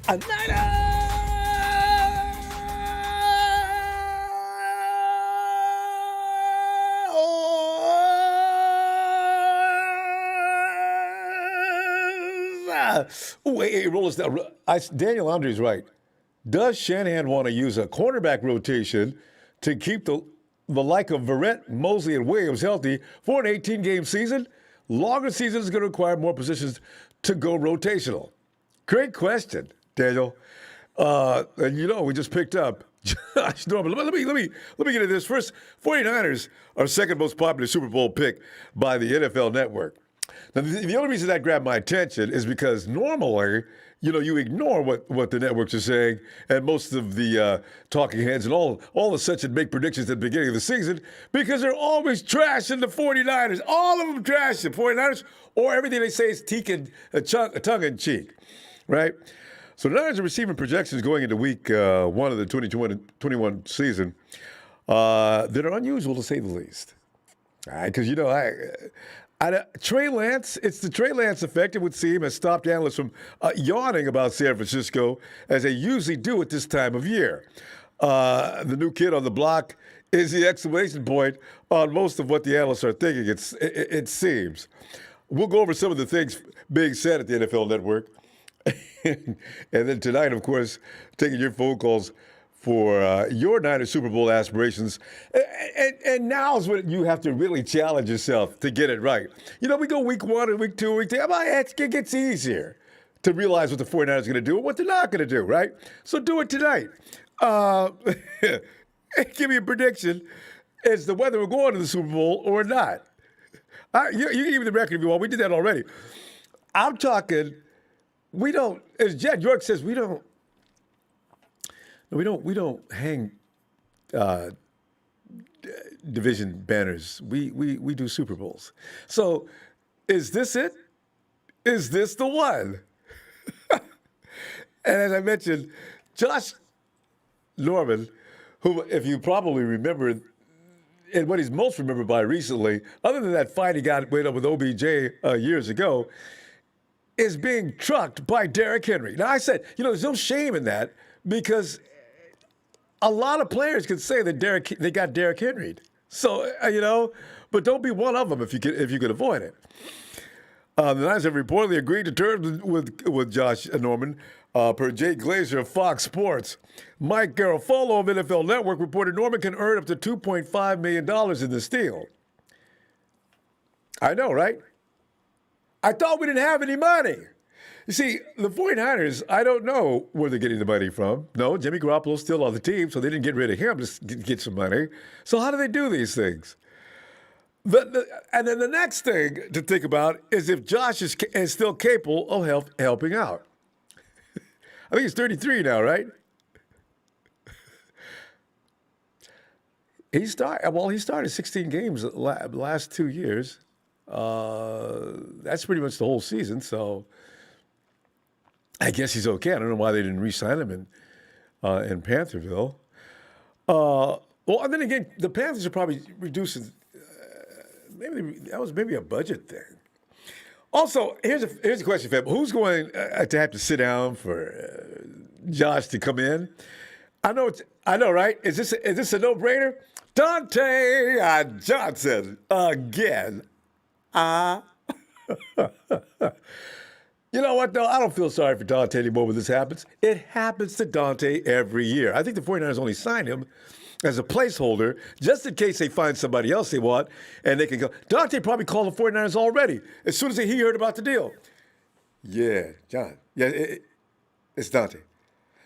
Hey, roll us down. Daniel Andre's right. Does Shanahan want to use a cornerback rotation to keep the like of Verrett, Mosley, and Williams healthy for an 18-game season? Longer season is going to require more positions to go rotational. Great question, Daniel. And we just picked up Josh Norman. Let me get into this. First, 49ers are second most popular Super Bowl pick by the NFL Network. Now, the only reason that grabbed my attention is because normally, you ignore what the networks are saying, and most of the talking heads and all of such and make predictions at the beginning of the season because they're always trashing the 49ers. All of them trashing the 49ers, or everything they say is tongue-in-cheek, right? So the Niners are receiving projections going into week one of the 2021 season that are unusual to say the least. All right, because, Trey Lance, it's the Trey Lance effect, it would seem, has stopped analysts from yawning about San Francisco, as they usually do at this time of year. The new kid on the block is the exclamation point on most of what the analysts are thinking, it seems. We'll go over some of the things being said at the NFL Network. And then tonight, of course, taking your phone calls for your Niners Super Bowl aspirations. And now is when you have to really challenge yourself to get it right. We go week one and week two, week three. It gets easier to realize what the 49ers are going to do and what they're not going to do, right? So do it tonight. Give me a prediction as to whether we're going to the Super Bowl or not. You can give me the record if you want. We did that already. I'm talking, we don't, as Jed York says, we don't hang division banners. We do Super Bowls. So is this it? Is this the one? And as I mentioned, Josh Norman, who, if you probably remember, and what he's most remembered by recently, other than that fight he got with OBJ years ago, is being trucked by Derrick Henry. Now, I said, there's no shame in that because a lot of players can say that they got Derrick Henry. So, but don't be one of them if you could avoid it. The Niners have reportedly agreed to terms with Josh Norman, per Jay Glazer of Fox Sports. Mike Garafolo of NFL Network reported Norman can earn up to $2.5 million in this deal. I know, right? I thought we didn't have any money. You see, the 49ers, I don't know where they're getting the money from. No, Jimmy Garoppolo's still on the team, so they didn't get rid of him to get some money. So how do they do these things? And then the next thing to think about is if Josh is still capable of helping out. I think he's 33 now, right? He started 16 games the last 2 years. That's pretty much the whole season, so I guess he's okay. I don't know why they didn't re-sign him in Pantherville. And then again, the Panthers are probably reducing. Maybe a budget thing. Also, here's a question, Fab. Who's going to have to sit down for Josh to come in? I know, right? Is this a no-brainer? Dante Johnson again. You know what, though? I don't feel sorry for Dante anymore when this happens. It happens to Dante every year. I think the 49ers only signed him as a placeholder just in case they find somebody else they want and they can go. Dante probably called the 49ers already as soon as he heard about the deal. Yeah, John. Yeah, it's Dante.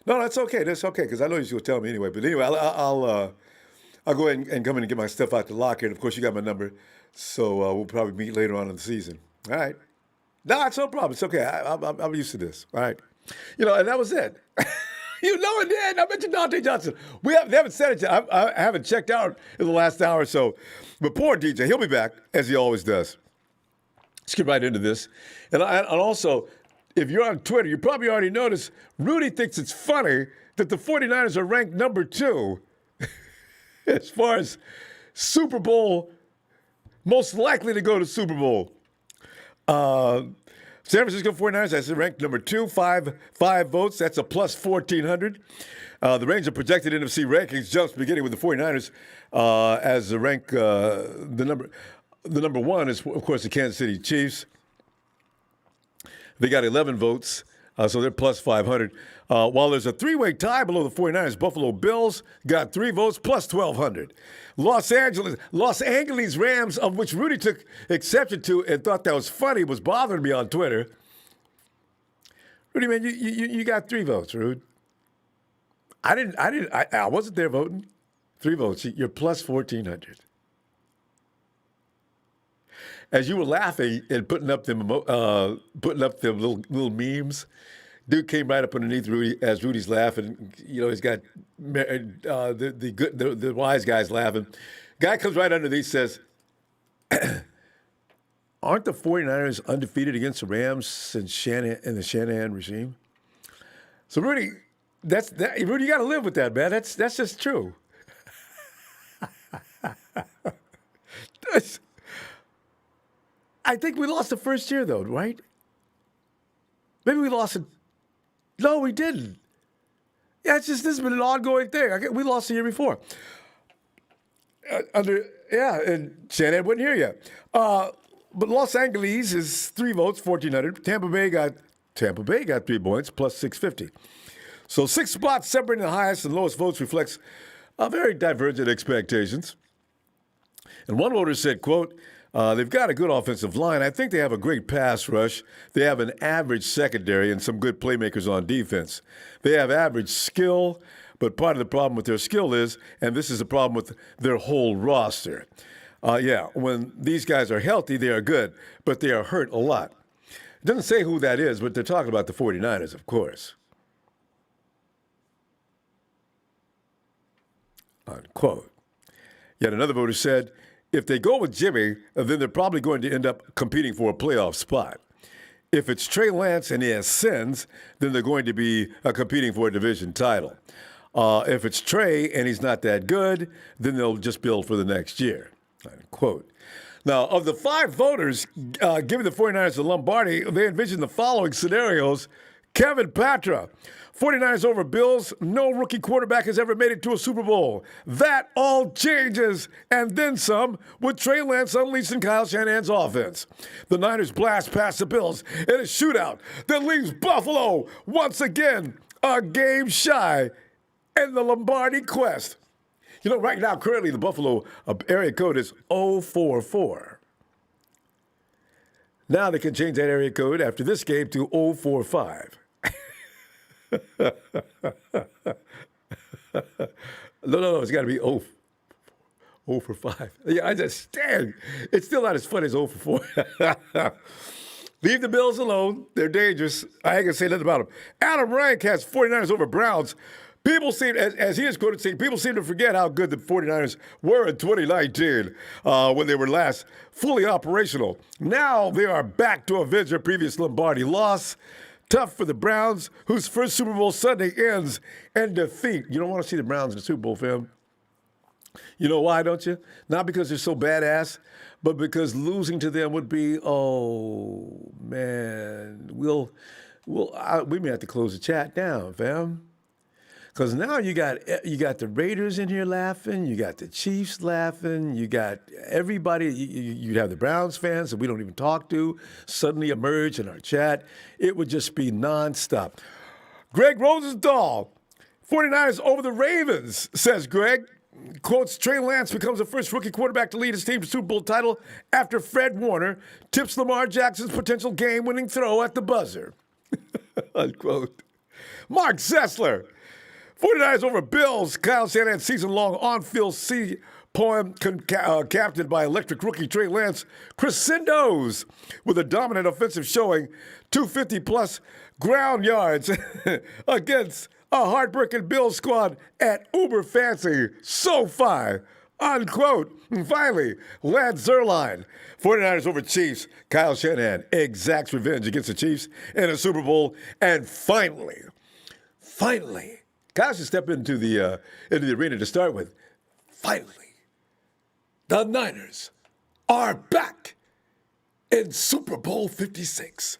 No, that's okay. That's okay because I know you're going to tell me anyway. But anyway, I'll go ahead and come in and get my stuff out the locker. And, of course, you got my number. So we'll probably meet later on in the season. All right. No, it's no problem. It's okay. I'm used to this. All right. And that was it. It did. I mentioned Dante Johnson. They haven't said it yet. I haven't checked out in the last hour or so. But poor DJ, he'll be back, as he always does. Let's get right into this. And also, if you're on Twitter, you probably already noticed Rudy thinks it's funny that the 49ers are ranked number 2 as far as Super Bowl, most likely to go to Super Bowl. San Francisco 49ers, that's ranked number 2, five votes. That's a plus 1,400. The range of projected NFC rankings jumps beginning with the 49ers as the rank, the number one is, of course, the Kansas City Chiefs. They got 11 votes, so they're plus 500. While there's a three-way tie below the 49ers, Buffalo Bills got 3 votes plus 1,200. Los Angeles Rams, of which Rudy took exception to and thought that was funny, was bothering me on Twitter. Rudy, man, you got 3 votes, Rude. I wasn't there voting. 3 votes. You're plus 1,400. As you were laughing and putting up them little memes, dude came right up underneath Rudy as Rudy's laughing. You know, he's got the wise guys laughing. Guy comes right underneath, says, "Aren't the 49ers undefeated against the Rams since in the Shanahan regime?" So Rudy, Rudy, you got to live with that, man. That's just true. I think we lost the first year, though, right? Maybe we lost it. No, we didn't. Yeah, this has been an ongoing thing. We lost the year before. And Shanahan wasn't here yet. But Los Angeles is 3 votes, 1,400. Tampa Bay got 3 points, plus 650. So 6 spots separating the highest and lowest votes reflects very divergent expectations. And one voter said, quote, they've got a good offensive line. I think they have a great pass rush. They have an average secondary and some good playmakers on defense. They have average skill, but part of the problem with their skill is, and this is the problem with their whole roster. When these guys are healthy, they are good, but they are hurt a lot. It doesn't say who that is, but they're talking about the 49ers, of course. Unquote. Yet another voter said, if they go with Jimmy, then they're probably going to end up competing for a playoff spot. If it's Trey Lance and he has sins, then they're going to be competing for a division title. If it's Trey and he's not that good, then they'll just build for the next year. Unquote. Now, of the 5 voters giving the 49ers the Lombardi, they envision the following scenarios. Kevin Patra, 49ers over Bills. No rookie quarterback has ever made it to a Super Bowl. That all changes, and then some, with Trey Lance unleashing Kyle Shanahan's offense. The Niners blast past the Bills in a shootout that leaves Buffalo once again a game shy in the Lombardi quest. You know, right now, currently, the Buffalo area code is 044. Now they can change that area code after this game to 045. No, it's got to be 0 for 5. Yeah, I understand. It's still not as funny as 0 for 4. Leave the Bills alone. They're dangerous. I ain't going to say nothing about them. Adam Rank has 49ers over Browns. People seem, as he is quoted saying, people seem to forget how good the 49ers were in 2019 when they were last fully operational. Now they are back to avenge their previous Lombardi loss. Tough for the Browns, whose first Super Bowl Sunday ends in defeat. You don't want to see the Browns in the Super Bowl, fam. You know why, don't you? Not because they're so badass, but because losing to them would be, oh, man, we may have to close the chat down, fam. Because now you got the Raiders in here laughing, you got the Chiefs laughing, you got everybody, you'd have the Browns fans that we don't even talk to suddenly emerge in our chat. It would just be nonstop. Greg Rosenthal, 49ers over the Ravens, says Greg. Quotes, Trey Lance becomes the first rookie quarterback to lead his team to Super Bowl title after Fred Warner tips Lamar Jackson's potential game-winning throw at the buzzer. Unquote. Mark Zessler, 49ers over Bills. Kyle Shanahan's season-long on-field poem captained by electric rookie Trey Lance crescendos with a dominant offensive showing, 250-plus ground yards against a heartbreaking Bills squad at uber fancy SoFi. Unquote. And finally, Lance Zierlein, 49ers over Chiefs. Kyle Shanahan exacts revenge against the Chiefs in a Super Bowl. And finally, Kyle should step into the arena to start with. Finally, the Niners are back in Super Bowl 56.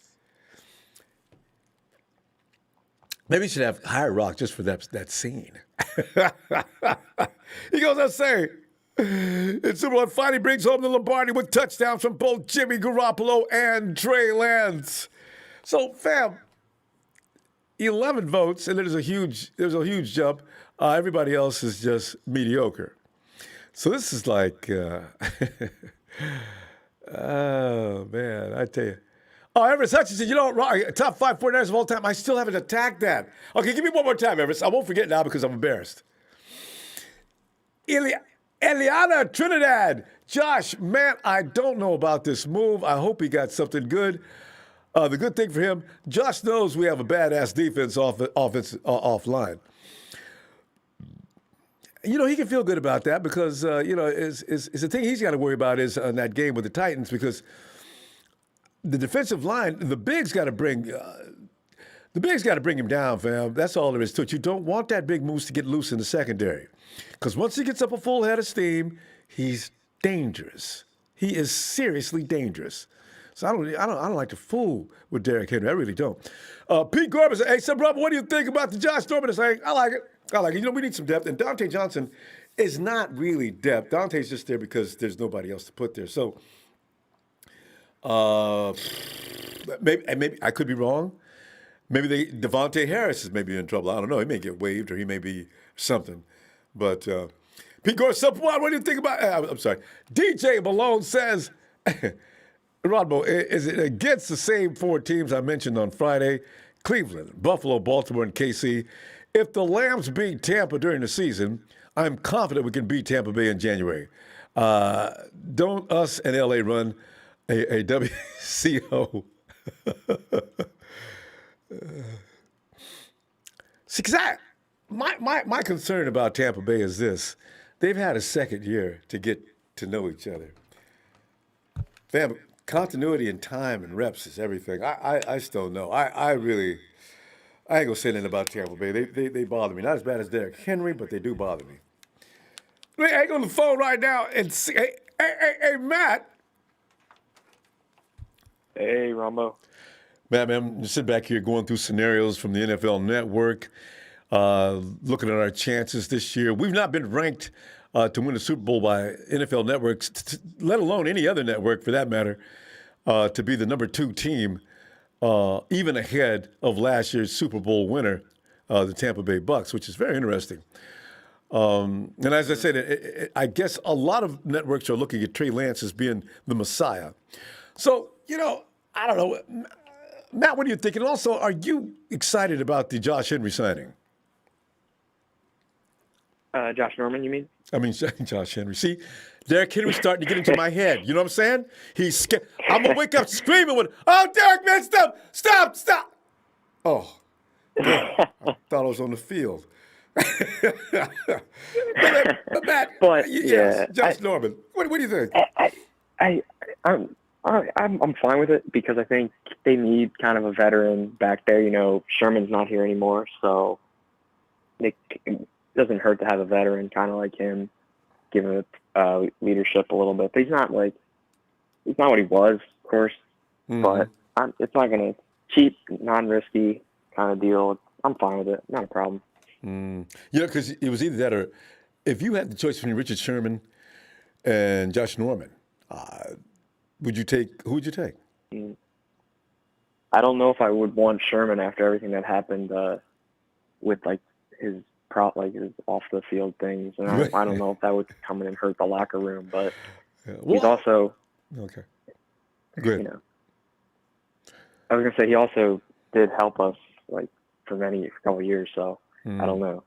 Maybe you should have hire Rock just for that scene. He goes on saying, and Super Bowl finally brings home the Lombardi with touchdowns from both Jimmy Garoppolo and Trey Lance. So, fam, 11 votes, and there's a huge jump. Everybody else is just mediocre. So this is like, oh man, I tell you. Oh, Everest Hutchinson, top 5 49ers of all time. I still haven't attacked that. Okay, give me one more time, Everest. I won't forget now because I'm embarrassed. Eliana Trinidad. Josh, man, I don't know about this move. I hope he got something good. The good thing for him, Josh knows we have a badass defense offline. He can feel good about that because, it's the thing he's got to worry about is on that game with the Titans because the defensive line, the bigs got to bring him down, fam. That's all there is to it. You don't want that big moose to get loose in the secondary because once he gets up a full head of steam, he's dangerous. He is seriously dangerous. So I don't like to fool with Derrick Henry. I really don't. Pete Corbin said, "Hey, so brother, what do you think about the Josh Norman thing?" I like it. We need some depth. And Dante Johnson is not really depth. Dante's just there because there's nobody else to put there. So maybe I could be wrong. Maybe Devontae Harris is maybe in trouble. I don't know. He may get waived or he may be something. But Pete Corbin, what do you think about? I'm sorry. DJ Malone says. Ronbo, is it against the same 4 teams I mentioned on Friday? Cleveland, Buffalo, Baltimore, and KC. If the Lambs beat Tampa during the season, I'm confident we can beat Tampa Bay in January. Don't us and LA run a WCO? See, because my concern about Tampa Bay is this. They've had a second year to get to know each other. Fam, continuity and time and reps is everything. I still know. I ain't gonna say anything about Tampa Bay. They bother me. Not as bad as Derrick Henry, but they do bother me. Let me hang on the phone right now and see. Hey, Matt. Hey, Ronbo. Matt, man, I'm sit back here going through scenarios from the NFL Network, looking at our chances this year. We've not been ranked to win the Super Bowl by NFL networks, let alone any other network for that matter, to be the number 2 team, even ahead of last year's Super Bowl winner, the Tampa Bay Bucks, which is very interesting. And as I said, I guess a lot of networks are looking at Trey Lance as being the Messiah. So, I don't know. Matt, what are you thinking? Also, are you excited about the Josh Henry signing? Josh Norman, you mean? I mean, Josh Henry. See, Derrick Henry's starting to get into my head. You know what I'm saying? He's scared. I'm going to wake up screaming with, "Oh, Derrick, man, stop. Oh, man, I thought I was on the field. but Matt, yeah, Josh Norman, what do you think? I'm fine with it because I think they need kind of a veteran back there. Sherman's not here anymore, so it doesn't hurt to have a veteran kind of like him give him leadership a little bit. But he's not what he was, of course. Mm-hmm. But it's not going to cheap, non-risky kind of deal. I'm fine with it. Not a problem. Because it was either that or if you had the choice between Richard Sherman and Josh Norman, who would you take? I don't know if I would want Sherman after everything that happened with his his off the field things, and I don't know if that would come in and hurt the locker room. But he's also okay. Good. I was gonna say he also did help us for a couple of years. So I don't know.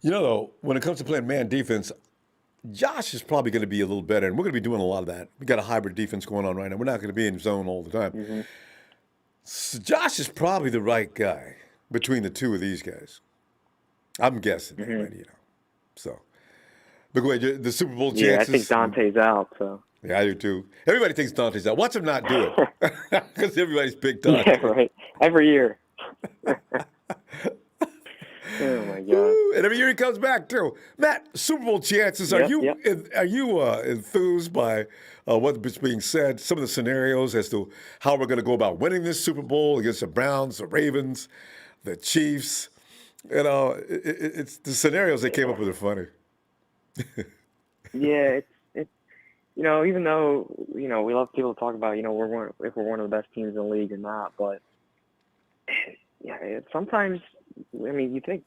Though, when it comes to playing man defense, Josh is probably going to be a little better, and we're going to be doing a lot of that. We got a hybrid defense going on right now. We're not going to be in zone all the time. Mm-hmm. So Josh is probably the right guy between the two of these guys. I'm guessing, So, but go ahead, the Super Bowl chances. Yeah, I think Dante's out. So. Yeah, I do too. Everybody thinks Dante's out. Watch him not do it, because everybody's picked Dante. Yeah, right. Every year. Oh my my God. And every year he comes back too. Matt, Super Bowl chances. Are you enthused by what's being said? Some of the scenarios as to how we're going to go about winning this Super Bowl against the Browns, the Ravens, the Chiefs. You know, it's the scenarios they came up with are funny. Yeah, it's even though we love people to talk about if we're one of the best teams in the league or not, but yeah, sometimes you think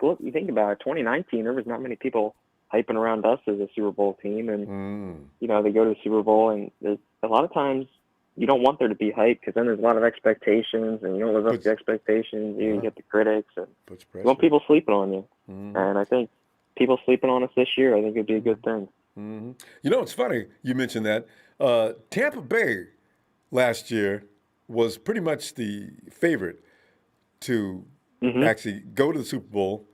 about it, 2019, there was not many people hyping around us as a Super Bowl team, and they go to the Super Bowl, and there's a lot of times you don't want there to be hype because then there's a lot of expectations, and you don't live up to the expectations. You get the critics, and you want people sleeping on you. And I think people sleeping on us this year, I think it'd be a good thing. It's funny you mentioned that. Tampa Bay last year was pretty much the favorite to actually go to the Super Bowl.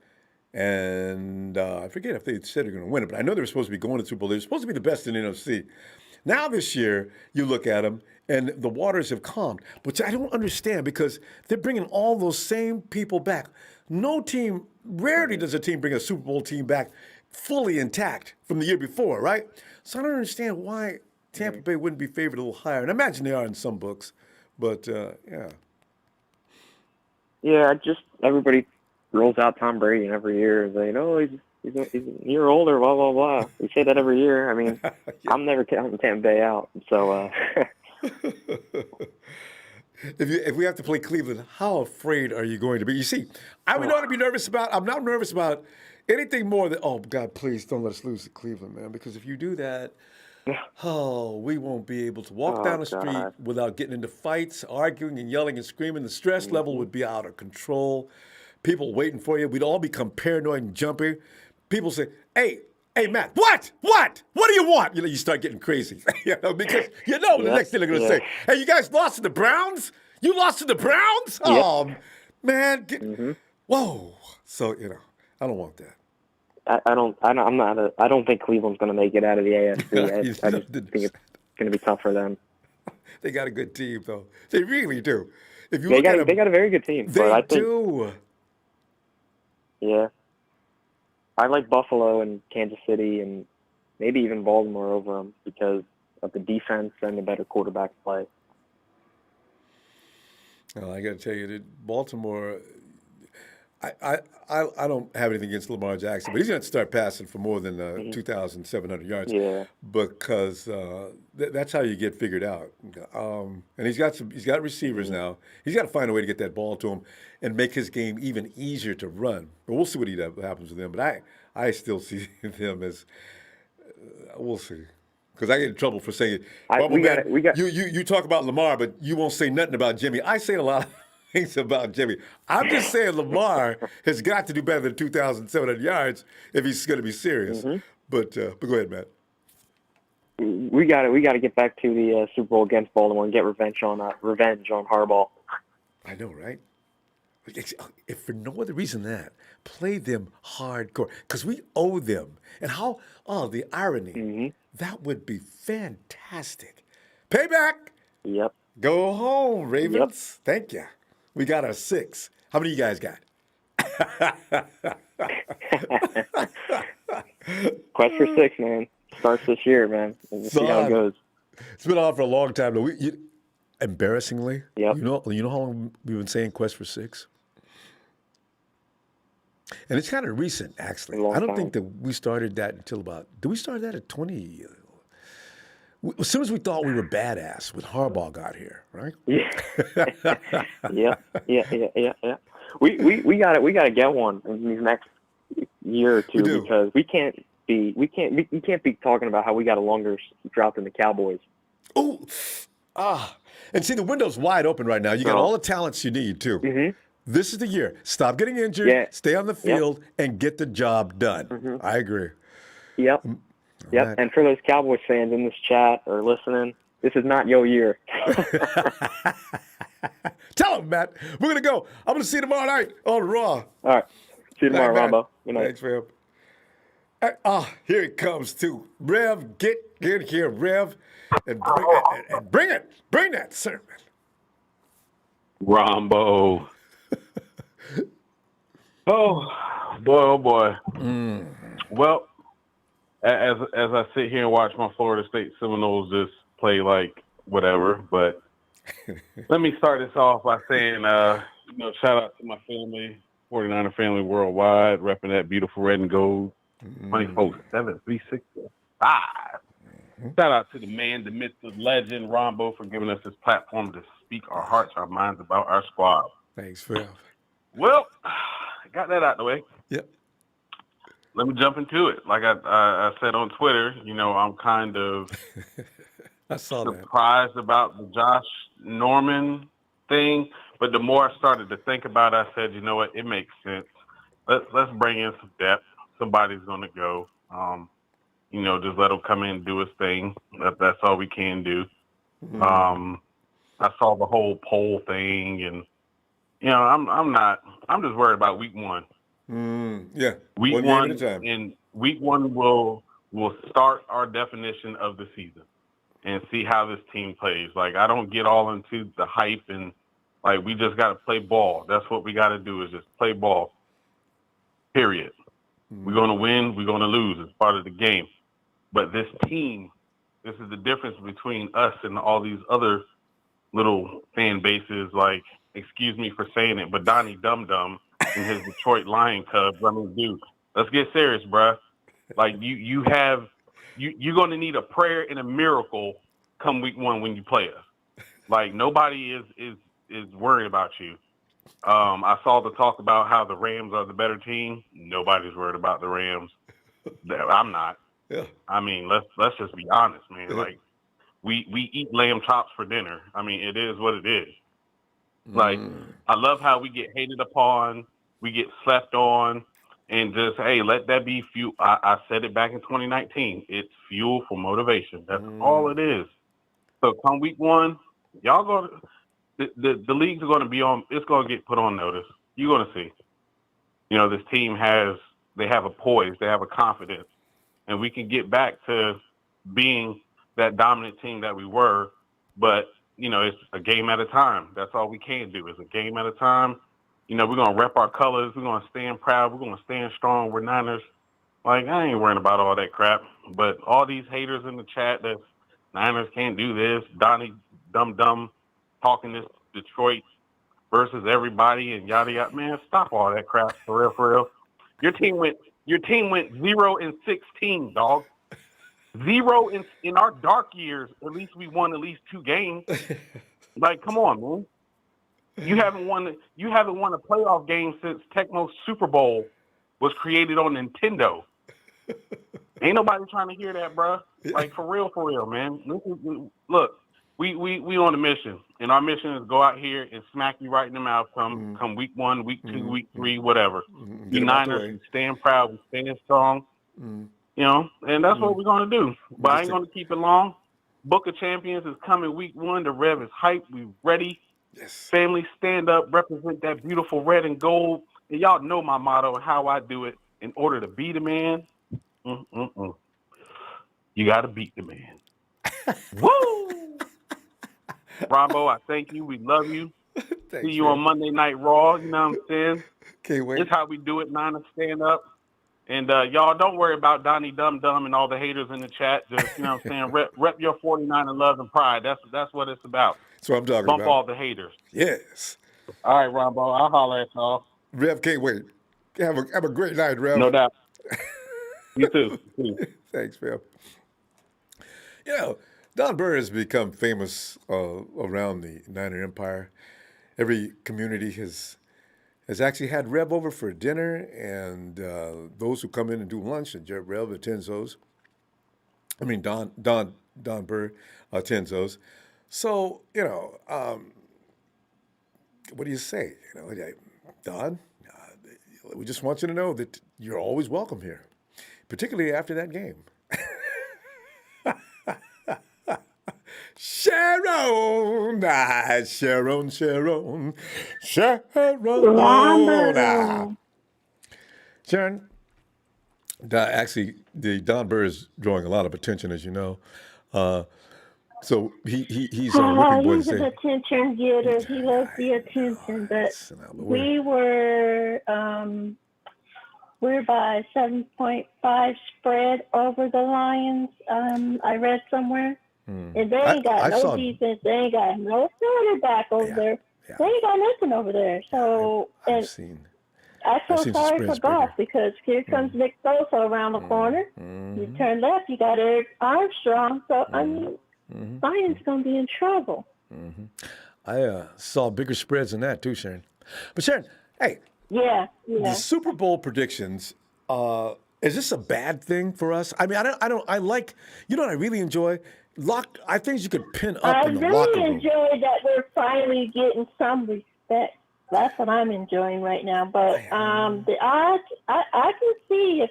And I forget if they said they're going to win it, but I know they were supposed to be going to the Super Bowl. They were supposed to be the best in the NFC. Now this year, you look at them, and the waters have calmed, which I don't understand because they're bringing all those same people back. Rarely does a team bring a Super Bowl team back fully intact from the year before, right? So I don't understand why Tampa Bay wouldn't be favored a little higher. And I imagine they are in some books, but yeah. Yeah, everybody rolls out Tom Brady every year and say, "Oh, he's a year older, blah blah blah." We say that every year. I mean, I'm never counting Tampa Bay out. So, if we have to play Cleveland, how afraid are you going to be? You see, I would not be nervous about. I'm not nervous about anything more than, oh God, please don't let us lose to Cleveland, man. Because if you do that, we won't be able to walk down the street without getting into fights, arguing and yelling and screaming. The stress level would be out of control. People waiting for you. We'd all become paranoid and jumpy. People say, hey, Matt, what do you want? You start getting crazy. Because the next thing they're going to say, hey, you guys lost to the Browns? You lost to the Browns? Yep. Oh, man. Whoa. So, I don't want that. I don't think Cleveland's going to make it out of the AFC. I just think it's going to be tough for them. They got a good team, though. They really do. If you they got a very good team. They do. Yeah. I like Buffalo and Kansas City and maybe even Baltimore over them because of the defense and the better quarterback play. Well, I got to tell you that Baltimore, I don't have anything against Lamar Jackson, but he's going to start passing for more than 2,700 yards. Yeah. Because that's how you get figured out. And he's got receivers now. He's got to find a way to get that ball to him and make his game even easier to run. But we'll see what happens with him. But I still see them as we'll see. Because I get in trouble for saying, you talk about Lamar, but you won't say nothing about Jimmy. I say a lot of things about Jimmy. I'm just saying Lamar has got to do better than 2,700 yards if he's going to be serious. But go ahead, Matt. We got to get back to the Super Bowl against Baltimore and get revenge on Harbaugh. I know, right? If for no other reason that, play them hardcore because we owe them. And the irony. That would be fantastic. Payback. Yep. Go home, Ravens. Yep. Thank you. We got our 6. How many of you guys got? Quest for 6, man. Starts this year, man. We'll see how it goes. It's been on for a long time. Though. Embarrassingly, yep. You know how long we've been saying Quest for 6? And it's kind of recent, actually. I don't think that we started that until did we start that at 20? As soon as we thought we were badass when Harbaugh got here, right? Yeah. Yeah. We got to get one in these next year or two because we can't be talking about how we got a longer drought than the Cowboys. And see, the window's wide open right now. You got all the talents you need too. This is the year. Stop getting injured, stay on the field, and get the job done. I agree. Yep. Right. And for those Cowboys fans in this chat or listening, this is not your year. Tell them, Matt. We're going to go. I'm going to see you tomorrow night on Raw. All right. See you tomorrow, Ronbo. Good night. Thanks, fam. Here it comes, too. Rev, get here, Rev, and bring it. Bring that sermon. Ronbo. Boy, oh boy. Mm. Well, as I sit here and watch my Florida State Seminoles just play like whatever, but let me start this off by saying, shout out to my family, 49er family worldwide, repping that beautiful red and gold, 24/7, 365. Shout out to the man, the myth, the legend, Ronbo, for giving us this platform to speak our hearts, our minds about our squad. Thanks, Phil. Well, got that out the way. Yep. Let me jump into it. Like I said on Twitter, I'm kind of I saw that. surprised about the Josh Norman thing, but the more I started to think about it, I said, you know what, it makes sense. Let's bring in some depth. Somebody's going to go. Just let him come in and do his thing. That's all we can do. I saw the whole poll thing, and I'm just worried about week one. Yeah. Week one one, game at a time. and week one will start our definition of the season and see how this team plays. Like, I don't get all into the hype and like we just got to play ball. That's what we got to do is just play ball. Period. We're going to win. We're going to lose. It's part of the game. But this team, this is the difference between us and all these other little fan bases. Like, excuse me for saying it, but Donnie Dum Dum and his Detroit Lion Cubs. I mean, dude, let's get serious, bruh. Like, you're going to need a prayer and a miracle come week one when you play us. Like, nobody is worried about you. I saw the talk about how the Rams are the better team. Nobody's worried about the Rams. I'm not. Yeah. I mean, let's just be honest, man. Like, we eat lamb chops for dinner. I mean, it is what it is. Like, I love how we get hated upon, we get slept on, and just, hey, let that be fuel. I said it back in 2019. It's fuel for motivation. That's all it is. So come week one, y'all go. The leagues are going to be on. It's going to get put on notice. You're going to see. This team they have a poise. They have a confidence. And we can get back to being that dominant team that we were. But, it's a game at a time. That's all we can do is a game at a time. We're going to rep our colors. We're going to stand proud. We're going to stand strong. We're Niners. Like, I ain't worrying about all that crap. But all these haters in the chat that Niners can't do this, Donnie Dum Dum talking this Detroit versus everybody and yada yada. Man, stop all that crap for real. Your team went 0-16, dog. 0 in our dark years. At least we won at least 2 games. Like, come on, man. You haven't won a playoff game since Tecmo's Super Bowl was created on Nintendo. Ain't nobody trying to hear that, bro. Like, for real, man. Look, we on a mission, and our mission is go out here and smack you right in the mouth come week 1, week 2, week 3, whatever. You Niners, we stand proud, we stand strong, and that's what we're going to do. But I ain't going to keep it long. Book of Champions is coming week 1. The Rev is hyped. We ready. Yes. Family, stand up, represent that beautiful red and gold. And y'all know my motto and how I do it. In order to be the man, you got to beat the man. Woo! Ronbo, I thank you. We love you. Thanks, See you man. on Monday Night Raw. You know what I'm saying? Can't wait. It's how we do it. Niners stand up. And y'all don't worry about Donnie Dum Dum and all the haters in the chat. Just, you know what I'm saying? Rep your 49 and love and pride. That's what it's about. That's what I'm talking Bump about. all the haters. Yes. All right, Ronbo. I'll holler at y'all. Rev, can't wait. Have a great night, Rev. No doubt. You too. Thanks, Phil. Don Burr has become famous around the Niner Empire. Every community has actually had Rev over for dinner, and those who come in and do lunch, and Rev attends those. I mean, Don Burr attends those. So, what do you say? Don, we just want you to know that you're always welcome here, particularly after that game. Sharon. Sharon, actually, the Don Burr is drawing a lot of attention, as you know. So he's looking for he's an attention getter. He loves the attention, but we were We're by 7.5 spread over the Lions. I read somewhere. And they ain't got no defense. They ain't got no quarterback over there. Yeah. They ain't got nothing over there. So I've seen I feel some sorry for spreads Goff bigger. because here comes Nick Bosa around the corner. You turn left, you got Eric Armstrong. So, I mean, Lions going to be in trouble. I saw bigger spreads than that too, Sharon. But Sharon, hey, Yeah. the Super Bowl predictions. Is this a bad thing for us? I mean, I like. You know what I really enjoy? I think you could pin up in the locker really room. enjoy that we're finally getting some respect. That's what I'm enjoying right now. But the odds, I can see if.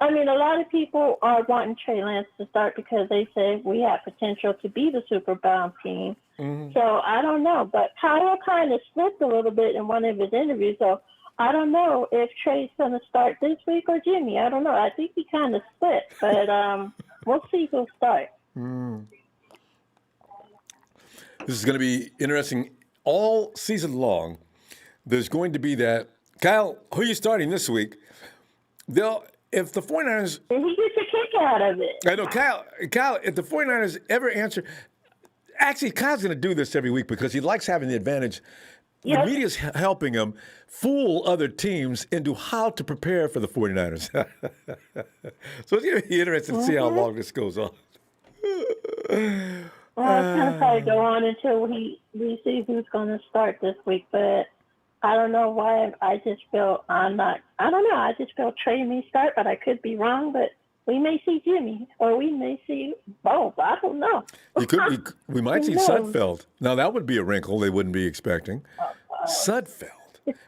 I mean, a lot of people are wanting Trey Lance to start because they say we have potential to be the Super Bowl team. So I don't know. But Kyle kind of slipped a little bit in one of his interviews. So I don't know if Trey's going to start this week or Jimmy. I don't know. I think he kind of split. But we'll see who'll start. This is going to be interesting all season long. There's going to be that. Kyle, who are you starting this week? If the 49ers... And he gets a kick out of it. I know, Kyle, if the 49ers ever answer... Actually, Kyle's going to do this every week because he likes having the advantage. Yes. The media's helping him fool other teams into how to prepare for the 49ers. So it's going to be interesting to see how long this goes on. Well, it's going to probably go on until we see who's going to start this week. But I don't know why. I just feel I don't know. I just feel Trey may start, but I could be wrong. But we may see Jimmy, or we may see both. I don't know. We might see Sudfeld. Now, that would be a wrinkle they wouldn't be expecting. Sudfeld.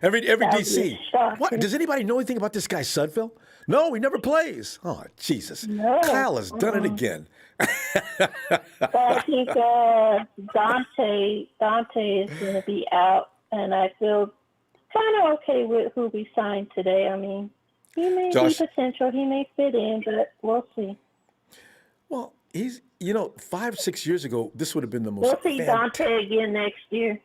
Every DC. What? Does anybody know anything about this guy, Sudfeld? No, he never plays. Oh, Jesus. No. Kyle has done it again. But I think Dante is going to be out, and I feel kind of okay with who we signed today. I mean, he may be potential. He may fit in, but we'll see. Well, he's, 5-6 years ago, this would have been the most. We'll see Dante again next year.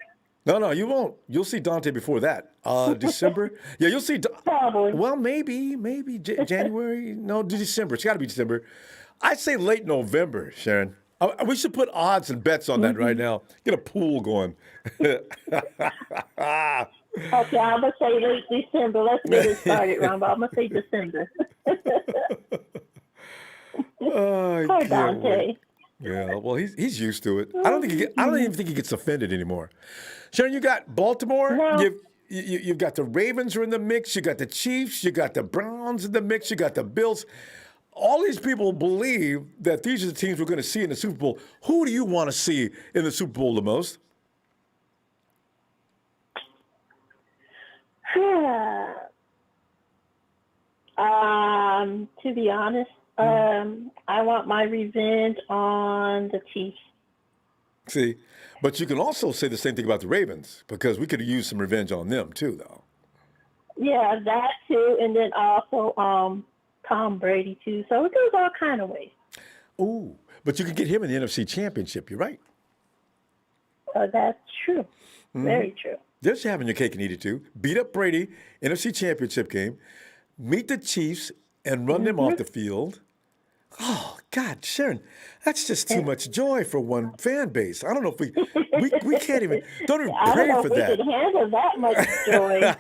No, you won't. You'll see Dante before that. December. Yeah, you'll see. Probably. Well, maybe January. No, December. It's got to be December. I'd say late November, Sharon. We should put odds and bets on that right now. Get a pool going. Okay, I'm going to say late December. Let's get it started, Ronbo. I'm going to say December. Poor Dante. Yeah, well, he's used to it. I don't even think he gets offended anymore. Sharon, you got Baltimore. No. You've got the Ravens are in the mix. You got the Chiefs. You got the Browns in the mix. You got the Bills. All these people believe that these are the teams we're going to see in the Super Bowl. Who do you want to see in the Super Bowl the most? To be honest, I want my revenge on the Chiefs. See, but you can also say the same thing about the Ravens because we could have used some revenge on them too, though. Yeah, that too, and then also Tom Brady too. So it goes all kind of ways. Ooh, but you could get him in the NFC Championship. You're right. That's true. Very true. Just having your cake and eat it too. Beat up Brady, NFC Championship game, meet the Chiefs, and run them off the field. Oh, God, Sharon, that's just too much joy for one fan base. I don't know if we can't even, don't even pray for that. I don't know if we can handle that much joy.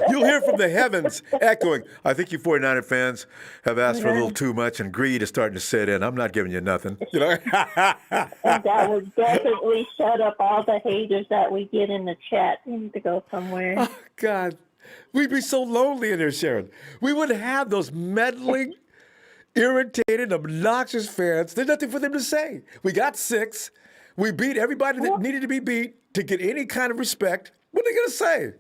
You'll hear from the heavens echoing, I think you 49er fans have asked for a little too much and greed is starting to set in. I'm not giving you nothing. And that would definitely shut up all the haters that we get in the chat. We need to go somewhere. Oh, God. We'd be so lonely in there, Sharon. We wouldn't have those meddling, irritated, obnoxious fans. There's nothing for them to say. We got 6. We beat everybody that needed to be beat to get any kind of respect. What are they going to say?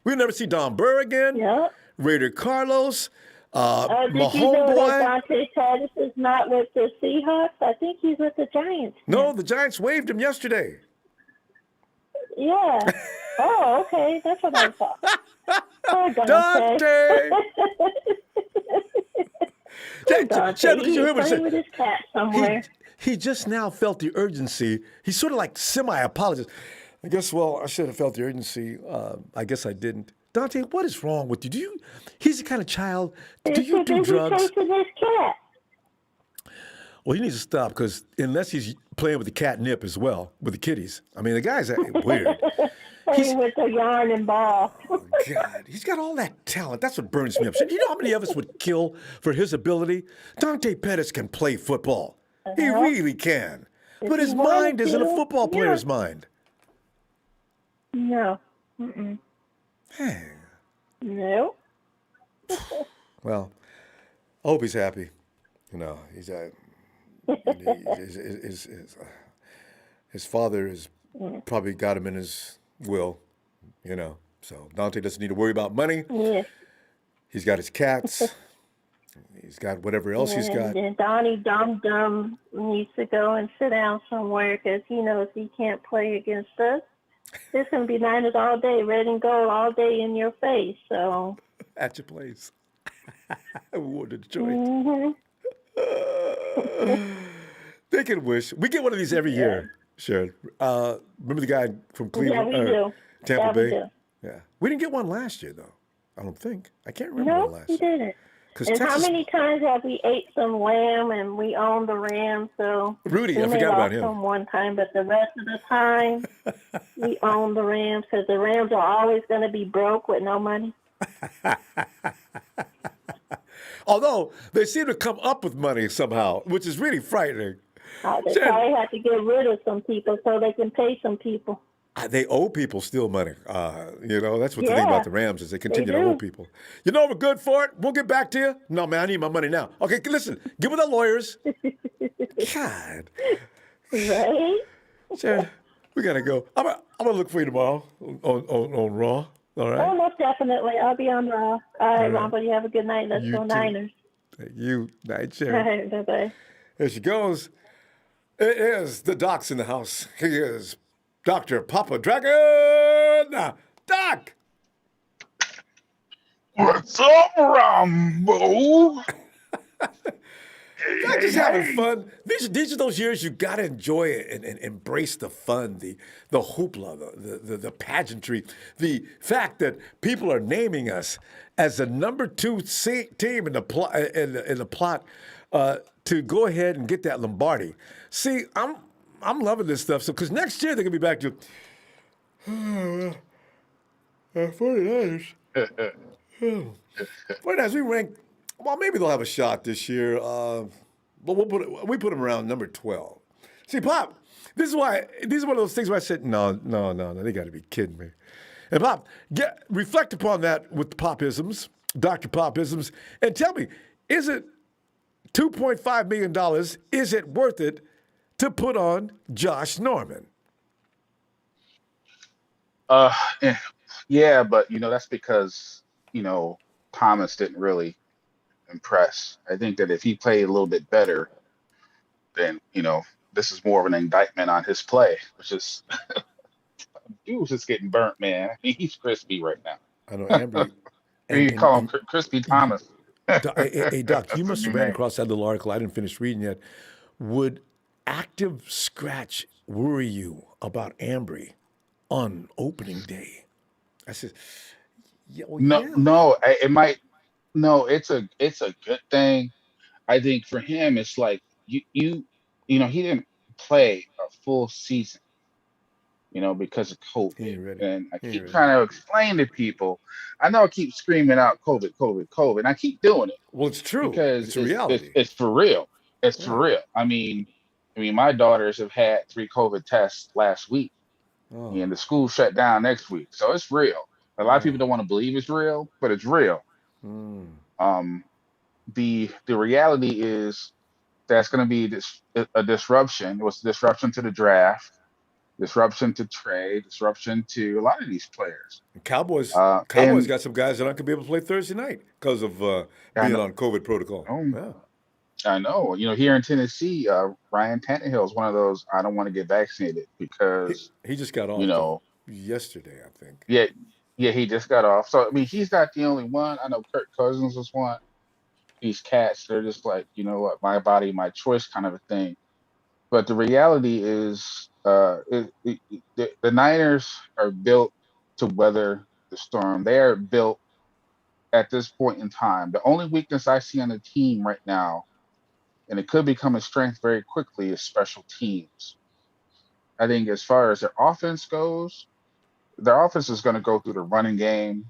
We'll never see Don Burr again. Yep. Raider Carlos. Did you know that Dante Pettis is not with the Seahawks? I think he's with the Giants. No, the Giants waived him yesterday. Yeah. Oh, okay. That's what I thought. Oh, Dante! Dante. He's playing with his cat somewhere. He just now felt the urgency. He's sort of like semi-apologist. I guess, I should have felt the urgency. I guess I didn't. Dante, what is wrong with you? He's the kind of child. Do He's you too do busy drugs? chasing his cat. Well, he needs to stop because unless he's playing with the catnip as well, with the kitties. I mean, the guy's weird. Playing with the yawning ball. God, he's got all that talent. That's what burns me up. Do you know how many of us would kill for his ability? Dante Pettis can play football. He really can. But his mind isn't a football player's mind. No. Mm-mm. Hey. No. Well, I hope he's happy. You know, his father has probably got him in his will, you know. So Dante doesn't need to worry about money. Yeah. He's got his cats. He's got whatever else he's got. And Donnie Dum needs to go and sit down somewhere because he knows he can't play against us. There's going to be Niners all day, red and gold all day in your face. So At your place. We wanted Detroit. mm-hmm. They can wish. We get one of these every year, Sharon. Remember the guy from Cleveland? Yeah, we do. Tampa Yeah, Bay? we do. Yeah. We didn't get one last year, though. I don't think. I can't remember one No, last we year. didn't. 'Cause And Texas, how many times have we ate some lamb and we own the Rams? So Rudy, we I may forgot about lost him. them one time, but the rest of the time we own the Rams because the Rams are always going to be broke with no money. Although they seem to come up with money somehow, which is really frightening. They Sharon, probably have to get rid of some people so they can pay some people. they owe people still money. You know, that's what the thing about the Rams is they continue to owe people. You know, we're good for it. We'll get back to you. No, man, I need my money now. Okay, listen, get with the lawyers. God. Right? Sharon, we got to go. I'm gonna look for you tomorrow on Raw. All right? Oh, most definitely. I'll be on Raw. All right, Ronbo, you have a good night. Let's You go too. Niners. Thank you. Night, All Sharon. right, bye-bye. There she goes. It is the Doc's in the house. He is Dr. Papa Dragon. Doc! What's up, Ronbo? Doc is having fun. These are those years you got to enjoy it and embrace the fun, the hoopla, the pageantry, the fact that people are naming us as the number 2 team in the plot to go ahead and get that Lombardi. See, I'm loving this stuff. So because next year they're gonna be back to 49ers. 49ers, we rank. Well, maybe they'll have a shot this year. But we put them around number 12. See, Pop, these are one of those things where I said, no, they got to be kidding me. And Pop, reflect upon that with Popisms, Dr. Popisms, and tell me, is it $2.5 million? Is it worth it to put on Josh Norman? Yeah, but that's because Thomas didn't really impress. I think that if he played a little bit better, then this is more of an indictment on his play, which is he was just getting burnt, man. He's crispy right now. I know, Ambry. You call him Crispy Thomas. Hey, Doc, you must have ran name. across that little article. I didn't finish reading yet. Would active scratch worry you about Ambry on opening day? I said, yeah, well, No, yeah. no, it might. No, it's a good thing. I think for him, it's like he didn't play a full season, because of He ain't COVID. ready. And I He ain't keep ready. trying to explain to people. I know I keep screaming out COVID, COVID, COVID, and I keep doing it Well, it's true. because It's a reality. it's for real. It's Yeah. for real. I mean, my daughters have had 3 COVID tests last week, Oh, and the school shut down next week, so it's real. A lot of Oh. people don't want to believe it's real, but it's real. mm. The reality is that's going to be a disruption. It was a disruption to the draft, disruption to Trey, disruption to a lot of these players. Cowboys And got some guys that aren't going to be able to play Thursday night because of I being know, on COVID protocol. oh, Yeah. I know. Here in Tennessee, Ryan Tannehill is one of those. I don't want to get vaccinated because He just got off you know, yesterday, I think. yeah, he just got off. So he's not the only one. I know Kirk Cousins was one. These cats, they're just like, you know what, my body, my choice kind of a thing. But the reality is, the Niners are built to weather the Storm. They are built at this point in time. The only weakness I see on the team right now, and it could become a strength very quickly, is special teams. I think as far as their offense goes, their offense is going to go through the running game.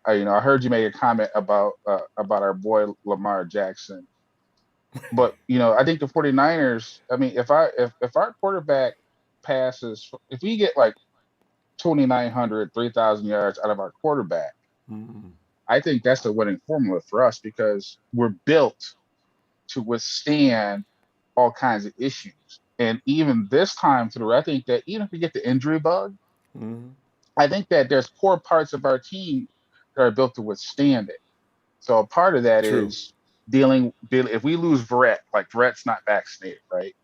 I heard you make a comment about our boy Lamar Jackson, but I think the 49ers. I mean, if our quarterback passes, if we get like 2,900, 3,000 yards out of our quarterback, I think that's the winning formula for us because we're built to withstand all kinds of issues. And even this time through, I think that even if we get the injury bug, I think that there's core parts of our team that are built to withstand it. So a part of that True. is dealing. If we lose Verrett, like Verrett's not vaccinated, right?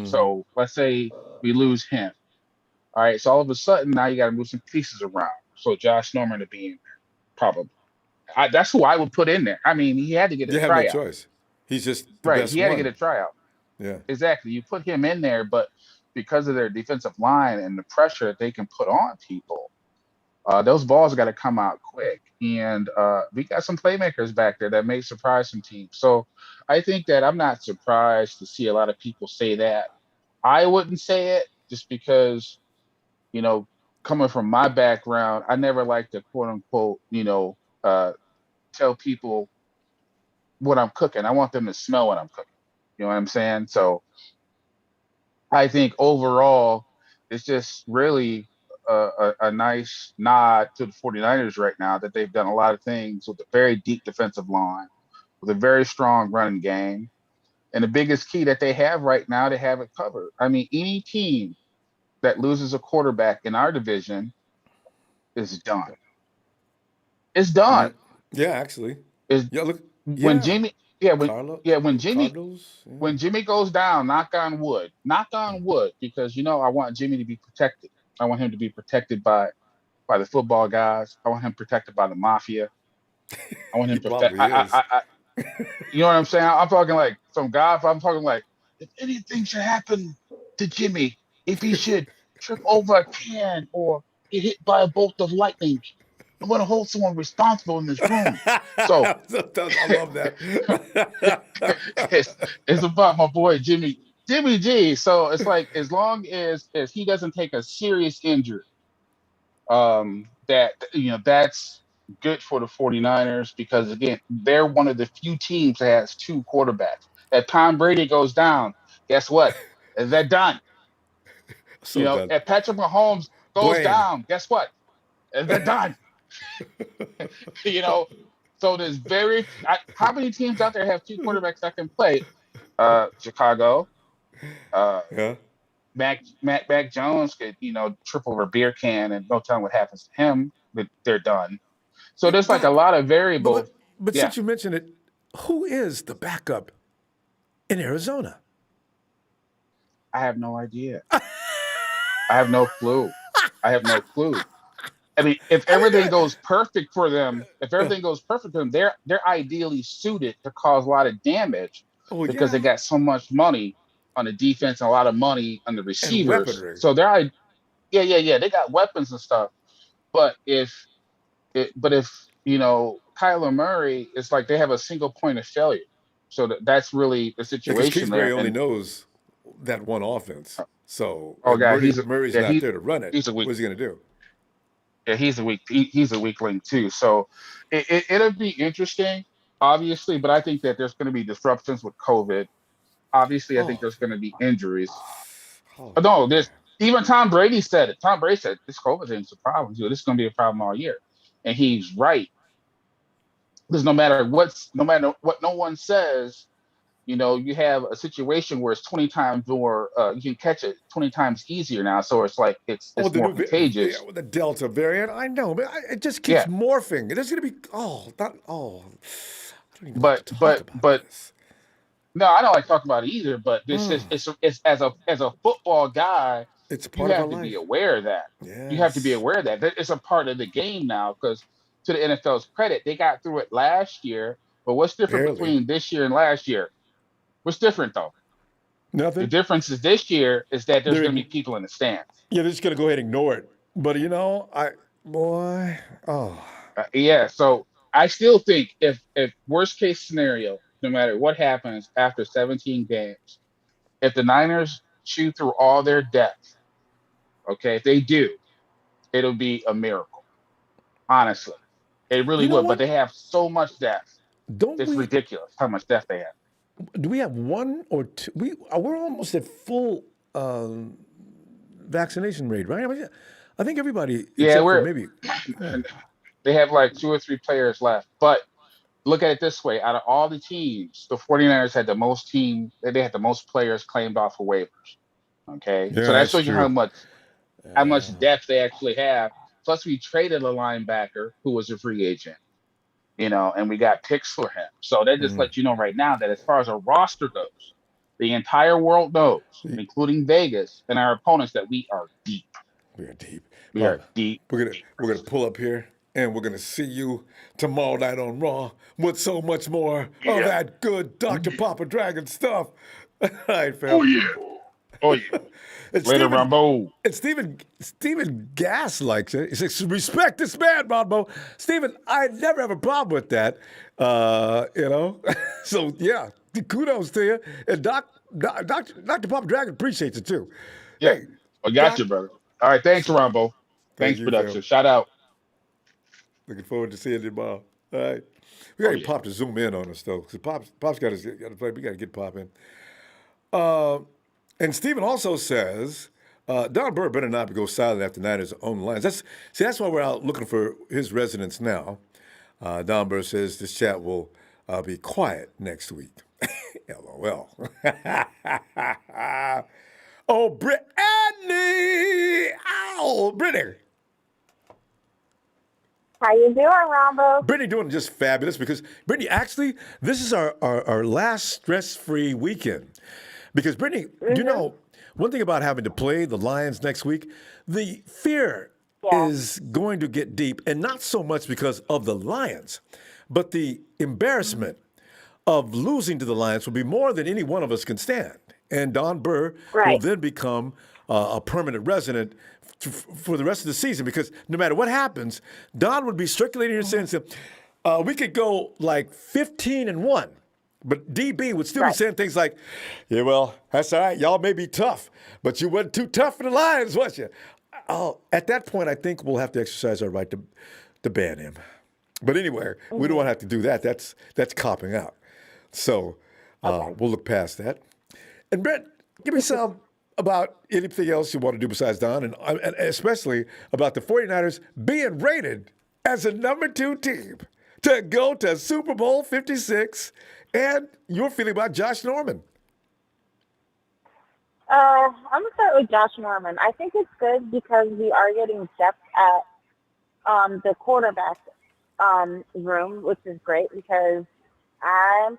So let's say we lose him. All right. So all of a sudden now you got to move some pieces around. So Josh Norman to be in there, probably. That's who I would put in there. I mean, he had to get a You have no tryout. choice. He's just the Right. best He had to one. get a tryout. Yeah. Exactly. You put him in there, but because of their defensive line and the pressure that they can put on people, those balls got to come out quick. And we got some playmakers back there that may surprise some teams. So I think that I'm not surprised to see a lot of people say that. I wouldn't say it just because, coming from my background, I never like to quote unquote, tell people what I'm cooking. I want them to smell what I'm cooking. You know what I'm saying? So I think overall, it's just really a nice nod to the 49ers right now that they've done a lot of things with a very deep defensive line, with a very strong running game. And the biggest key that they have right now, they have it covered. I mean, any team that loses a quarterback in our division is done. It's done. Yeah, actually. Is Yeah, look. when Yeah. Jimmy, yeah, when Carlo, yeah, when Jimmy Cardinals. Yeah. when Jimmy goes down, knock on wood, because I want Jimmy to be protected. I want him to be protected by the football guys. I want him protected by the mafia. I want He him protect. probably is. You know what I'm saying? I'm talking like some guy. I'm talking like if anything should happen to Jimmy, if he should trip over a can or get hit by a bolt of lightning, I'm going to hold someone responsible in this room. So I love that. it's about my boy Jimmy G. So it's like as long as he doesn't take a serious injury, that's good for the 49ers because again, they're one of the few teams that has two quarterbacks. If Tom Brady goes down, guess what? They're done. So done. If Patrick Mahomes goes Dwayne. down, guess what? They're done. So there's how many teams out there have two quarterbacks that can play? Chicago. Yeah. Mac Jones could, trip over a beer can and no telling what happens to him. But they're done. So there's like a lot of variables. But Yeah, since you mentioned it, who is the backup in Arizona? I have no idea. I have no clue. I mean, if everything goes perfect for them, they're ideally suited to cause a lot of damage Oh, because they yeah. got so much money on the defense and a lot of money on the And receivers. weaponry. So yeah, they got weapons and stuff. But if Kyler Murray, it's like they have a single point of failure. So that's really the Because situation Kingsbury there. only And knows that one offense. So oh if god, Murray's not there to run it, he's a weak what's he going to do? he's a weak link too. So it'll be interesting, obviously, but I think that there's going to be disruptions with COVID. Obviously, I think Oh, there's going to be injuries. oh No, man. there's even Tom Brady said it. Tom Brady said this COVID thing's a problem. This is going to be a problem all year, and he's right. Because no matter what no one says, you have a situation where it's 20 times more. You can catch it 20 times easier now. So it's like Oh, it's more contagious. the Delta variant. I know, but it just keeps Yeah, morphing. There's going to be I don't even like but to talk but about but this. no, I don't like talking about it either. But this is Mm, it's as a football guy, it's you part of our have to be life. aware of that. You have to be Yes, aware of that. That it's a part of the game now. Because to the NFL's credit, they got through it last year. But what's different barely. between this year and last year? What's different though? The Nothing. difference is this year is that there's They're going to ign- be people in the stands. yeah, they're just going to go ahead and ignore it. But Boy, oh, Yeah, so I still think if worst case scenario, no matter what happens after 17 games, if the Niners chew through all their depth, okay, if they do, it'll be a miracle. Honestly, it really you know would. But what? they have so much depth; Don't it's we? ridiculous how much depth they have. Do we have one or two? We're almost at full vaccination rate, right? I think everybody Yeah, except for we're maybe. Yeah. they have like 2 or 3 players left. But look at it this way: out of all the teams, the 49ers had the most team. They had the most players claimed off of waivers. Okay, Yeah, so that that's shows you true. how much depth they actually have. Plus, we traded a linebacker who was a free agent, and we got picks for him. So that just lets you know right now that as far as a roster goes, the entire world knows, including Vegas and our opponents, that we are deep. We are deep. We Pop, are deep. we're gonna pull up here and we're gonna see you tomorrow night on Raw with so much more of Yeah. that good Dr. Papa Dragon stuff. All right, Oh fam. yeah. Oh yeah. And Later, Stephen Ronbo. and Stephen Gass likes it. He says, respect this man, Ronbo. Stephen, I never have a problem with that. So yeah, kudos to you. And Dr. Papa Dragon appreciates it too. Yeah. Hey, I got Doc, you, brother. All right. Thanks, Ronbo. thank Thanks, you, fam. production. Shout out. Looking forward to seeing you tomorrow. All right. We Oh got to get yeah. Pop to zoom in on us, though, because Pop's got to play. We got to get Pop in. Uh, and Stephen also says Don Burr better not go silent after Niners own lines. That's why we're out looking for his residence now. Don Burr says this chat will be quiet next week. LOL. Oh, Brittany! Ow, Brittany! How you doing, Ronbo? Brittany doing just fabulous because Brittany, actually, this is our last stress-free weekend. Because Brittany, one thing about having to play the Lions next week, the fear Yeah. is going to get deep, and not so much because of the Lions, but the embarrassment of losing to the Lions will be more than any one of us can stand. And Don Burr will Right. then become a permanent resident for the rest of the season because no matter what happens, Don would be circulating here saying, we could go like 15-1. But DB would still be Right. saying things like, yeah, well, that's all right. Y'all may be tough, but you wasn't too tough for the Lions, was you? At that point, I think we'll have to exercise our right to ban him. But anyway, we don't want to have to do that. That's copping out. So we'll look past that. And Brett, give me some about anything else you want to do besides Don, and especially about the 49ers being rated as a number 2 team to go to Super Bowl 56, and your feeling about Josh Norman. I'm gonna start with Josh Norman. I think it's good because we are getting depth at the quarterback room, which is great because I'm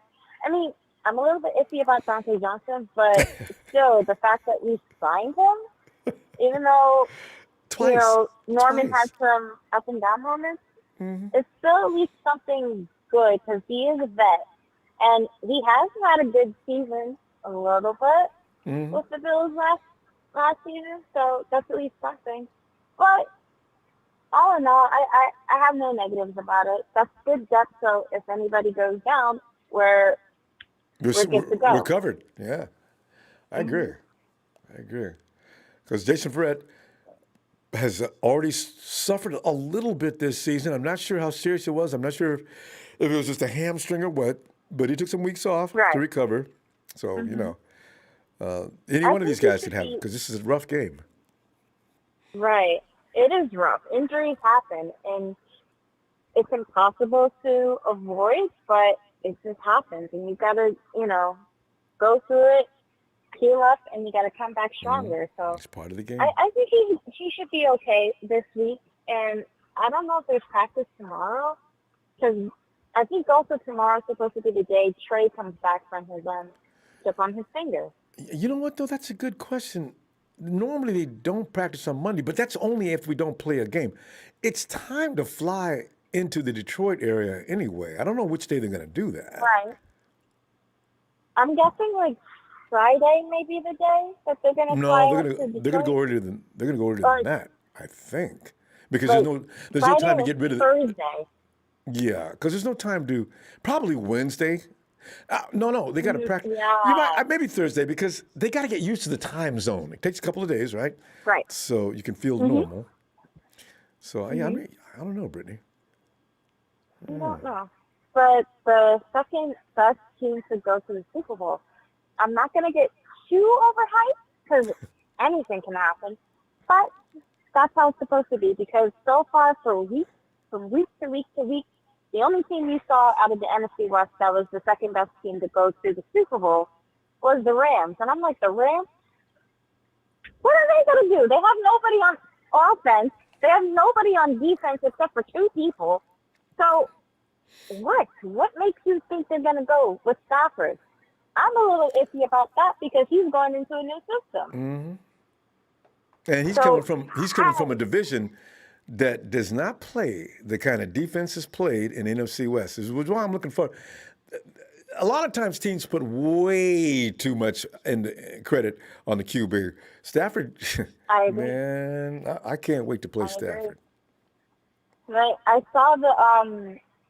a little bit iffy about Dante Johnson, but still the fact that we signed him, even though Twice. Norman Twice. had some up and down moments, it's still at least something good because he is a vet and he has had a good season a little bit with the Bills last season, so that's at least something. But all in all, I have no negatives about it. That's good depth, so if anybody goes down, we're good to go. We're covered. Yeah, I agree. Because Jason Verrett has already suffered a little bit this season. I'm not sure how serious it was. I'm not sure if it was just a hamstring or what, but he took some weeks off Right. to recover. So, any I one of these think he guys should could have it be- because this is a rough game. Right. It is rough. Injuries happen, and it's impossible to avoid, but it just happens, and you got to, go through it, heal up, and you got to come back stronger. So It's part of the game. I think he should be okay this week, and I don't know if there's practice tomorrow, because I think also tomorrow is supposed to be the day Trey comes back from his chip on his finger. You know what, though? That's a good question. Normally they don't practice on Monday, but that's only if we don't play a game. It's time to fly into the Detroit area anyway. I don't know which day they're going to do that. Right. I'm guessing like Friday may be the day that they're going to fly No, up to they're gonna Detroit. go earlier than Or- that. I think because Like, there's no time to Friday get rid and of. Thursday. Yeah, because there's no time to. Probably Wednesday. No, they got to practice. You might Yeah. maybe Thursday because they got to get used to the time zone. It takes a couple of days, right? Right. So you can feel Mm-hmm. normal. So yeah, I Mm-hmm. mean, I don't know, Brittany. I don't know. But the second best team to go to the Super Bowl, I'm not going to get too overhyped because anything can happen. But that's how it's supposed to be because so far from week to week to week, the only team you saw out of the NFC West that was the second best team to go to the Super Bowl was the Rams. And I'm like, the Rams? What are they going to do? They have nobody on offense. They have nobody on defense except for two people. So what? What makes you think they're going to go with Stafford? I'm a little iffy about that because he's going into a new system. And he's So, coming from a division that does not play the kind of defenses played in NFC West. This is why I'm looking for. A lot of times teams put way too much in credit on the QB. Stafford, I agree. man, I can't wait to play I agree. Stafford. Right. I saw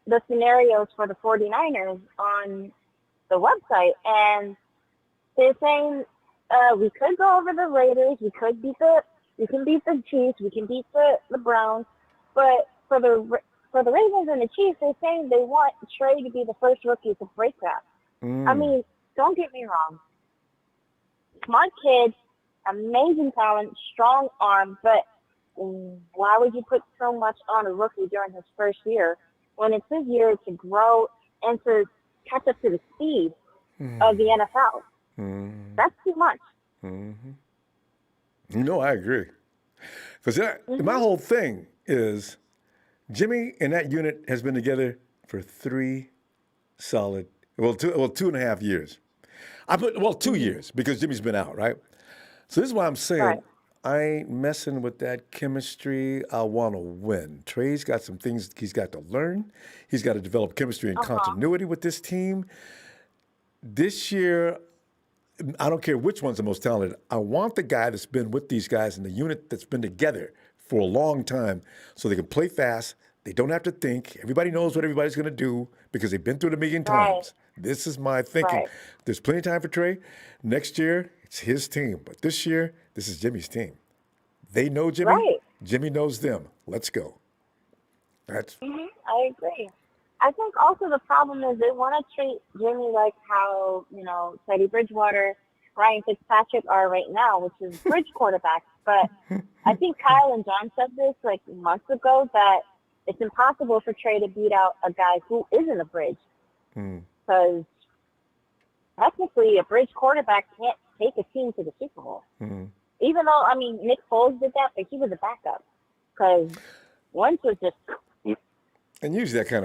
the scenarios for the 49ers on the website, and they're saying we could go over the Raiders, we can beat the Chiefs, we can beat the Browns, but for the Ravens and the Chiefs, they're saying they want Trey to be the first rookie to break that. I mean, don't get me wrong. Smart kid, amazing talent, strong arm, but why would you put so much on a rookie during his first year when it's his year to grow and to catch up to the speed of the NFL? That's too much. I agree. Because my whole thing is Jimmy and that unit has been together for 3 solid, 2.5 years. 2 years because Jimmy's been out, right? So this is why I'm saying Right. I ain't messing with that chemistry. I want to win. Trey's got some things he's got to learn. He's got to develop chemistry and continuity with this team. This year, I don't care which one's the most talented. I want the guy that's been with these guys in the unit that's been together for a long time so they can play fast. They don't have to think. Everybody knows what everybody's going to do because they've been through it a million times. This is my thinking. Right. There's plenty of time for Trey. Next year, it's his team. But this year, this is Jimmy's team. They know Jimmy. Right. Jimmy knows them. Let's go. That's I agree. I think also the problem is they want to treat Jimmy like how, Teddy Bridgewater, Ryan Fitzpatrick are right now, which is bridge quarterbacks. But I think Kyle and John said this like months ago that it's impossible for Trey to beat out a guy who isn't a bridge. Because technically a bridge quarterback can't take a team to the Super Bowl. Even though, Nick Foles did that, but he was a backup. Because Wentz was just... And usually that kind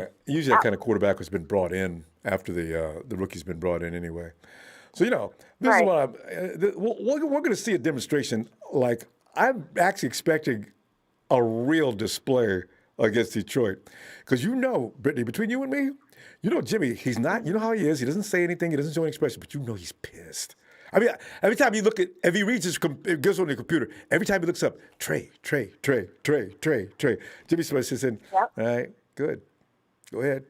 of quarterback has been brought in after the rookie's been brought in anyway. So this is what we're going to see a demonstration. Like I'm actually expecting a real display against Detroit, because Brittany, between you and me, Jimmy, he's not. You know how he is. He doesn't say anything. He doesn't show any expression, but he's pissed. I mean, every time you look if he reads goes on the computer, every time he looks up, Trey. Jimmy Smith says, "All right, good. Go ahead,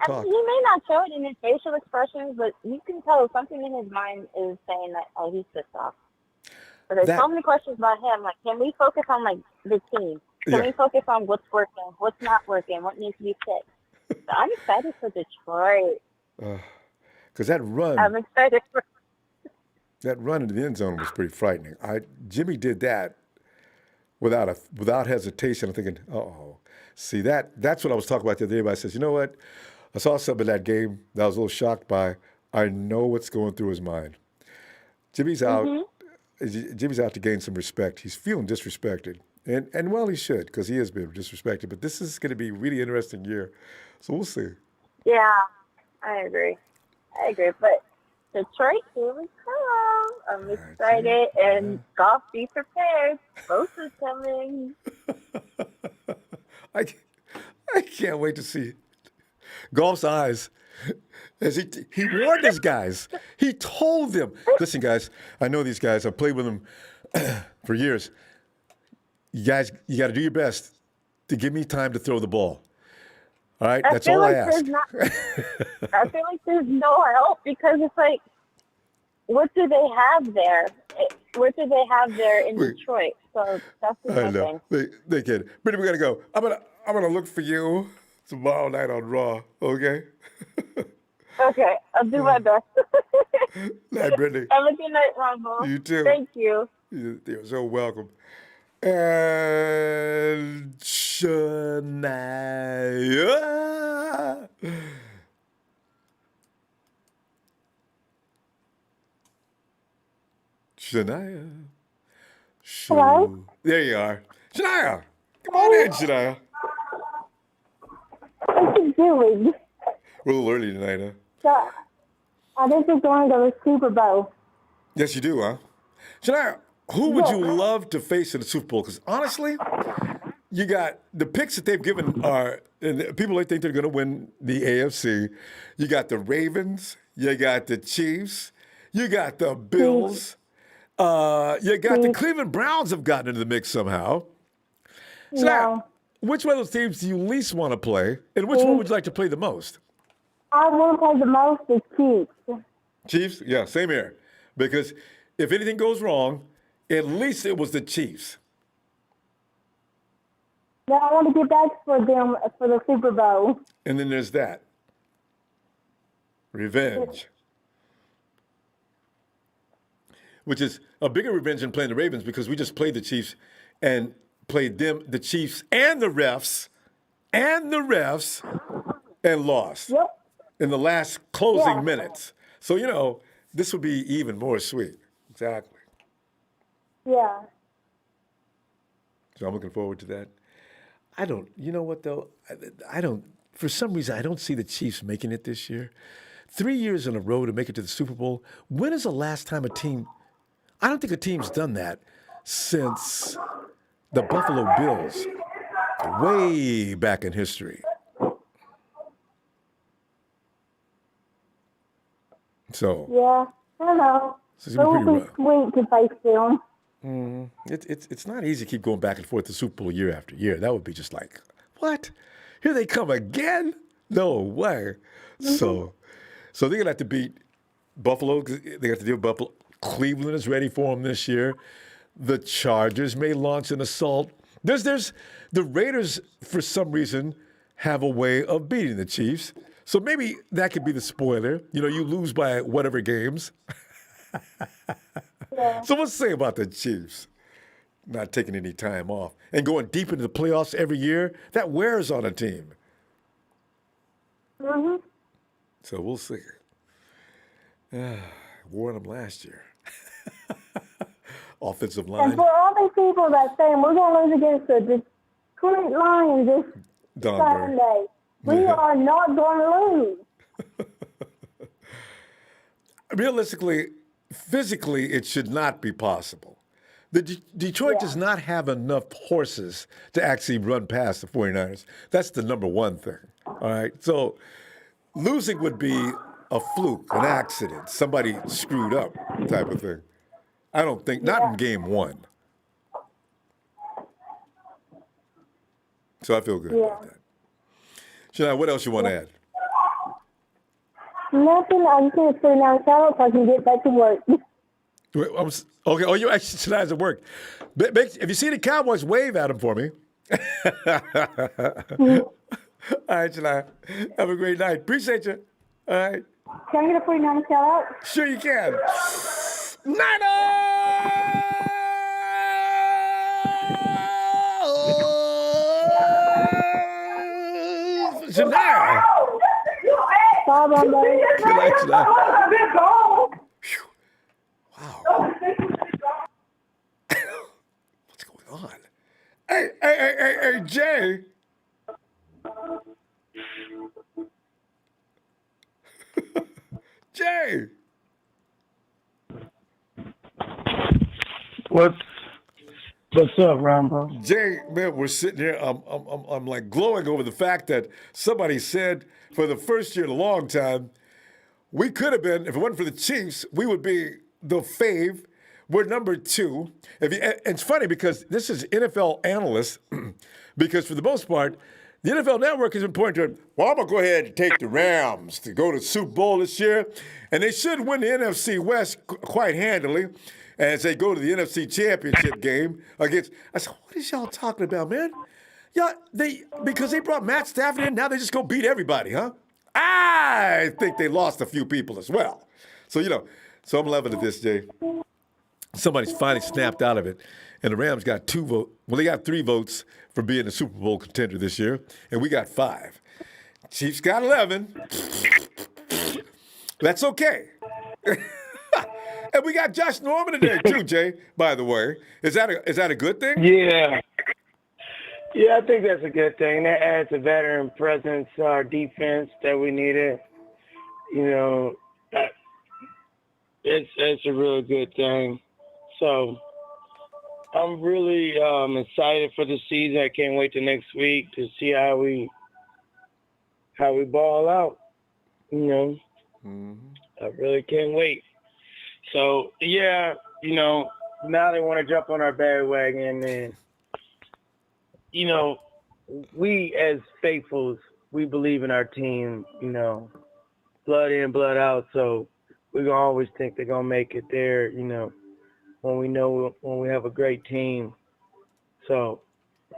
talk." He may not show it in his facial expressions, but you can tell something in his mind is saying that, he's pissed off. But there's so many questions about him. Like, can we focus on, the team? Can we focus on what's working, what's not working, what needs to be fixed? So I'm excited for Detroit. Because that run... I'm excited for... That run into the end zone was pretty frightening. Jimmy did that without hesitation. I'm thinking, see that's what I was talking about the other day. Everybody says, you know what? I saw something in that game that I was a little shocked by. I know what's going through his mind. Jimmy's out. Jimmy's out to gain some respect. He's feeling disrespected, and well, he should, because he has been disrespected. But this is going to be a really interesting year, so we'll see. Yeah, I agree. But Detroit, here we come. I'm excited, and golf, be prepared. Bosa's coming. I can't wait to see Golf's eyes. As he warned his guys. He told them, listen, guys, I know these guys. I've played with them for years. you guys, you got to do your best to give me time to throw the ball. All right, I that's feel all I like ask. I feel like there's no help because it's like, what do they have there? What do they have there in Detroit? So that's just I my know thing. they can. Brittany, we gotta go. I'm gonna look for you tomorrow night on Raw. Okay. Okay, I'll do my best. Night, Brittany. Have a good night, Ronbo. You too. Thank you. You're so welcome. And Shania. Shania. Hello? There you are. Shania. Come on in, Shania. What you doing? We're a little early tonight, huh? So, I think you're going to the Super Bowl. Yes, you do, huh? Shania, who would you love to face in the Super Bowl? Because honestly, you got the picks that they've given are, and people think they're going to win the AFC. You got the Ravens. You got the Chiefs. You got the Bills. You got the Cleveland Browns have gotten into the mix somehow. So now, which one of those teams do you least want to play, and which one would you like to play the most? I want to play the most is Chiefs. Chiefs? Yeah, same here. Because if anything goes wrong, at least it was the Chiefs. Now I want to get back for them for the Super Bowl. And then there's that. Revenge. Which is a bigger revenge than playing the Ravens because we just played the Chiefs and played them, the Chiefs and the refs, and lost in the last closing minutes. So, this would be even more sweet. Exactly. Yeah. So I'm looking forward to that. You know what, though? For some reason, I don't see the Chiefs making it this year. 3 years in a row to make it to the Super Bowl. When is the last time I don't think a team's done that since the Buffalo Bills, way back in history. So. Yeah, I know. It would be sweet to face them. It's not easy to keep going back and forth to Super Bowl year after year. That would be just like, what? Here they come again? No way. So they're going to have to beat Buffalo. They have to deal with Buffalo. Cleveland is ready for them this year. The Chargers may launch an assault. There's the Raiders, for some reason, have a way of beating the Chiefs. So maybe that could be the spoiler. You lose by whatever games. So what's to say about the Chiefs not taking any time off and going deep into the playoffs every year? That wears on a team. Mm-hmm. So we'll see. Wore them last year. Offensive line. And for all these people that say we're going to lose against the Detroit Lions this Sunday, we are not going to lose. Realistically, physically, it should not be possible. Detroit does not have enough horses to actually run past the 49ers. That's the number one thing. All right. So losing would be a fluke, an accident, somebody screwed up type of thing. I don't think, not in game one. So I feel good about that. Shania, what else you want to add? Nothing. I'm just going to sit down and shower so I can get back to work. Okay. Oh, you actually Shania's at work. If you see the Cowboys, wave at them for me. All right, Shania. Have a great night. Appreciate you. All right. Can I get a 49 shout out? Sure you can. Niners! Shania! Bye, Ronbo. Good night, Shania. Wow. What's going on? Hey, Jay. Jay. What's up, Ronbo? Jay, man, we're sitting here. I'm like glowing over the fact that somebody said for the first year in a long time, we could have been, if it wasn't for the Chiefs, we would be the fave. We're number 2. It's funny because this is NFL analyst, because for the most part, the NFL Network has been pointing to, well, I'm going to go ahead and take the Rams to go to the Super Bowl this year, and they should win the NFC West quite handily as they go to the NFC Championship game against. I said, what is y'all talking about, man? Yeah, because they brought Matt Stafford in, now they just go beat everybody, huh? I think they lost a few people as well. So, so I'm loving at this, Jay. Somebody's finally snapped out of it. And the Rams got 2 votes. Well, they got 3 votes for being a Super Bowl contender this year, and we got 5. Chiefs got 11. That's okay. And we got Josh Norman in there too, Jay, by the way. Is that a good thing? Yeah. Yeah, I think that's a good thing. That adds a veteran presence to our defense that we needed. It's a really good thing. So I'm really excited for the season. I can't wait till next week to see how we ball out. I really can't wait. So yeah, now they want to jump on our bandwagon, and we as faithfuls, we believe in our team. Blood in, blood out. So we're gonna always think they're gonna make it there. When we have a great team. So,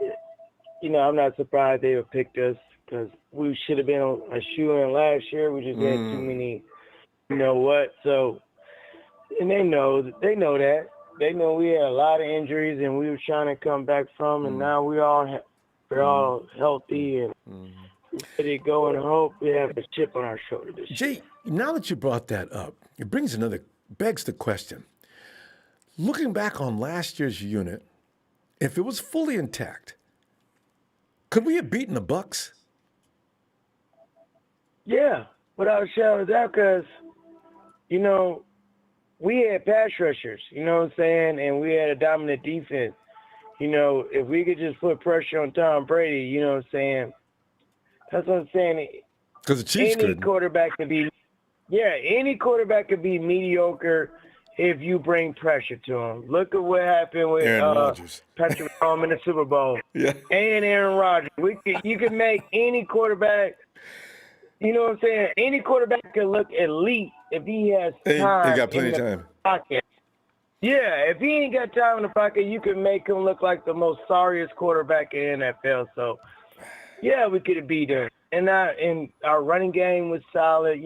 I'm not surprised they have picked us, because we should have been a shoe-in last year. We just had too many, So, and they know that. They know we had a lot of injuries and we were trying to come back from, and now we're all healthy and ready to go, and hope we have a chip on our shoulder this year. Jay, now that you brought that up, it begs the question. Looking back on last year's unit, if it was fully intact, could we have beaten the Bucs? Yeah, without a shadow of a doubt, because, we had pass rushers, and we had a dominant defense. If we could just put pressure on Tom Brady, that's what I'm saying. Because the Chiefs any quarterback could be mediocre if you bring pressure to him. Look at what happened with Aaron Rodgers. Patrick Mahomes in the Super Bowl. Yeah. And Aaron Rodgers. You can make any quarterback, any quarterback can look elite if he has time. He got plenty of time. Pocket. Yeah, if he ain't got time in the pocket, you can make him look like the most sorriest quarterback in the NFL. So, yeah, we could have beat him. And our running game was solid.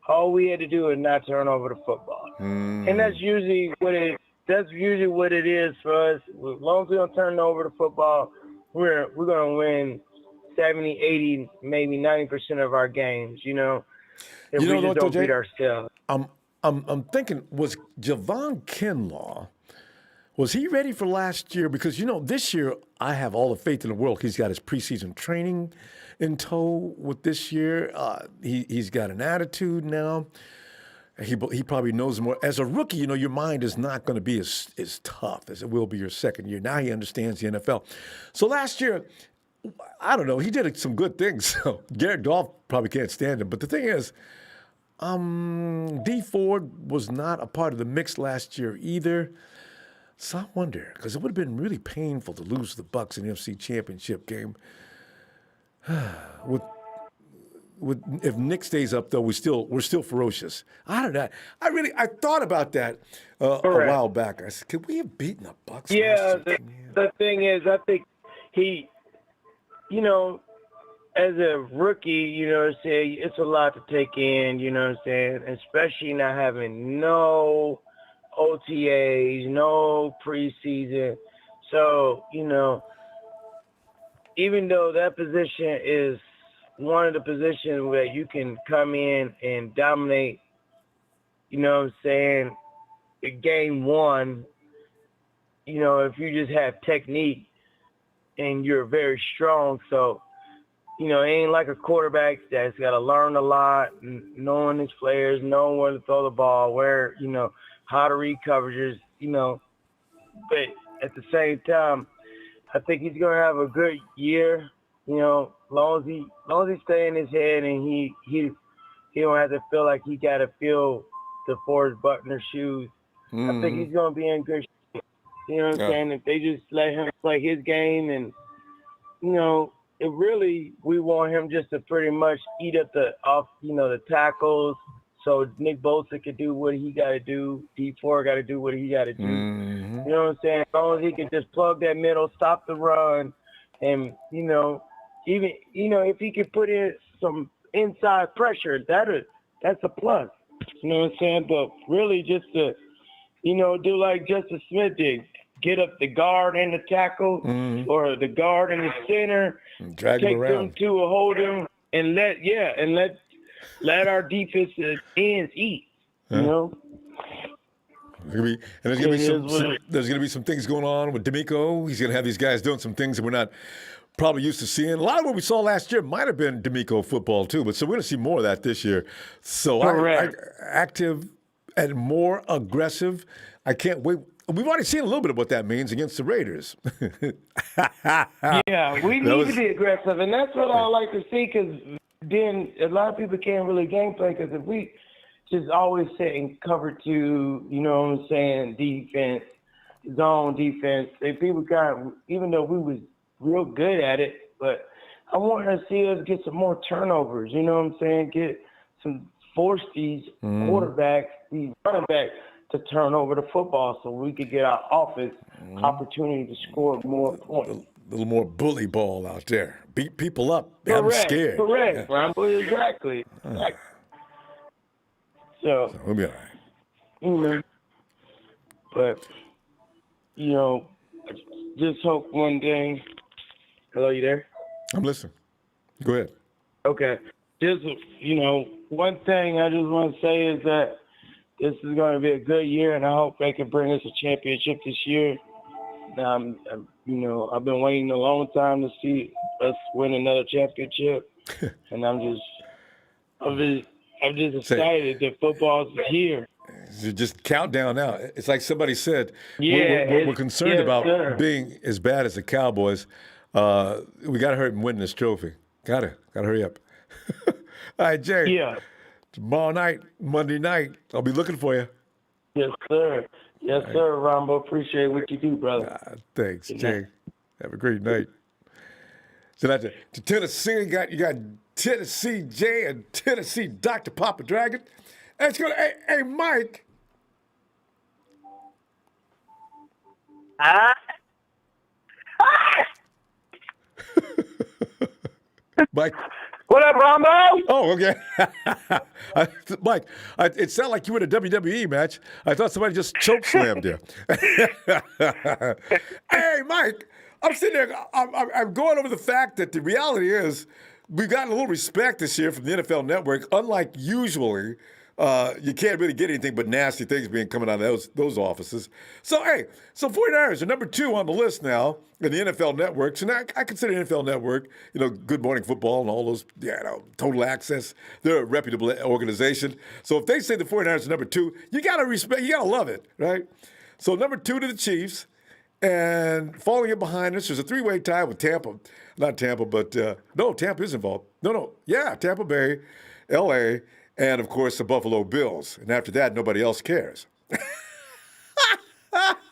All we had to do is not turn over the football. And that's usually what it is for us. As long as we don't turn over the football, we're going to win 70, 80, maybe 90% of our games, if we just don't beat ourselves. I'm thinking, was Javon Kinlaw, was he ready for last year? Because, this year I have all the faith in the world. He's got his preseason training in tow with this year. He's got an attitude now. He probably knows more. As a rookie, your mind is not going to be as tough as it will be your second year. Now he understands the NFL. So last year, I don't know, he did some good things. So Garrett Goff probably can't stand him. But the thing is, D Ford was not a part of the mix last year either. So I wonder, because it would have been really painful to lose to the Bucs in the NFC Championship game. If Nick stays up, though, we're still ferocious. I don't know. I thought about that a while back. I said, could we have beaten the Bucs? Yeah, the thing is, I think he, as a rookie, it's a lot to take in, especially not having no OTAs, no preseason. So, even though that position is one of the positions where you can come in and dominate, in game one, if you just have technique and you're very strong. So, it ain't like a quarterback that's got to learn a lot, knowing his players, knowing where to throw the ball, where, how to read coverages, But at the same time, I think he's going to have a good year, long as he stay in his head and he don't have to feel like he got to fill the Forrest Buckner shoes. I think he's going to be in good shape. You know what I'm saying? If they just let him play his game and, it really, we want him just to pretty much eat up the tackles so Nick Bosa could do what he got to do. D4 got to do what he got to do. You know what I'm saying? As long as he can just plug that middle, stop the run, and, even, if he could put in some inside pressure, that's a plus. You know what I'm saying? But really just to, do like Justice Smith did, get up the guard and the tackle or the guard and the center, drag take him around. them to a hold them, and let our defensive ends eat. There's gonna be some things going on with D'Amico. He's gonna have these guys doing some things that we're not probably used to seeing. A lot of what we saw last year might have been D'Amico football too, but so we're gonna see more of that this year. So active and more aggressive. I can't wait. We've already seen a little bit of what that means against the Raiders. Yeah, we need to be aggressive, and that's what I like to see, because then a lot of people can't really gameplay, because if we just always sit in cover 2, you know what I'm saying, defense, zone defense, and people even though we was real good at it, but I want to see us get some more turnovers, you know what I'm saying, force these quarterbacks, these running backs, to turn over the football so we could get our offense opportunity to score more points. A little more bully ball out there. Beat people up. Have them scared. Correct, Ronbo, exactly. So we'll be all right. But, just hope one day. Hello, you there? I'm listening. Go ahead. Okay. Just, one thing I just want to say is that this is going to be a good year, and I hope they can bring us a championship this year. I've been waiting a long time to see us win another championship, and I'm just excited that football's here. You just countdown now. It's like somebody said, we're concerned about being as bad as the Cowboys. We got to hurry and win this trophy. Got to hurry up. All right, Jay. Yeah. Tomorrow night, Monday night, I'll be looking for you. Yes, sir. Yes, sir, Ronbo. Appreciate what you do, brother. Thanks, Jay. Have a great night. So that's to Tennessee, you got Tennessee Jay and Tennessee Dr. Papa Dragon. And it's going to, hey, Mike. Mike. What up, Ronbo? Oh, okay. Mike, it sounded like you were in a WWE match. I thought somebody just choke slammed you. Hey, Mike, I'm sitting there. I'm going over the fact that the reality is we've gotten a little respect this year from the NFL Network, unlike usually. You can't really get anything but nasty things coming out of those offices. So, 49ers are number 2 on the list now in the NFL Networks. And I consider NFL Network, Good Morning Football and all those, Total Access. They're a reputable organization. So if they say the 49ers are number 2, you got to respect, you got to love it, right? So number 2 to the Chiefs. And following it behind us, there's a 3-way tie with Tampa. Not Tampa, but no, Tampa is involved. Yeah, Tampa Bay, L.A., and, of course, the Buffalo Bills. And after that, nobody else cares.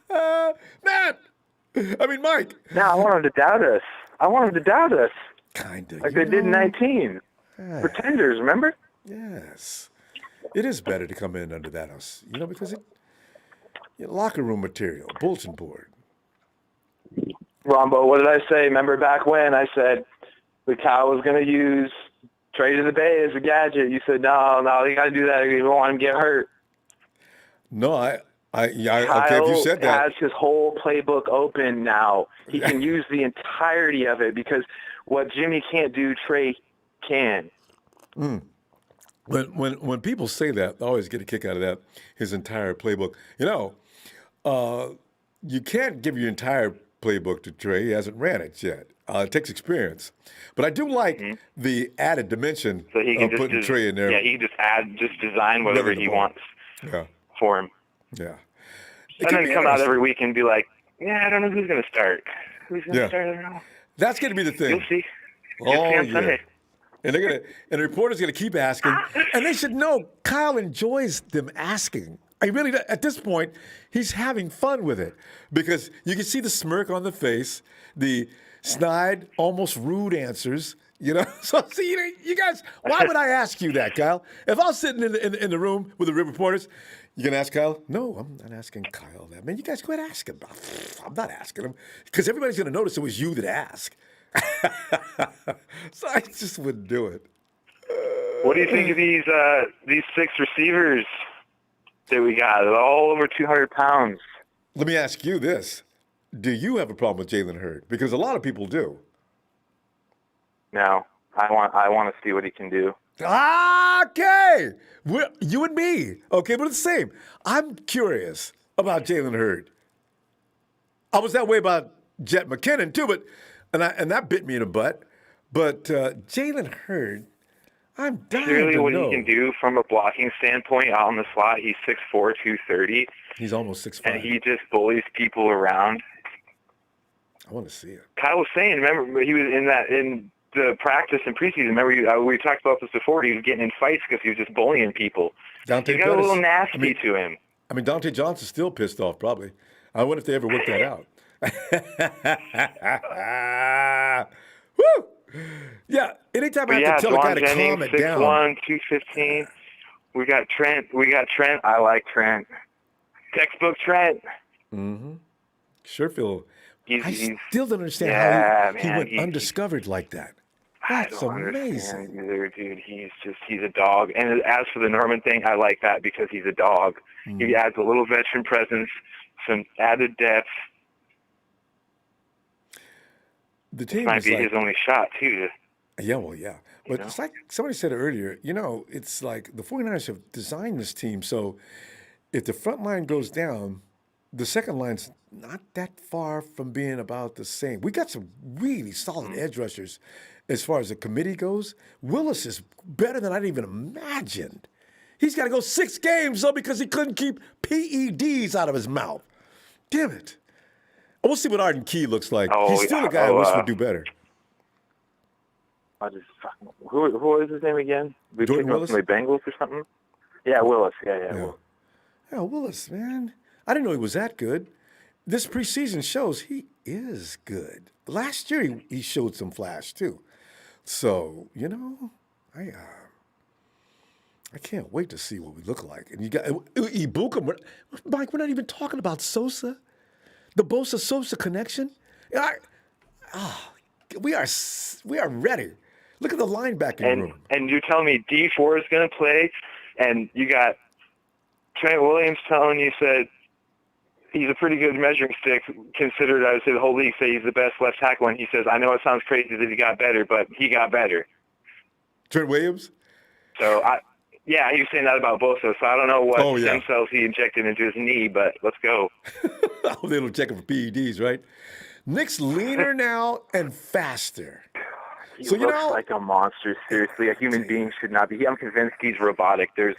Matt! Mike. No, I want them to doubt us. Kind of. Like they did in 19. Pretenders, remember? Yes. It is better to come in under that house, because locker room material, bulletin board. Ronbo, what did I say? Remember back when I said the cow was going to use Trade to the Bay as a gadget? You said, no, you got to do that. You don't want him to get hurt. No, okay, Kyle if you said that. has his whole playbook open now. He can use the entirety of it because what Jimmy can't do, Trey can. When people say that, I always get a kick out of that, his entire playbook. You can't give your entire playbook to Trey. He hasn't ran it yet. It takes experience. But I do like the added dimension So he can of putting Trey in there. Yeah, he can just design whatever he wants for him. Yeah. And then come out every week and be like, I don't know who's going to start. Who's going to start? I don't know. That's going to be the thing. You'll see. On Sunday. And the reporter's going to keep asking. And they should know Kyle enjoys them asking I really, at this point, he's having fun with it because you can see the smirk on the face, the snide, almost rude answers. So see, you guys, why would I ask you that, Kyle? If I was sitting in the room with the reporters, you gonna ask Kyle? No, I'm not asking Kyle that. Man, you guys go ahead and ask him. I'm not asking him because everybody's gonna notice it was you that asked. So I just wouldn't do it. What do you think of these 6 receivers that we got? They're all over 200 pounds. Let me ask you this: do you have a problem with Jalen Hurd? Because a lot of people do. No, I want to see what he can do. Okay, you and me. Okay, but it's the same. I'm curious about Jalen Hurd. I was that way about Jet McKinnon too, but and that bit me in the butt. But Jalen Hurd, I'm dying Clearly, to what know. he can do from a blocking standpoint out in the slot, he's 6'4", 230. He's almost 6'5". And he just bullies people around. I want to see it. Kyle was saying, remember, he was in the practice in preseason. Remember, we talked about this before. He was getting in fights because he was just bullying people. Dante He got a Pettis- little nasty to him. I mean, Dante Johnson's still pissed off, probably. I wonder if they ever worked that out. Woo! Yeah, anytime I have to tell a guy to calm it down. 6'1", 215. We got Trent. I like Trent. Textbook Trent. Mm-hmm. Sure feel. I He's still don't understand how he went undiscovered like that. That's I don't amazing. understand either, dude. He's a dog. And as for the Norman thing, I like that because he's a dog. He adds a little veteran presence, some added depth. The team Might is be like, his only shot too. yeah, well, yeah. But it's like somebody said earlier, it's like the 49ers have designed this team so if the front line goes down, the second line's not that far from being about the same. We got some really solid edge rushers as far as the committee goes. Willis is better than I'd even imagined. He's got to go 6 games, though, because he couldn't keep PEDs out of his mouth. Damn it. We'll see what Arden Key looks like. He's still a guy I wish would do better. Who is his name again? We Jordan picked up Willis? from the Bengals or something? Yeah, Willis. Yeah. Willis. Yeah, Willis, man. I didn't know he was that good. This preseason shows he is good. Last year he showed some flash too. So, I can't wait to see what we look like. And you got Ibuka. Mike, we're not even talking about Sosa. The Bosa Sosa connection. We are ready. Look at the linebacking room. And you're telling me D4 is going to play, and you got Trent Williams telling you said he's a pretty good measuring stick considered. I would say the whole league say he's the best left tackle, and he says, I know it sounds crazy that he got better, but he got better. Trent Williams? So, he was saying that about Bosa, so I don't know what stem cells he injected into his knee, but let's go. They don't check him for PEDs, right? Nick's leaner now and faster. He looks like a monster, seriously. A human being should not be. I'm convinced he's robotic. There's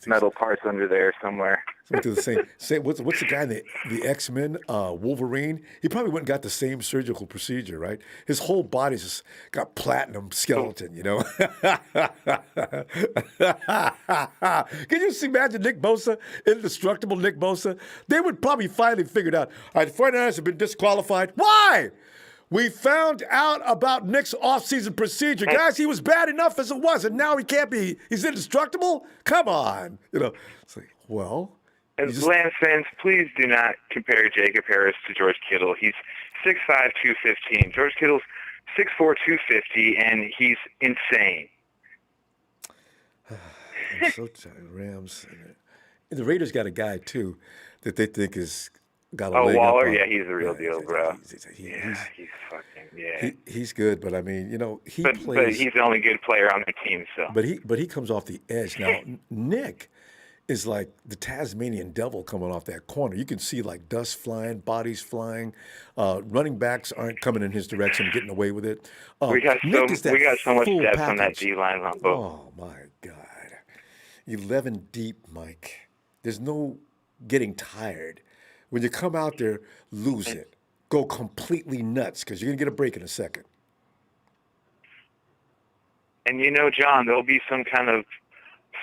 metal parts under there somewhere. What's the guy in the X-Men, Wolverine? He probably went and got the same surgical procedure, right? His whole body's just got platinum skeleton, Can you imagine Nick Bosa, indestructible Nick Bosa? They would probably finally figured out, all right, the 49ers have been disqualified. Why? We found out about Nick's offseason procedure. Guys, he was bad enough as it was, and now he can't be. He's indestructible? Come on. It's like, well. And Lance fans, please do not compare Jacob Harris to George Kittle. He's 6'5", 215. George Kittle's 6'4", 250, and he's insane. I'm so tired. Rams. The Raiders got a guy, too, that they think is got a leg Waller? up on. Yeah, he's the real deal, bro. He's good, but I mean, he plays. But he's the only good player on the team, so. But he comes off the edge. Now, Nick is like the Tasmanian devil coming off that corner. You can see like dust flying, bodies flying. Running backs aren't coming in his direction, getting away with it. We got so much depth on that D-line, Ronbo. Oh, my God. 11 deep, Mike. There's no getting tired. When you come out there, lose it. Go completely nuts because you're going to get a break in a second. And John, there'll be some kind of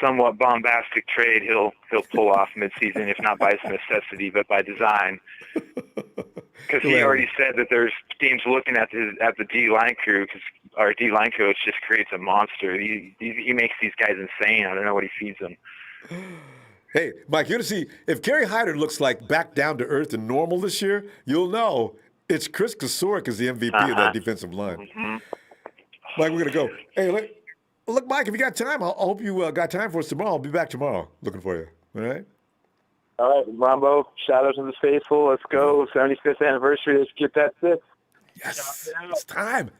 somewhat bombastic trade he'll pull off midseason, if not by necessity, but by design. Because he already said that there's teams looking at the D line crew, because our D line coach just creates a monster. He makes these guys insane. I don't know what he feeds them. Hey, Mike, you're going to see, if Kerry Hyder looks like back down to earth and normal this year, you'll know it's Chris Kasorek is the MVP of that defensive line. Mm-hmm. Mike, we're going to go. Hey, look, Mike, if you got time, I hope you got time for us tomorrow. I'll be back tomorrow looking for you. All right? All right, Ronbo, shout out to the faithful. Let's go. 75th anniversary. Let's get that 6. Yes, it's time.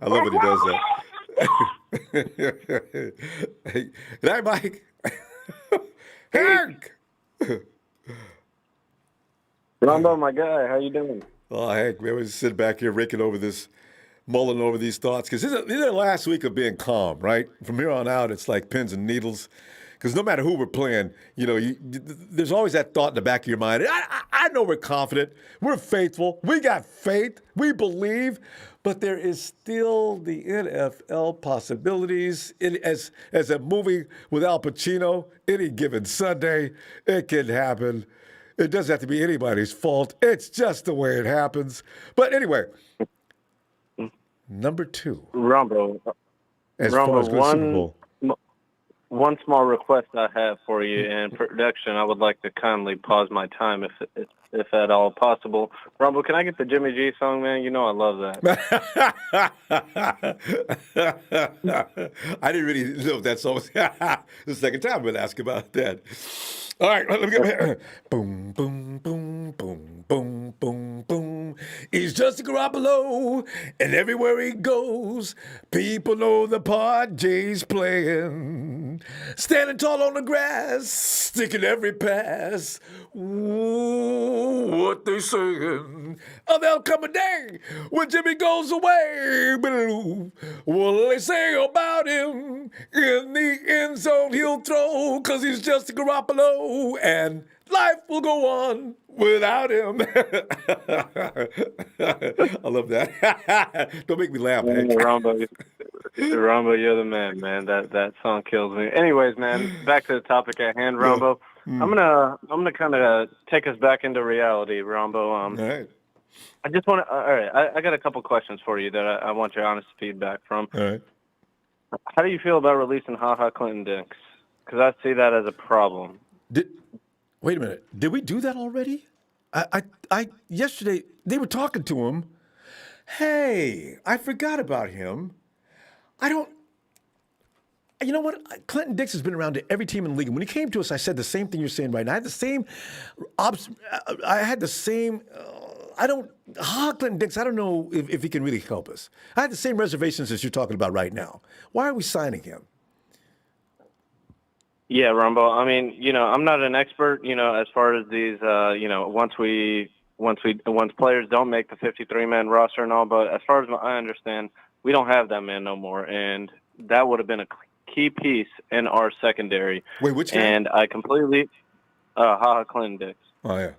I love when he does that. Hey, good night, Mike. Hank! Ronbo, my guy, how you doing? Oh, Hank, we always sit back here mulling over these thoughts. Because this is the last week of being calm, right? From here on out, it's like pins and needles. Because no matter who we're playing, there's always that thought in the back of your mind. I know we're confident. We're faithful. We got faith. We believe. But there is still the NFL possibilities. As a movie with Al Pacino, any given Sunday, it can happen. It doesn't have to be anybody's fault. It's just the way it happens. But anyway, number 2. Ronbo, as far as good Super Bowl. One small request I have for you in production. I would like to kindly pause my time if at all possible. Ronbo, can I get the Jimmy G song, man? You know I love that. I didn't really know if that song was the second time I've been asked about that. All right, let me get boom, boom, boom, boom, boom, boom, boom. He's Justin Garoppolo, and everywhere he goes, people know the part Jay's playing. Standing tall on the grass, sticking every pass. Ooh, what they saying? Oh, there'll come a day when Jimmy goes away. What'll they say about him? In the end zone he'll throw, 'cause he's Justin Garoppolo, and life will go on without him. I love that. Don't make me laugh, Hank. Ronbo, you're the man. That song kills me. Anyways, man, back to the topic at hand, Ronbo. I'm gonna kind of take us back into reality, Ronbo. All right. I just want to. All right, I got a couple questions for you that I want your honest feedback from. All right. How do you feel about releasing Ha Clinton Dix? Because I see that as a problem. Wait a minute. Did we do that already? I yesterday they were talking to him. Hey, I forgot about him. You know what? Clinton Dix has been around to every team in the league. And when he came to us, I said the same thing you're saying right now. I had the same. Clinton Dix, I don't know if he can really help us. I had the same reservations as you're talking about right now. Why are we signing him? Yeah, Ronbo. I mean, I'm not an expert, as far as these, once players don't make the 53-man roster and all, but as far as I understand, we don't have that man no more, and that would have been a key piece in our secondary. Wait, which guy? And I completely, Clinton Dix. Oh, yeah.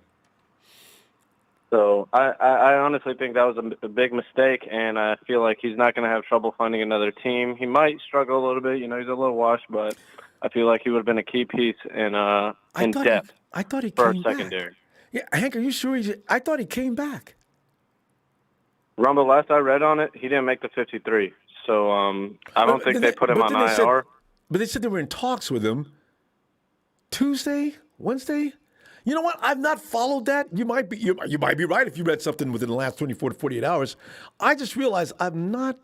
So I honestly think that was a big mistake, and I feel like he's not going to have trouble finding another team. He might struggle a little bit, he's a little washed, but I feel like he would have been a key piece in depth I thought he for our came back. secondary. Yeah, Hank, are you sure? I thought he came back. Rumble, last I read on it, he didn't make the 53. So I don't think they put him on IR. But they said they were in talks with him Tuesday, Wednesday. You know what? I've not followed that. You might be right if you read something within the last 24 to 48 hours. I just realized I'm not.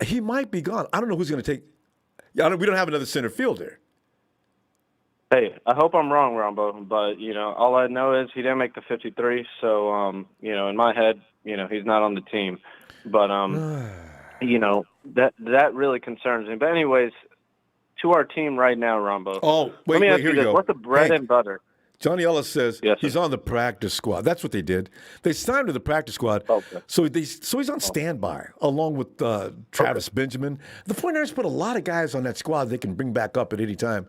He might be gone. I don't know who's going to take. We don't have another center fielder. Hey, I hope I'm wrong, Ronbo, but all I know is he didn't make the 53. So in my head, he's not on the team. But that really concerns me. But anyways, to our team right now, Ronbo. Oh, wait, here you go. What's the bread and butter? Johnny Ellis says he's on the practice squad. That's what they did. They signed him to the practice squad. Okay. So he's on standby along with Travis Benjamin. The 49ers put a lot of guys on that squad they can bring back up at any time.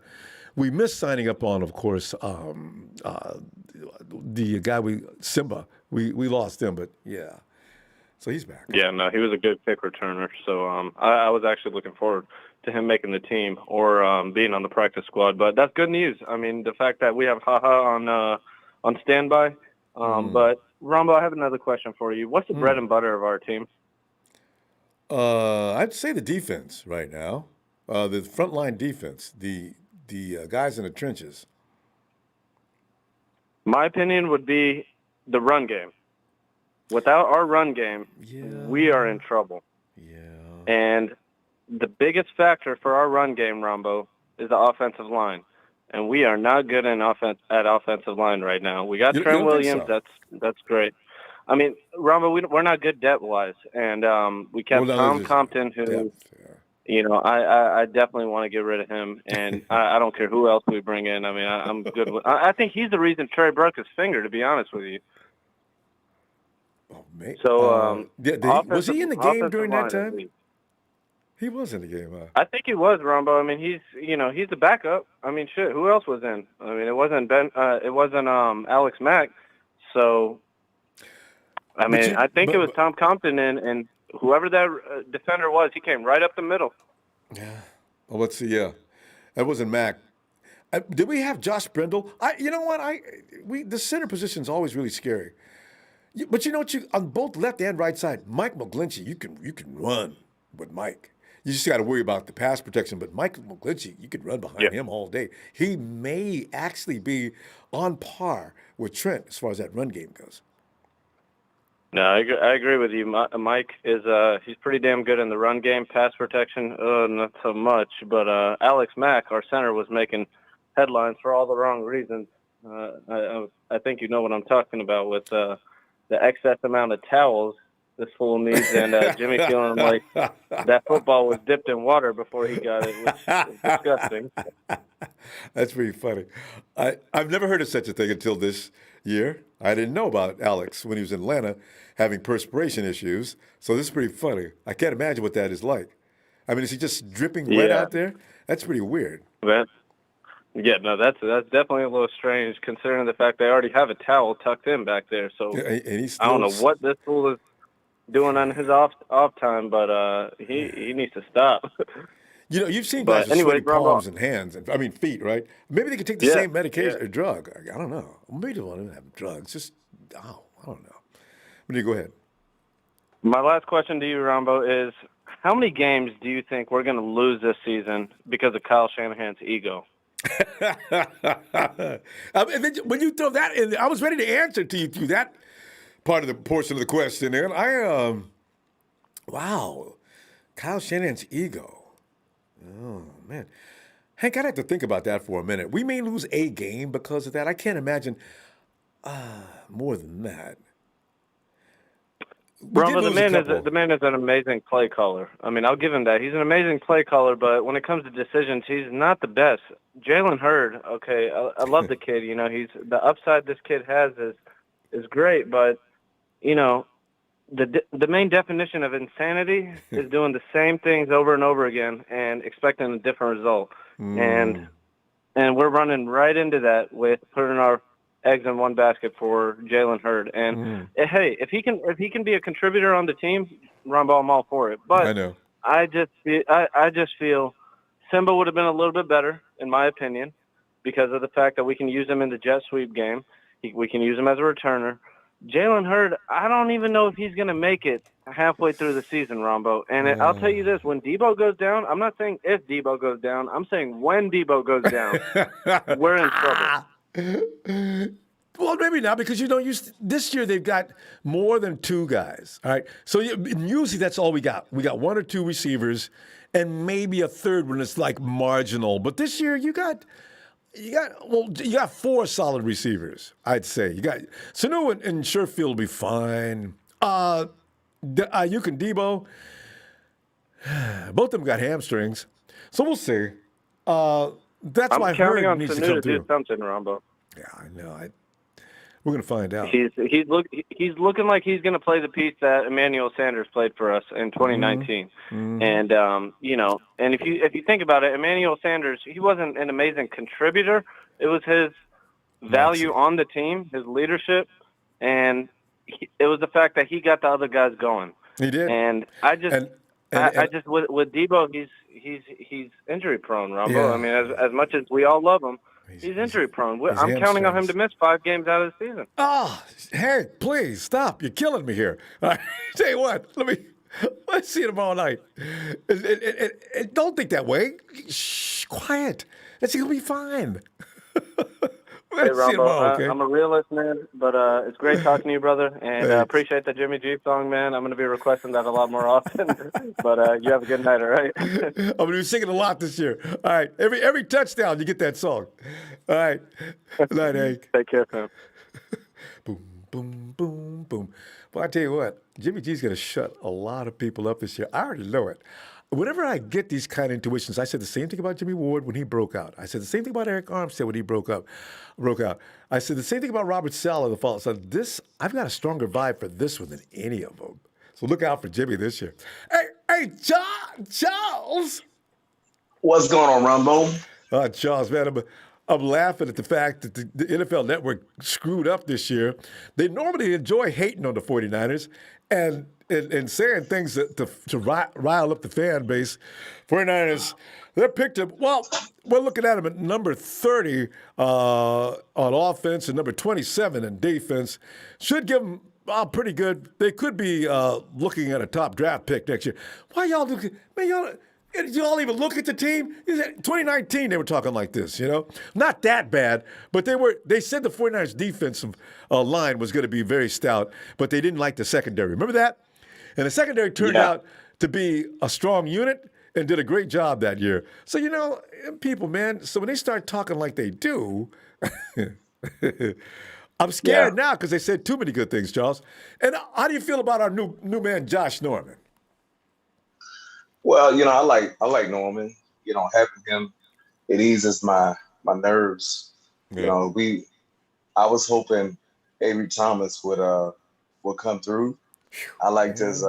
We missed signing up on, of course, the guy Simba. We lost him, but yeah. So he's back. Yeah, no, he was a good kick returner. So I was actually looking forward to him making the team or being on the practice squad. But that's good news. I mean, the fact that we have Haha on standby. But Ronbo, I have another question for you. What's the bread and butter of our team? I'd say the defense right now, the frontline defense, the guys in the trenches. My opinion would be the run game. Without our run game, we are in trouble. Yeah. And the biggest factor for our run game, Ronbo, is the offensive line. And we are not good at offensive line right now. We got Trent Williams. So? That's great. I mean, Ronbo, we're not good depth-wise. And we kept Tom Compton, who, I definitely want to get rid of him. And I don't care who else we bring in. I mean, I'm good with I think he's the reason Trey broke his finger, to be honest with you. Oh, man. So, was he in the game during that time? He was in the game, huh? I think he was, Ronbo. I mean, he's the backup. I mean, shit, who else was in? I mean, it wasn't Alex Mack. So, I mean, I think it was Tom Compton, and whoever that defender was, he came right up the middle. Yeah. Well, let's see. Yeah, that wasn't Mack. Did we have Josh Brindle? You know what? The center position is always really scary. But you know what? On both left and right side, Mike McGlinchey, you can run with Mike. You just got to worry about the pass protection. But Mike McGlinchey, you could run behind him all day. He may actually be on par with Trent as far as that run game goes. No, I agree with you. Mike is he's pretty damn good in the run game. Pass protection, not so much. But Alex Mack, our center, was making headlines for all the wrong reasons. I think you know what I'm talking about with the excess amount of towels this fool needs, and Jimmy feeling like that football was dipped in water before he got it, which is disgusting. That's pretty funny. I've never heard of such a thing until this year. I didn't know about Alex when he was in Atlanta having perspiration issues, so this is pretty funny. I can't imagine what that is like. I mean, is he just dripping wet out there? That's pretty weird. That's definitely a little strange considering the fact they already have a towel tucked in back there. So I don't know what this fool is doing on his off time, but he needs to stop. You know, you've seen guys with sweaty palms and hands, feet, right? Maybe they could take the same medication or drug. I don't know. Maybe they want to have drugs. I don't know. But you go ahead. My last question to you, Ronbo, is how many games do you think we're going to lose this season because of Kyle Shanahan's ego? When you throw that in, I was ready to answer to you through that part of the portion of the question. And wow, Kyle Shanahan's ego. Oh man, Hank, I'd have to think about that for a minute. We may lose a game because of that. I can't imagine more than that. Ronbo, the man is an amazing play caller. I mean, I'll give him that. He's an amazing play caller, but when it comes to decisions, he's not the best. Jalen Hurd, okay, I love the kid. You know, the upside this kid has is great, but you know, the main definition of insanity is doing the same things over and over again and expecting a different result. And we're running right into that with putting our eggs in one basket for Jalen Hurd. And hey, if he can be a contributor on the team, Ronbo, I'm all for it. But I know. I just feel Simba would have been a little bit better, in my opinion, because of the fact that we can use him in the jet sweep game. We can use him as a returner. Jalen Hurd, I don't even know if he's going to make it halfway through the season, Ronbo. And I'll tell you this, when Debo goes down, I'm not saying if Debo goes down, I'm saying when Debo goes down, we're in trouble. Well, maybe not, because, this year they've got more than two guys, all right? So usually that's all we got. We got one or two receivers and maybe a third one that's like marginal. But this year you got four solid receivers, I'd say. You got Sanu and Sherfield will be fine. Ayuk and Debo, both of them got hamstrings. So we'll see. That's why I'm counting Hurd on needs Sanu to come to through. do something, Ronbo. Yeah, I know. We're going to find out. He's looking like he's going to play the piece that Emmanuel Sanders played for us in 2019. Mm-hmm. And and if you think about it, Emmanuel Sanders, he wasn't an amazing contributor. It was his value on the team, his leadership, and it was the fact that he got the other guys going. He did. And I just with Debo, he's injury prone, Ronbo. Yeah. I mean, as much as we all love him, he's injury prone. I'm counting on him to miss 5 games out of the season. Oh, Hank, please stop! You're killing me here. All right. Tell you what, let's see you tomorrow night. Don't think that way. Shh, quiet. He'll be fine. Hey, Ronbo, okay? I'm a realist, man, but it's great talking to you, brother, and I appreciate the Jimmy G song, man. I'm going to be requesting that a lot more often, but you have a good night, all right? I'm going to be singing a lot this year. All right, every touchdown, you get that song. All right, good night, Hank. Take care, fam. Boom, boom, boom, boom. Well, I tell you what, Jimmy G's going to shut a lot of people up this year. I already know it. Whenever I get these kind of intuitions, I said the same thing about Jimmy Ward when he broke out. I said the same thing about Eric Armstead when he broke out. I said the same thing about Robert Saleh the fall. So I've got a stronger vibe for this one than any of them. So look out for Jimmy this year. Hey, Charles. What's going on, Ronbo? Charles, man, I'm laughing at the fact that the NFL Network screwed up this year. They normally enjoy hating on the 49ers and saying things to rile up the fan base. 49ers, they're picked up. Well, we're looking at them at number 30 on offense and number 27 in defense. Should give them pretty good. They could be looking at a top draft pick next year. Why y'all looking? Man, did y'all even look at the team? 2019, they were talking like this, Not that bad, but they said the 49ers defensive line was going to be very stout, but they didn't like the secondary. Remember that? And the secondary turned out to be a strong unit and did a great job that year. So, people, man, so when they start talking like they do, I'm scared now because they said too many good things, Charles. And how do you feel about our new man, Josh Norman? Well, I like Norman. Having him, it eases my nerves. Yeah. I was hoping Avery Thomas would come through. I liked his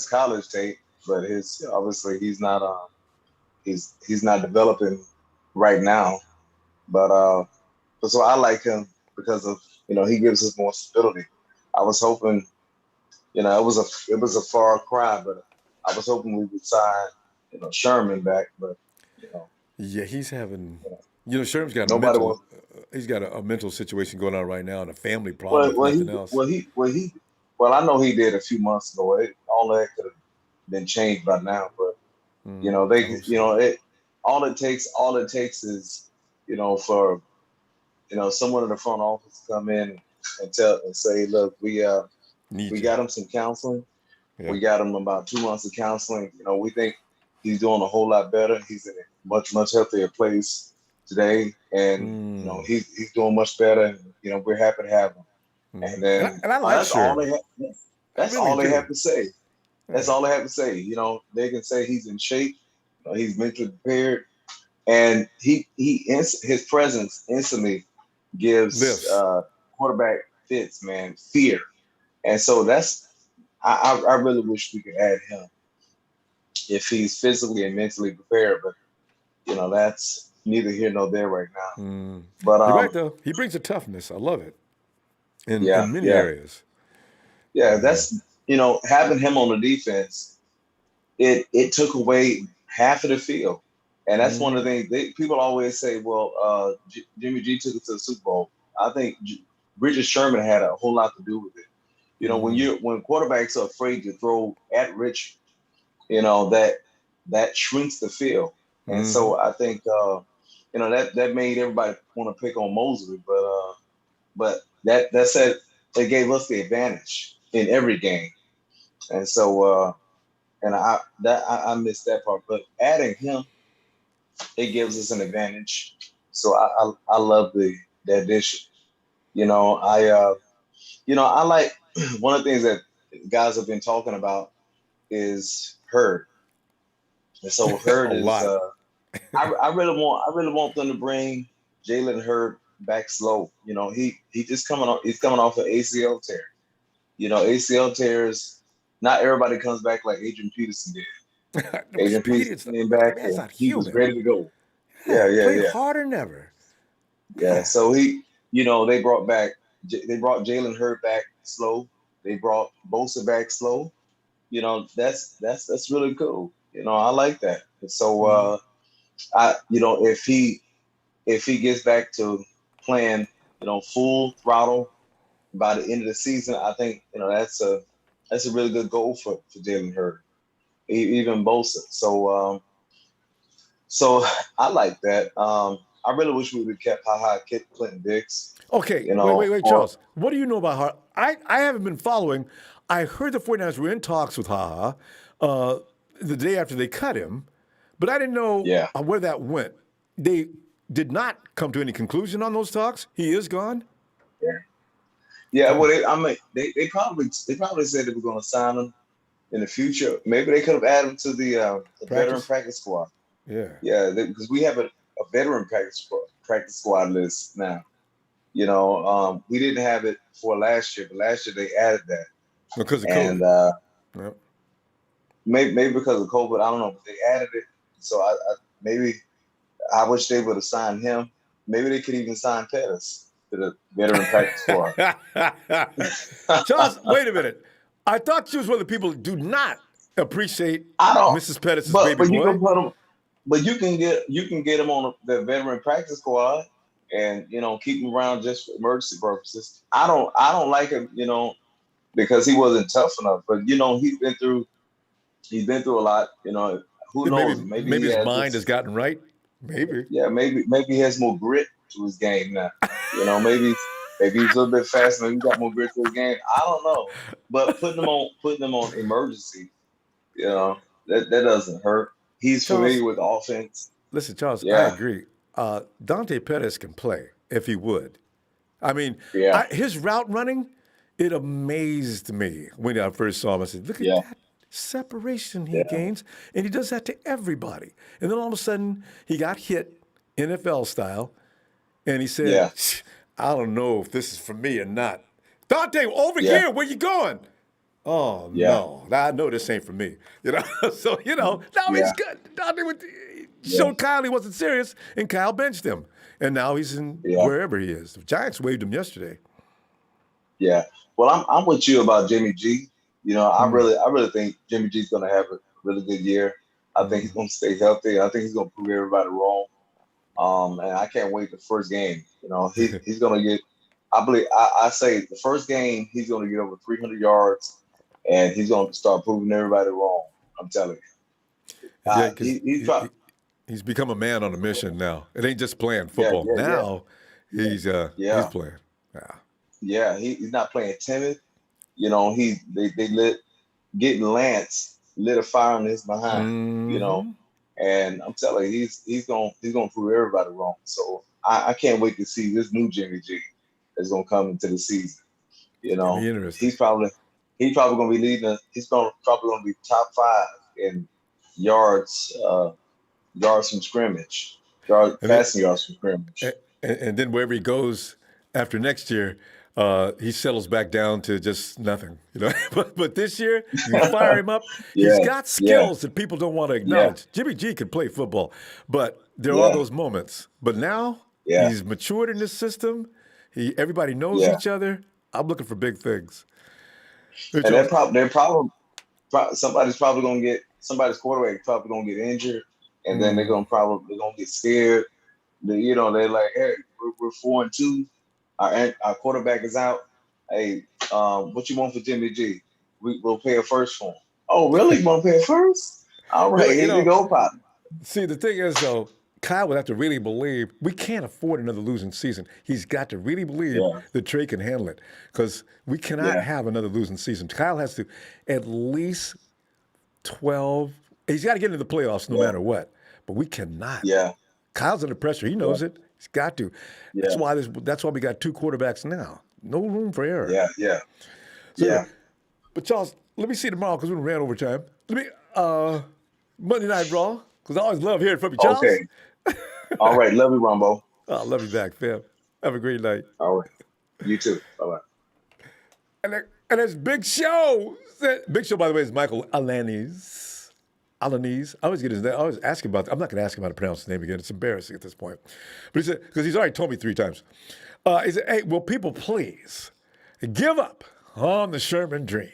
college tape, but obviously he's not he's not developing right now. But so I like him because of he gives us more stability. I was hoping, it was a far cry, but I was hoping we would sign, Sherman back, but Yeah, he's having. Sherman's got he's got a mental situation going on right now and a family problem. Well, I know he did a few months ago. All that could have been changed by now, but all it takes is for someone in the front office to come in and say, look, we got him some counseling. Yeah. We got him about 2 months of counseling. We think he's doing a whole lot better. He's in a much, much healthier place today, and he's doing much better. And, we're happy to have him. And then I like that's all they have to say. That's all they have to say. They can say he's in shape, he's mentally prepared, and his presence instantly gives quarterback fits, man, fear. And so I really wish we could add him if he's physically and mentally prepared, but that's neither here nor there right now. But you're right though. He brings a toughness. I love it. In many areas. Yeah, that's having him on the defense, it took away half of the field. And that's one of the things people always say, well, Jimmy G took it to the Super Bowl. I think Bridget Sherman had a whole lot to do with it. When quarterbacks are afraid to throw at Rich, that shrinks the field. And so I think that made everybody want to pick on Mosley, but that said, they gave us the advantage in every game. And so I missed that part. But adding him, it gives us an advantage. So I love the addition. I like one of the things that guys have been talking about is Hurd. And so Hurd is I really want them to bring Jalen Hurd back slow. You know, he just he's coming off an ACL tear. You know, ACL tears, not everybody comes back like Adrian Peterson did. Adrian Peterson came back That's and not he was human. ready to go. Yeah, Yeah. played harder than ever. Yeah. So they brought Jalen Hurd back slow. They brought Bosa back slow. You know, that's really cool. You know, I like that. So if he gets back to playing, you know, full throttle by the end of the season, I think, you know, that's a really good goal for Jalen Hurd, even Bosa. So I like that. I really wish we would have kept Clinton Dix. Okay, You know, wait, Charles. What do you know about her? I haven't been following. I heard the 49ers were in talks with HaHa the day after they cut him, but I didn't know where that went. They did not come to any conclusion on those talks. He is gone. Yeah. Well, they probably said they were going to sign him in the future. Maybe they could have added him to the veteran practice squad. Yeah, because we have a veteran practice squad list now. You know, we didn't have it for last year, but last year they added that because of COVID. And maybe because of COVID, I don't know, but they added it. So I wish they would have signed him. Maybe they could even sign Pettis to the veteran practice squad. Charles, wait a minute. I thought you was one of the people who do not appreciate Mrs. Pettis' baby but boy. You can put him, but you can get him on the veteran practice squad and, you know, keep him around just for emergency purposes. I don't like him, you know, because he wasn't tough enough. But, you know, he's been through a lot. You know, who knows? Maybe his mind has gotten right. Maybe. Yeah, maybe he has more grit to his game now. You know, maybe he's a little bit faster. Maybe he got more grit to his game. I don't know. But putting him on emergency, you know, that doesn't hurt. He's familiar with the offense. Listen, Charles, I agree. Dante Pettis can play if he would. I mean, his route running, it amazed me when I first saw him. I said, look at that separation he gains. And he does that to everybody. And then all of a sudden, he got hit NFL style. And he said, I don't know if this is for me or not. Dante, over here, where you going? Oh, no, I know this ain't for me. You know, so, you know, now he's good. Dante showed Kyle he wasn't serious, and Kyle benched him. And now he's in wherever he is. The Giants waived him yesterday. Yeah. Well, I'm with you about Jimmy G. You know, I really think Jimmy G's going to have a really good year. I think he's going to stay healthy. I think he's going to prove everybody wrong. And I can't wait the first game. You know, he's going to get. I say the first game he's going to get over 300 yards, and he's going to start proving everybody wrong. I'm telling you. He's become a man on a mission now. It ain't just playing football. Now he's playing. Yeah, he's not playing timid. You know, getting Lance lit a fire in his behind. You know, and I'm telling you, he's gonna prove everybody wrong. So I can't wait to see this new Jimmy G that's gonna come into the season. You know, he's probably gonna be leading. He's probably gonna be top 5 in yards from scrimmage, passing yards from scrimmage. And then wherever he goes after next year, he settles back down to just nothing, you know. but this year, you fire him up. He's got skills that people don't want to acknowledge. Jimmy G can play football, but there are those moments. But now he's matured in this system. Everybody knows each other. I'm looking for big things. And somebody's quarterback probably gonna get injured, and then they're gonna get scared. You know, they're like, hey, we're 4-2. Our quarterback is out. Hey, what you want for Jimmy G? We'll pay a first for him. Oh, really? You want to pay a first? All right, here you go, Pop. See, the thing is, though, Kyle would have to really believe we can't afford another losing season. He's got to really believe that Trey can handle it, because we cannot have another losing season. Kyle has to at least 12. He's got to get into the playoffs no matter what, but we cannot. Yeah. Kyle's under pressure. He knows it. He's got to. That's why we got 2 quarterbacks now. No room for error. But Charles, let me see you tomorrow, because we ran over time. Monday Night Raw, because I always love hearing from you, Charles. Okay. All right. Love you, Ronbo. I love you back, fam. Have a great night. All right. You too. Bye-bye. And it's Big Show. Big Show, by the way, is Michael Alanis. Alanis. I always get his name. I always ask him about that. I'm not going to ask him how to pronounce his name again. It's embarrassing at this point. But he said, because he's already told me 3 times. He said, hey, will people please give up on the Sherman dream?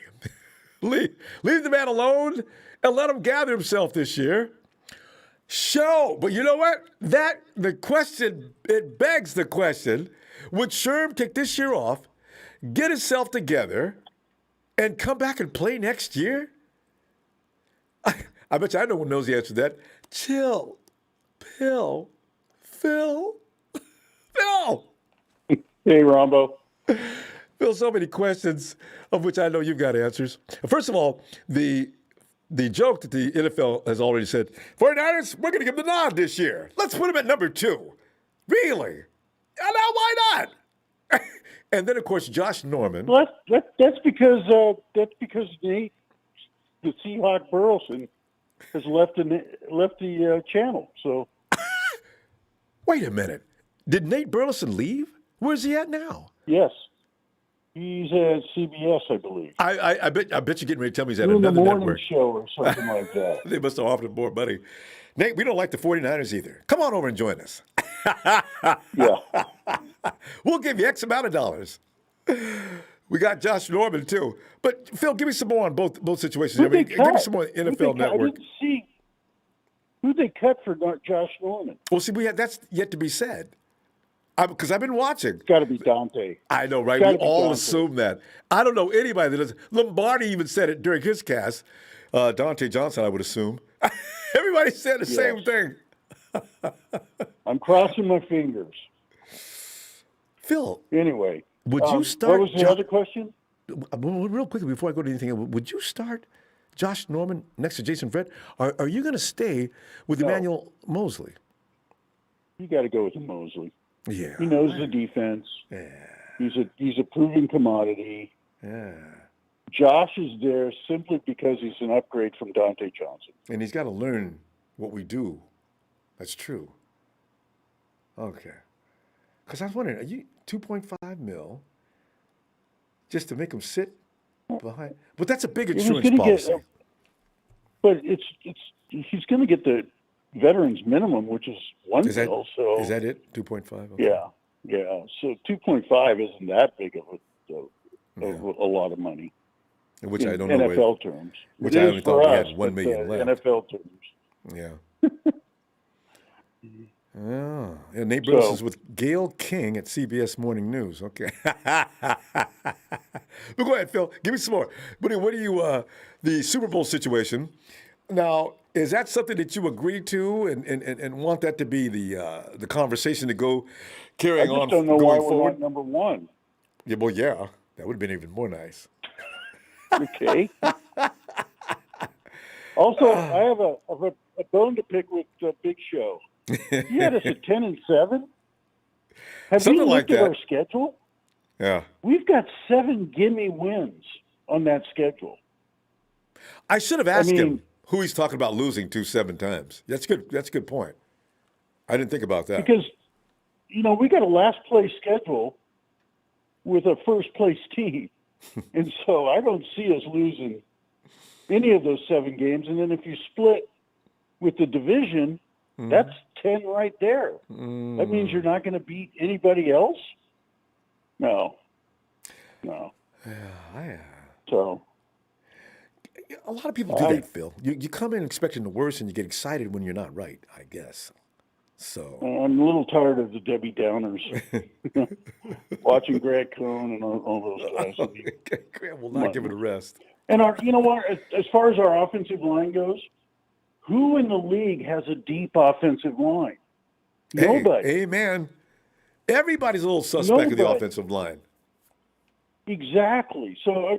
leave the man alone and let him gather himself this year. But you know what? It begs the question, would Sherm take this year off, get himself together, and come back and play next year? I bet you I know one knows the answer to that. Chill. Phil. Phil. Hey, Ronbo. Phil, so many questions of which I know you've got answers. First of all, the joke that the NFL has already said, 49ers, we're going to give them the nod this year. Let's put them at number 2. Really? Now, why not? And then, of course, Josh Norman. Well, that's because Nate, the Seahawk Burleson, has left the channel. So, wait a minute. Did Nate Burleson leave? Where's he at now? Yes, he's at CBS, I believe. I bet you're getting ready to tell me he's at Doing another the morning network show or something like that. They must have offered him more money. Nate, we don't like the 49ers either. Come on over and join us. Yeah. We'll give you X amount of dollars. We got Josh Norman, too. But, Phil, give me some more on both situations. Give me some more NFL Network. I didn't see who they cut for Josh Norman. Well, see, that's yet to be said. Because I've been watching. It's got to be Dante. I know, right? We all assume that. I don't know anybody that does. Lombardi even said it during his cast. Dante Johnson, I would assume. Everybody said the same thing. I'm crossing my fingers. Phil. Anyway. Would you start? What was the other question? Real quickly, before I go to anything else, would you start Josh Norman next to Jason Fred? Are you going to stay with Emmanuel Mosley? You got to go with Mosley. Yeah. He knows the defense. Yeah. He's a proven commodity. Yeah. Josh is there simply because he's an upgrade from Dante Johnson. And he's got to learn what we do. That's true. Okay. Because I was wondering, are you $2.5 million just to make him sit behind? But that's a big insurance policy. But he's going to get the veterans minimum, which is $1 million. So is that it? 2.5? Okay. Yeah. So 2.5 isn't that big of a lot of money. Which I don't know. NFL terms. Which I only thought we had $1 million left. NFL terms. Yeah. Oh, yeah, Nate Burleson's with Gail King at CBS Morning News. Okay. But go ahead, Phil. Give me some more. What do you the Super Bowl situation? Now, is that something that you agree to and want that to be the conversation to go carrying on? I just don't know why forward? We're not number 1. Yeah, well, yeah, that would have been even more nice. Okay. Also, I have a bone to pick with Big Show. He had us at 10-7. Have Something you like looked at that. our schedule? Yeah. We've got 7 gimme wins on that schedule. I should have asked him who he's talking about losing to 7 times. That's good. That's a good point. I didn't think about that. Because, we got a last place schedule with a first place team. And so I don't see us losing any of those 7 games. And then if you split with the division, that's 10 right there. That means you're not going to beat anybody else? No. Yeah. So a lot of people do that, Phil. You come in expecting the worst and you get excited when you're not right, I guess. So I'm a little tired of the Debbie Downers. Watching Greg Cohn and all those guys. Greg will not give it a rest. And you know what? As far as our offensive line goes, who in the league has a deep offensive line? Nobody. Amen. Everybody's a little suspect of the offensive line. Exactly. So,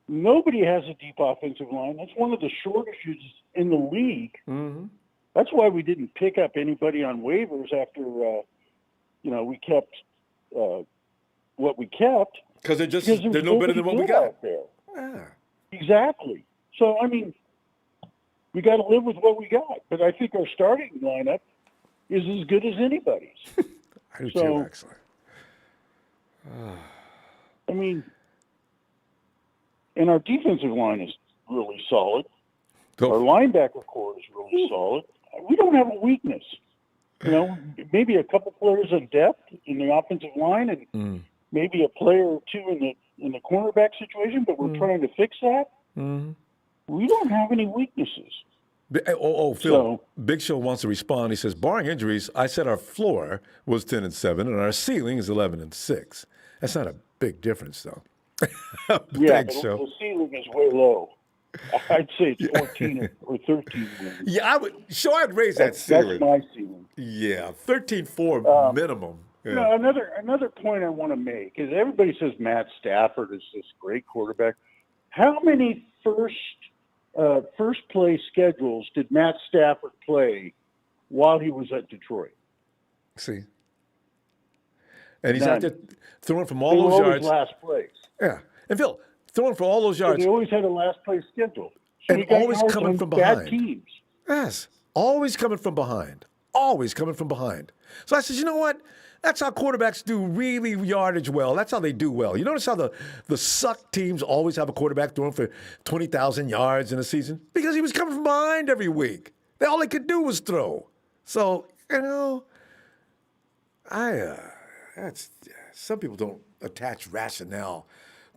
nobody has a deep offensive line. That's one of the shortages in the league. Mm-hmm. That's why we didn't pick up anybody on waivers after, we kept what we kept. Because they're no better than what we got. Out there. Yeah. Exactly. So, we got to live with what we got. But I think our starting lineup is as good as anybody's. I do too, So, actually. I mean, and our defensive line is really solid. So, Our linebacker core is really solid. We don't have a weakness. You know, maybe a couple players of depth in the offensive line, and maybe a player or two in the cornerback situation. But we're trying to fix that. We don't have any weaknesses. Phil, So- Big Show wants to respond. He says, barring injuries, I said our floor was 10-7 and our ceiling is 11-6. That's not a big difference, though. Yeah, Big but Show. the ceiling is way low. I'd say it's 14 or 13 wins. Yeah, I'd raise that ceiling. That's my ceiling. Yeah, 13-4 minimum. Yeah. You know, another point I want to make is everybody says Matt Stafford is this great quarterback. How many first play schedules did Matt Stafford play while he was at Detroit? See, and he's None. out there throwing from They all were those always yards. last place. Yeah, and Phil throwing for all those So yards they always had a last place schedule. So and he got always yards coming on from bad behind. teams. Yes, always coming from behind. Always coming from behind. So I said, you know what? That's how quarterbacks do really yardage well. That's how they do well. You notice how the suck teams always have a quarterback throwing for 20,000 yards in a season? Because he was coming from behind every week. All they could do was throw. So, you know, some people don't attach rationale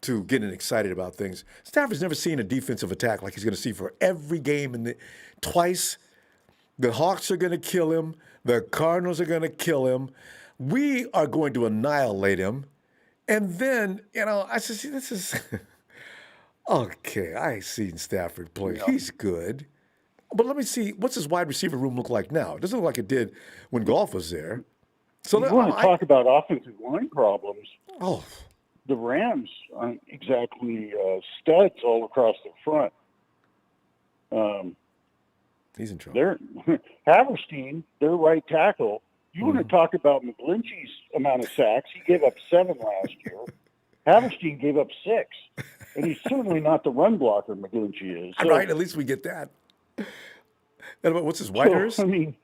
to getting excited about things. Stafford's never seen a defensive attack like he's going to see for every game twice. The Hawks are going to kill him. The Cardinals are going to kill him. We are going to annihilate him. And then, you know, I said, see, this is okay. I seen Stafford play. Yeah. He's good. But let me see, what's his wide receiver room look like now? It doesn't look like it did when Golf was there. So you want to talk about offensive line problems. Oh, The Rams aren't exactly studs all across the front. he's in trouble. Haverstein, their right tackle. You want to talk about McGlinchey's amount of sacks? He gave up 7 last year. Haverstein gave up 6, and he's certainly not the run blocker McGlinchey is. So, Right, at least we get that. And about what's his Whitehurst? So, I mean,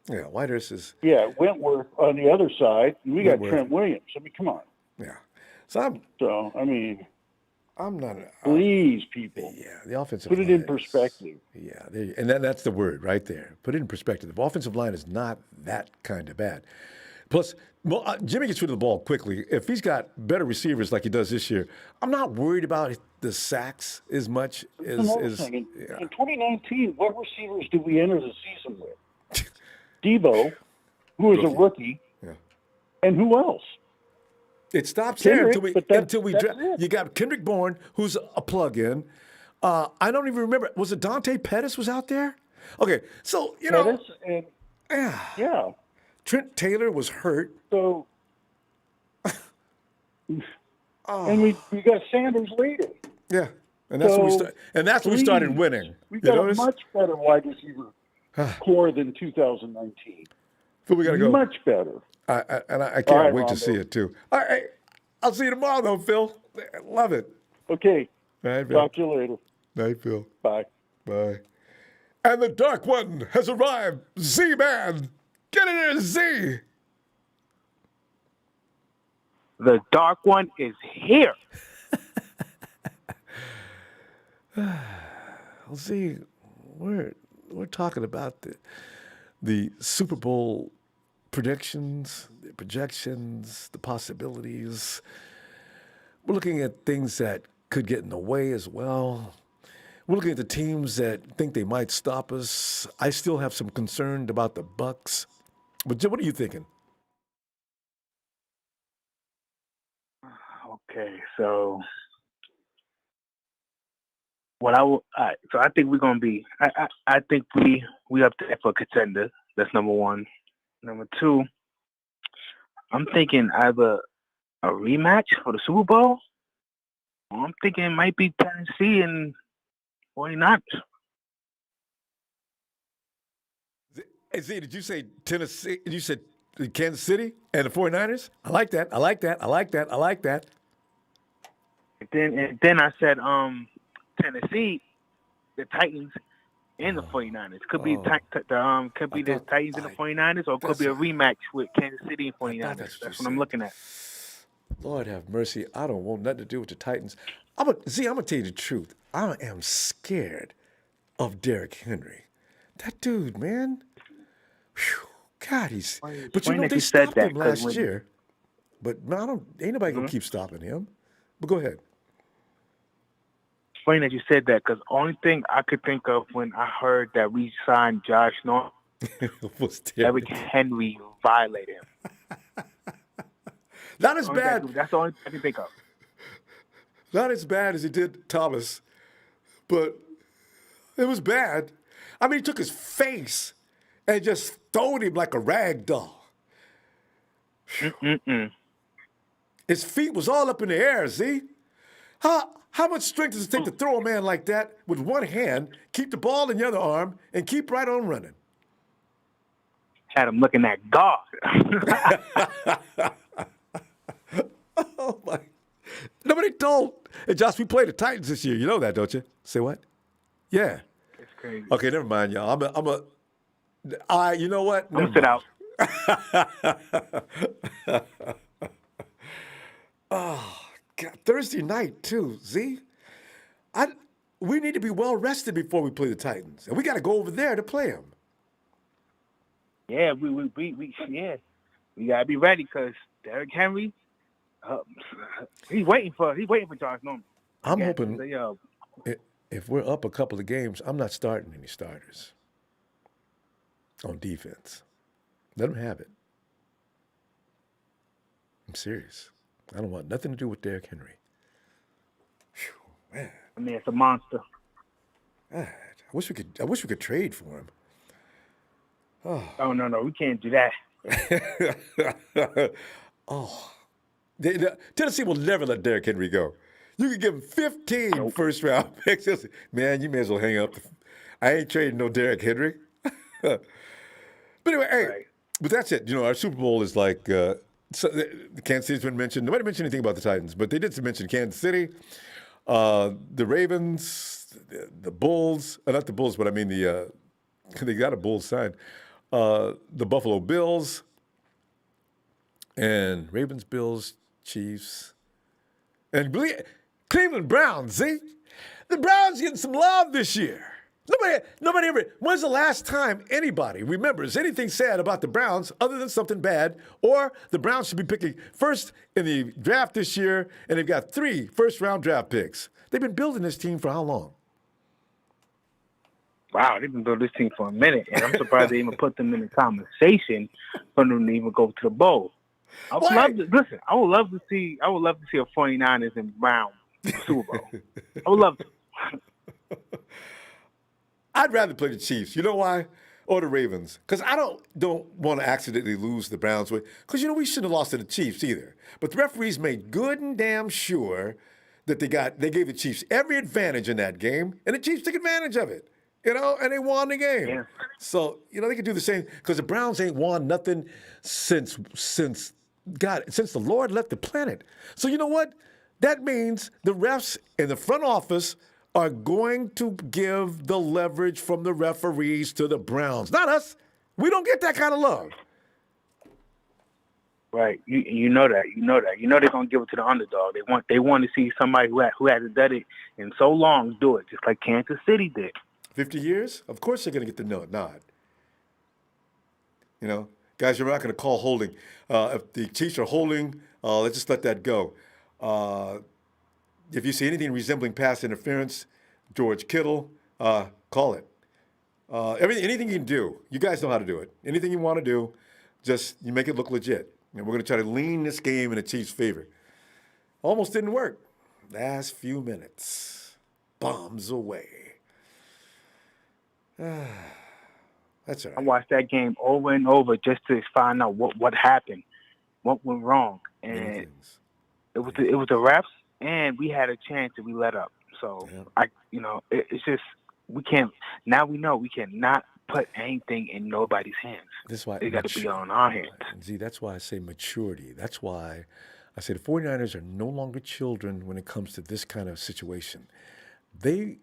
Yeah, Whitehurst is. yeah, Wentworth on the other side, and we got Wentworth. Trent Williams. I mean, come on. Yeah. So I'm not. please, people, Yeah, the offensive put it line in is- perspective. Yeah, and that's the word right there. Put it in perspective. The offensive line is not that kind of bad. Plus, Jimmy gets rid of the ball quickly. If he's got better receivers like he does this year, I'm not worried about the sacks as much as. Another thing, in 2019, what receivers did we enter the season with? Debo, who is a rookie, Yeah. and who else? It stops Kendrick, there but until we that's draft. it. You got Kendrick Bourne, who's a plug-in. I don't even remember. Was it Dante Pettis was out there? Okay, so you know, Pettis and yeah. Trent Taylor was hurt. So, and we got Sanders later. Yeah, and that's when we So, start. And that's when we started please, winning. We You got a notice? much better wide receiver core than 2019. So we gotta go. Much better. I can't All right, wait to Ronbo. see it too. All right, I'll see you tomorrow though, Phil. I love it. Okay. All right, Phil. Talk to you later. Night, Phil. Bye. Bye. And the Dark One has arrived. Z-Man. Get in there, Z. The Dark One is here. Well, see, we're talking about the Super Bowl predictions, the projections, the possibilities. We're looking at things that could get in the way as well. We're looking at the teams that think they might stop us. I still have some concern about the Bucs. But Jim, what are you thinking? Okay, so so I think we're gonna be. I think we up there for contender. That's number one. Number two, I'm thinking either a rematch for the Super Bowl. Or I'm thinking it might be Tennessee and 49ers. Hey, Z, did you say Tennessee? You said Kansas City and the 49ers? I like that. I like that. I like that. I like that. And then I said Tennessee, the Titans, and the 49ers. Could be Oh. the Titans and the 49ers, or it could be a rematch with Kansas City and 49ers. That's what I'm looking at. Lord have mercy. I don't want nothing to do with the Titans. I'm going to tell you the truth. I am scared of Derrick Henry. That dude, man. Whew, God, he's. But you know, they stopped him last year. But no, ain't nobody going to keep stopping him. But go ahead. It's funny that you said that, because the only thing I could think of when I heard that we signed Josh Norman was Derrick Henry violated him. Not as bad. That's the only thing I can think of. Not as bad as he did Thomas, but it was bad. I mean, he took his face and just throwed him like a rag doll. His feet was all up in the air, see? How much strength does it take to throw a man like that with one hand, keep the ball in the other arm, and keep right on running? Had him looking at God. Oh, my. Nobody told. Hey, Josh, we played the Titans this year. You know that, don't you? Say what? Yeah. It's crazy. Okay, never mind, y'all. You know what? I'm going to sit out. Oh, God. Thursday night, too, Z. We need to be well rested before we play the Titans. And we got to go over there to play them. Yeah, we got to be ready, because Derrick Henry, he's waiting for Josh Norman. I'm hoping if we're up a couple of games, I'm not starting any starters on defense. Let them have it. I'm serious. I don't want nothing to do with Derrick Henry. Whew, man. I mean, it's a monster. God, I wish we could trade for him. Oh no, we can't do that. Oh. Tennessee will never let Derrick Henry go. You could give him 15 first-round picks. Man, you may as well hang up. I ain't trading no Derrick Henry. But anyway, hey, but that's it. You know, our Super Bowl is like, Kansas City's been mentioned. Nobody mentioned anything about the Titans, but they did mention Kansas City, the Ravens, the Bulls. Not the Bulls, but I mean they got a Bulls sign. The Buffalo Bills, and Ravens, Bills, Chiefs, and Cleveland Browns. See, the Browns getting some love this year. Nobody ever. When's the last time anybody remembers anything sad about the Browns other than something bad? Or the Browns should be picking first in the draft this year, and they've got 3 first-round draft picks. They've been building this team for how long? Wow, they've been building this team for a minute, and I'm surprised they even put them in the conversation for them to even go to the bowl. I would love to see a 49ers and Browns Super Bowl. I would love to. I'd rather play the Chiefs. You know why? Or the Ravens. Because I don't want to accidentally lose the Browns. Because, you know, we shouldn't have lost to the Chiefs either. But the referees made good and damn sure that they gave the Chiefs every advantage in that game, and the Chiefs took advantage of it. You know, and they won the game. Yeah. So, you know, they could do the same. Because the Browns ain't won nothing since the Lord left the planet. So you know what? That means the refs in the front office are going to give the leverage from the referees to the Browns. Not us. We don't get that kind of love. Right. You know that. You know they're going to give it to the underdog. They want to see somebody who hasn't done it in so long do it, just like Kansas City did. 50 years? Of course they're going to get the nod. You know, guys, you're not going to call holding. If the Chiefs are holding, let's just let that go. If you see anything resembling pass interference, George Kittle, call it. Anything you can do, you guys know how to do it. Anything you want to do, just you make it look legit. And we're going to try to lean this game in the Chiefs' favor. Almost didn't work. Last few minutes. Bombs away. That's all right. I watched that game over and over just to find out what happened, what went wrong, and it was the refs, and we had a chance and we let up. So it's just we can't. Now we know we cannot put anything in nobody's hands. That's why it got to be on our hands. See, that's why I say maturity. That's why I say the 49ers are no longer children when it comes to this kind of situation. They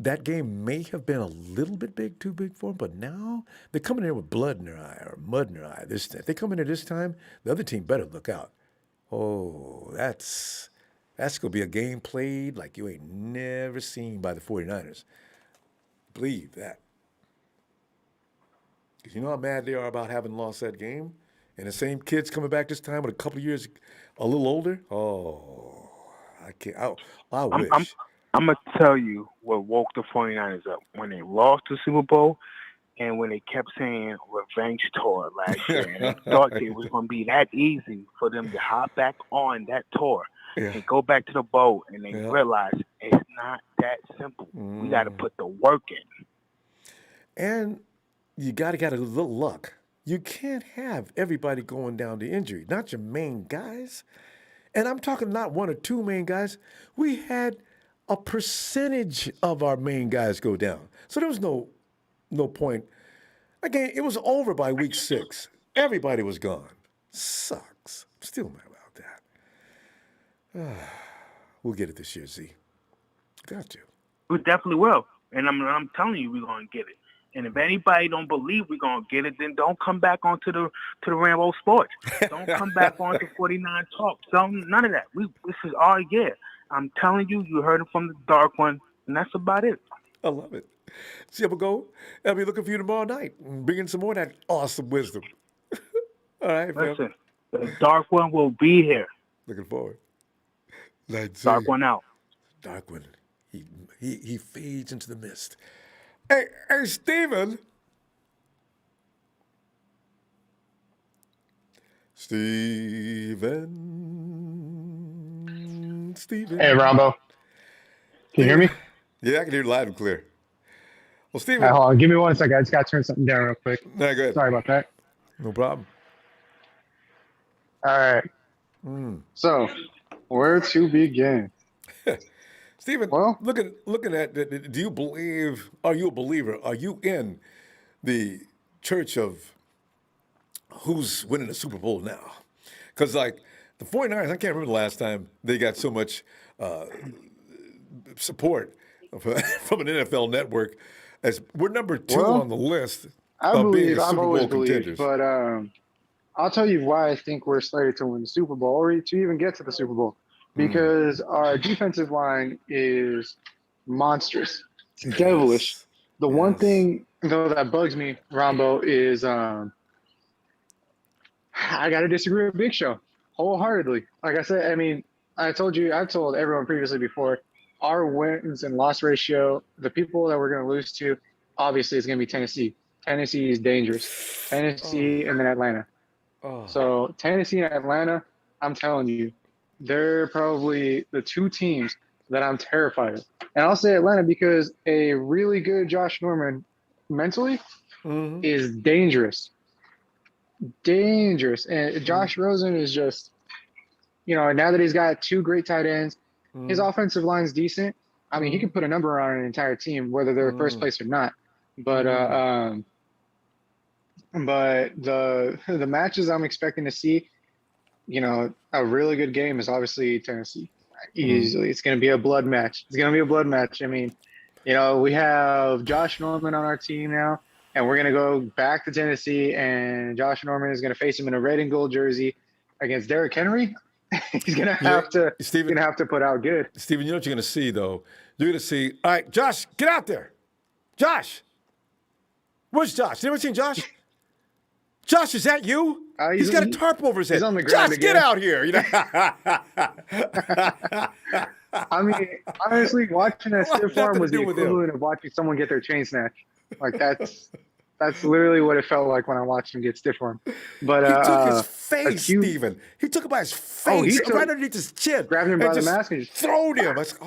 that game may have been a little bit too big for them, but now they're coming in there with blood in their eye or mud in their eye. If they come in there this time, the other team better look out. Oh, that's going to be a game played like you ain't never seen by the 49ers. Believe that. Because you know how mad they are about having lost that game? And the same kid's coming back this time with a couple of years a little older? Oh, I can't. I wish. I'm going to tell you what woke the 49ers up. When they lost the Super Bowl and when they kept saying revenge tour last year, and they thought it was going to be that easy for them to hop back on that tour and go back to the bowl, and they realized it's not that simple. We got to put the work in. And you got to get a little luck. You can't have everybody going down to injury, not your main guys. And I'm talking not one or two main guys. We had a percentage of our main guys go down. So there was no point. Again, it was over by week 6. Everybody was gone. Sucks. I'm still mad about that. We'll get it this year, Z. Got to. We definitely will. And I'm telling you, we're going to get it. And if anybody don't believe we're going to get it, then don't come back onto the Rambo Sports. Don't come back onto 49 Talk. None of that. This is our year. I'm telling you, you heard it from the Dark One, and that's about it. I love it. See, I'm going to go. I'll be looking for you tomorrow night and bring in some more of that awesome wisdom. All right, listen, the Dark One will be here. Looking forward. Dark One out. Dark One. He fades into the mist. Hey, Steven. Steven. Hey, Ronbo. Can you hear me? Yeah, I can hear you loud and clear. Well, Steven. Hold on. Give me 1 second. I just got to turn something down real quick. No, go ahead. Sorry about that. No problem. All right. So, where to begin? Steven, well, looking at, do you believe, are you a believer? Are you in the church of who's winning the Super Bowl now? Because, like, the 49ers, I can't remember the last time they got so much support from an NFL network. As we're number 2 on the list of being a Super Bowl contenders. But I'll tell you why I think we're slated to win the Super Bowl or to even get to the Super Bowl. Because our defensive line is monstrous. It's devilish. The one thing, though, that bugs me, Ronbo, is I got to disagree with Big Show wholeheartedly. Like I said, I mean, I've told everyone previously before, our wins and loss ratio, the people that we're going to lose to, obviously, is going to be Tennessee. Tennessee is dangerous. Tennessee and then Atlanta. So Tennessee and Atlanta, I'm telling you, they're probably the 2 teams that I'm terrified of. And I'll say Atlanta because a really good Josh Norman mentally is dangerous. Dangerous. And Josh Rosen is just, now that he's got 2 great tight ends, his offensive line's decent. I mean, he can put a number on an entire team, whether they're first place or not. But the matches I'm expecting to see, a really good game is obviously Tennessee. Easily. It's going to be a blood match. I mean, we have Josh Norman on our team now, and we're going to go back to Tennessee, and Josh Norman is going to face him in a red and gold jersey against Derrick Henry. He's going to have to put out good. Steven, you know what you're going to see, though? You're going to see, all right, Josh, get out there. Josh. Where's Josh? You ever seen Josh? Josh, is that you? He's got a tarp over his head. He's on the ground Josh, again. get out here. I mean, honestly, watching that stiff arm was the equivalent of watching someone get their chain snatched. Like, that's literally what it felt like when I watched him get stiff arm. But he took his face, Steven. He took it by his face, right underneath his chin. Grabbed him by the mask and just throwed him. I said,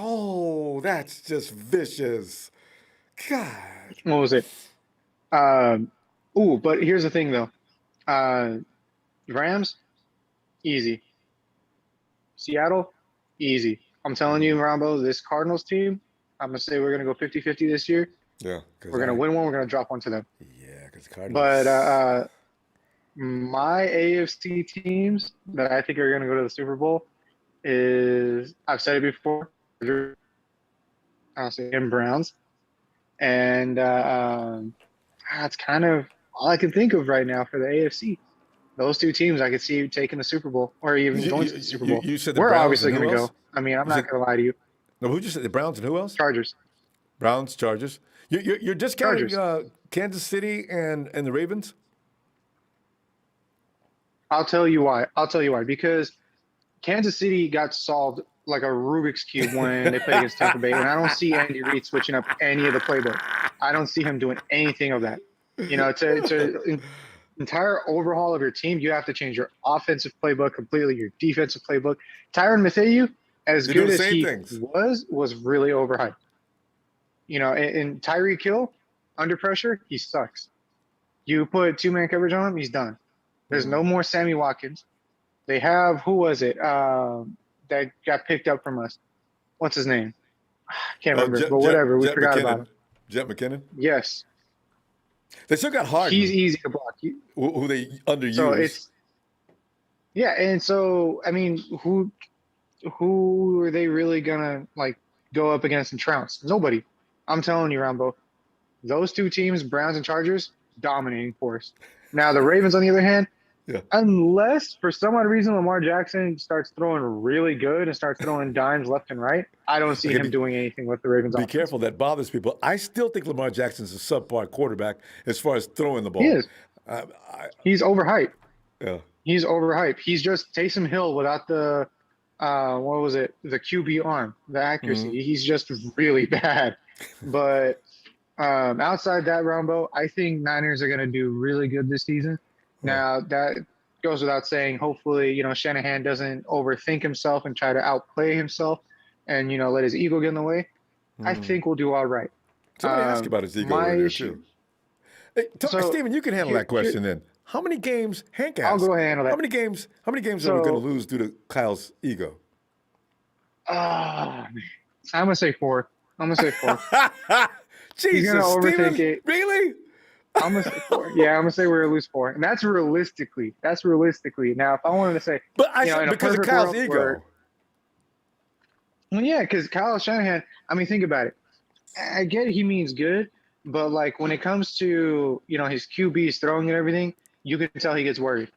that's just vicious. God. What was it? But here's the thing, though. Rams, easy. Seattle, easy. I'm telling you, Ronbo, this Cardinals team, I'm going to say we're going to go 50-50 this year. Yeah. We're going to win one. We're going to drop one to them. Yeah, because Cardinals. But my AFC teams that I think are going to go to the Super Bowl is, I've said it before, I'll say Browns. and that's kind of all I can think of right now for the AFC. Those two teams I could see taking the Super Bowl or even going to the Super Bowl. You said the We're Browns obviously and going who to else? go. I mean, I'm You not said- going to lie to you. No, who just said the Browns and who else? Chargers. Browns, Chargers. You're discounting Chargers. Kansas City and the Ravens? I'll tell you why. Because Kansas City got solved like a Rubik's Cube when they played against Tampa Bay, and I don't see Andy Reid switching up any of the playbook. I don't see him doing anything of that. You know, to entire overhaul of your team, you have to change your offensive playbook completely, your defensive playbook. Tyrann Mathieu, as They do good the as same he things. was really overhyped. You know, and Tyreek Hill, under pressure, he sucks. You put two-man coverage on him, he's done. There's no more Sammy Watkins. They have, who was it that got picked up from us? What's his name? I can't remember, but whatever. We forgot about him. Jet McKinnon? Yes. They still got Harden. He's easy to block. Who they underuse. So it's yeah, and so I mean, who are they really gonna like go up against and trounce? Nobody. I'm telling you, Ronbo. Those two teams, Browns and Chargers, dominating force. Now the Ravens, on the other hand, unless for some odd reason Lamar Jackson starts throwing really good and starts throwing dimes left and right, I don't see him doing anything with the Ravens. Be careful, that bothers people. I still think Lamar Jackson's a subpar quarterback as far as throwing the ball. He is. He's overhyped. Yeah. He's overhyped. He's just Taysom Hill without the what was it? The QB arm, the accuracy. Mm-hmm. He's just really bad. But outside that, Ronbo, I think Niners are going to do really good this season. Now, that goes without saying. Hopefully, you know, Shanahan doesn't overthink himself and try to outplay himself and, you know, let his ego get in the way. I think we'll do all right. Somebody asked about his ego earlier, too. Hey, Steven, you can handle that question then. How many games, Hank asked, I'll go ahead and handle that. How many games are we going to lose due to Kyle's ego? I'm going to say 4. Jesus, You're going to overthink it. Really? I'm going to say 4. Yeah, I'm going to say we're going to lose 4. And that's realistically. Now, if I wanted to say, but I said because of Kyle's ego. Well, yeah, because Kyle Shanahan, I mean, think about it. I get he means good, but like when it comes to, you know, his QBs throwing and everything, you can tell he gets worried.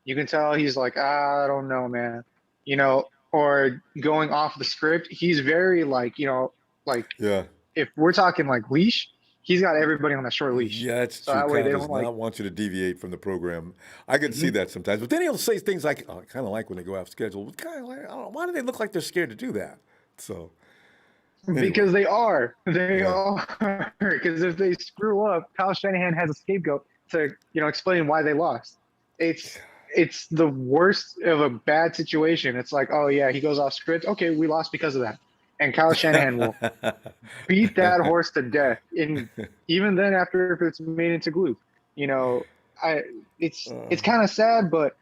You can tell he's like, I don't know, man. You know, or going off the script, he's very like, you know, like if we're talking like leash, he's got everybody on a short leash. Yeah, that's so true. That way Kyle they does don't not want you to deviate from the program. I can see that sometimes. But then he'll say things like, oh, I kind of like when they go off schedule. Kind of like, I don't know, why do they look like they're scared to do that? So anyway. Because they are. They are. Because if they screw up, Kyle Shanahan has a scapegoat to, you know, explain why they lost. It's the worst of a bad situation. It's like, oh yeah, he goes off script. Okay, we lost because of that. And Kyle Shanahan will beat that horse to death. And even then, after if it's made into glue, you know, it's kind of sad, but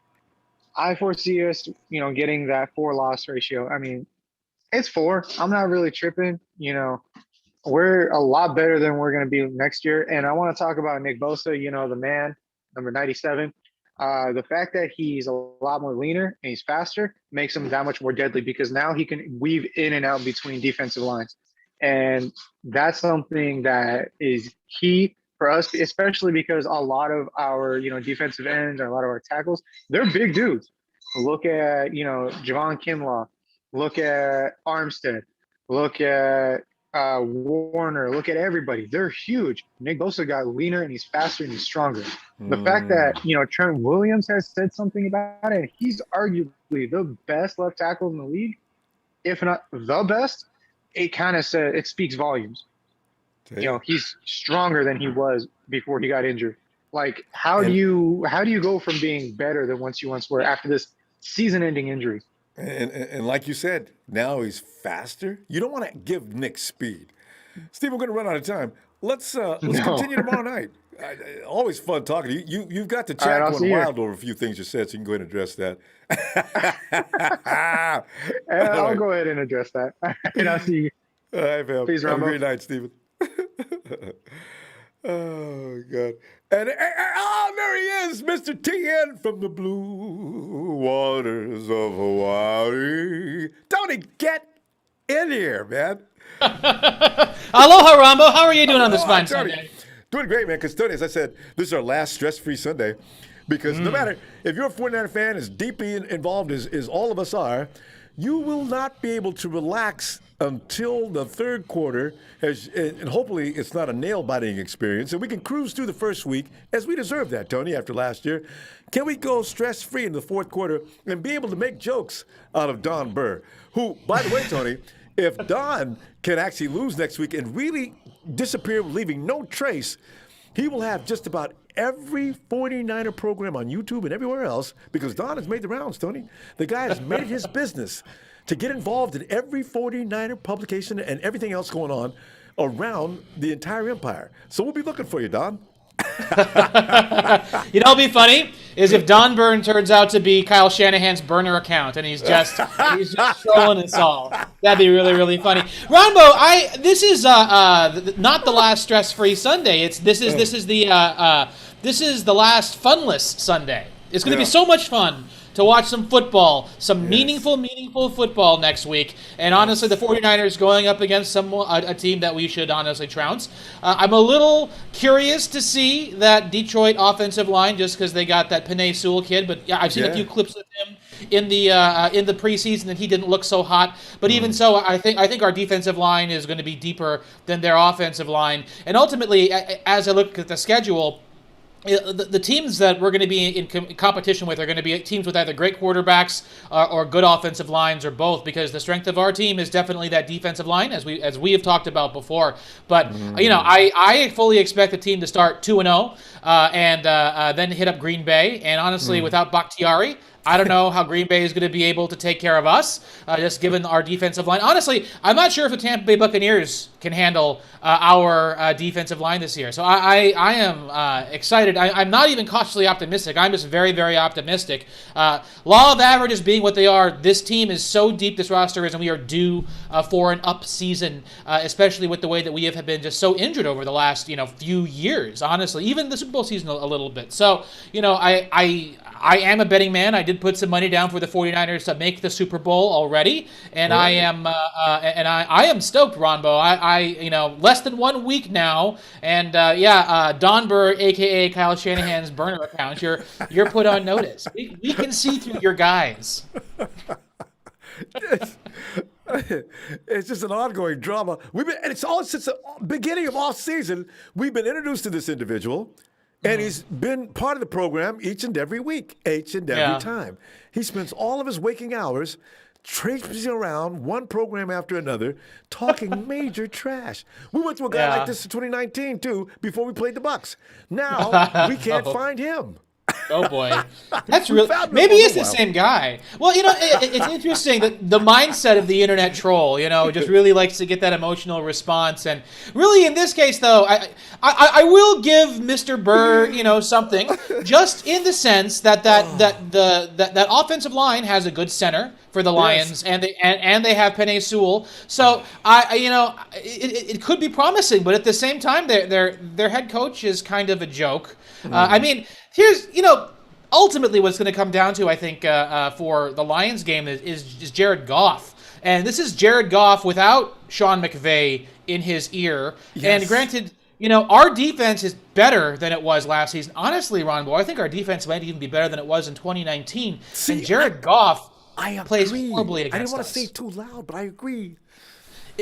I foresee us, you know, getting that 4-loss ratio. I mean, it's 4. I'm not really tripping. You know, we're a lot better than we're going to be next year. And I want to talk about Nick Bosa, you know, the man, number 97. The fact that he's a lot more leaner and he's faster makes him that much more deadly because now he can weave in and out between defensive lines. And that's something that is key for us, especially because a lot of our, you know, defensive ends or a lot of our tackles, they're big dudes. Look at, you know, Javon Kinlaw. Look at Armstead. Look at Warner. Look at everybody. They're huge. Nick Bosa got leaner and he's faster and he's stronger. The fact that, you know, Trent Williams has said something about it, he's arguably the best left tackle in the league, if not the best. It kind of says it speaks volumes. You know, he's stronger than he was before he got injured. Like, how do you go from being better than you once were after this season-ending injury? And like you said, now he's faster. You don't want to give Nick speed. Steve, we're going to run out of time. Let's continue tomorrow night. Always fun talking to you. You've got the chat going wild over a few things you said, so you can go ahead and address that. I'll go ahead and address that. And I'll see you. All right, pal. Please, Have Ronbo. a great night, Stephen. Oh, God. And there he is, Mr. TN from the blue waters of Hawaii. Tony, get in here, man. Aloha, Ronbo. How are you doing on this fine Tony. Sunday? Doing great, man. Because, Tony, as I said, this is our last stress-free Sunday. Because no matter if you're a 49er fan as deeply involved as all of us are, you will not be able to relax until the third quarter, and hopefully it's not a nail-biting experience, and we can cruise through the first week as we deserve that, Tony, after last year. Can we go stress-free in the fourth quarter and be able to make jokes out of Don Burr, who, by the way, Tony, if Don can actually lose next week and really disappear, leaving no trace, he will have just about every 49er program on YouTube and everywhere else, because Don has made the rounds, Tony. The guy has made it his business to get involved in every 49er publication and everything else going on around the entire empire. So we'll be looking for you, Don. You know what'll be funny is if Don Byrne turns out to be Kyle Shanahan's burner account and he's just trolling us all. That'd be really, really funny. Ronbo, this is not the last stress-free Sunday. This is the last funless Sunday. It's going to be so much fun to watch some football, some meaningful football next week. And honestly, the 49ers going up against a team that we should honestly trounce. I'm a little curious to see that Detroit offensive line, just because they got that Penei Sewell kid. But yeah, I've seen a few clips of him in the preseason, and he didn't look so hot. But even so, I think our defensive line is going to be deeper than their offensive line. And ultimately, as I look at the schedule, the teams that we're going to be in competition with are going to be teams with either great quarterbacks or good offensive lines, or both, because the strength of our team is definitely that defensive line, as we have talked about before. But I fully expect the team to start 2-0 and then hit up Green Bay. And honestly, without Bakhtiari, I don't know how Green Bay is going to be able to take care of us, just given our defensive line. Honestly, I'm not sure if the Tampa Bay Buccaneers can handle our defensive line this year. So I am excited. I'm not even cautiously optimistic. I'm just very, very optimistic. Law of averages being what they are, this team is so deep, this roster is, and we are due for an up season, especially with the way that we have been just so injured over the last few years, honestly. Even the Super Bowl season a little bit. So, I am a betting man. I did put some money down for the 49ers to make the Super Bowl already, and I am stoked, Ronbo. I less than 1 week now, and Don Burr, aka Kyle Shanahan's burner account, you're put on notice. We can see through your guys. It's just an ongoing drama. And it's all since the beginning of off season. We've been introduced to this individual. And he's been part of the program each and every week, each and every time. He spends all of his waking hours traipsing around one program after another, talking major trash. We went to a guy like this in 2019, too, before we played the Bucs. Now, we can't find him. Oh boy, that's really maybe it's the same guy. Well, it's interesting that the mindset of the internet troll, just really likes to get that emotional response. And really, in this case, though, I will give Mr. Burr, something, just in the sense that that offensive line has a good center for the Lions, and they have Penei Sewell. So it could be promising, but at the same time, their head coach is kind of a joke. I mean, here's ultimately what's going to come down to, I think, for the Lions game is Jared Goff, and this is Jared Goff without Sean McVay in his ear. Yes. And granted, our defense is better than it was last season. Honestly, Ronbo, I think our defense might even be better than it was in 2019. And Jared Goff plays horribly against us. I didn't want to say it too loud, but I agree.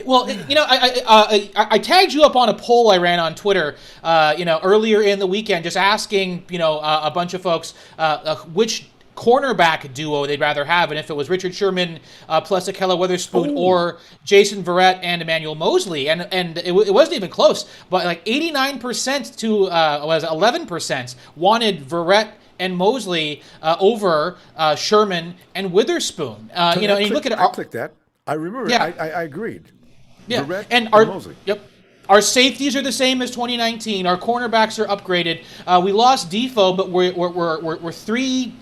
Well, I tagged you up on a poll I ran on Twitter, earlier in the weekend, just asking, a bunch of folks which cornerback duo they'd rather have, and if it was Richard Sherman plus Akella Witherspoon or Jason Verrett and Emmanuel Mosley, and it wasn't even close, but like 89% to 11% wanted Verrett and Mosley over Sherman and Witherspoon. And you look at it. I clicked that. I remember. Yeah. I agreed. Yeah, Verrett and Mosley. Our safeties are the same as 2019. Our cornerbacks are upgraded. We lost Defoe, but we're three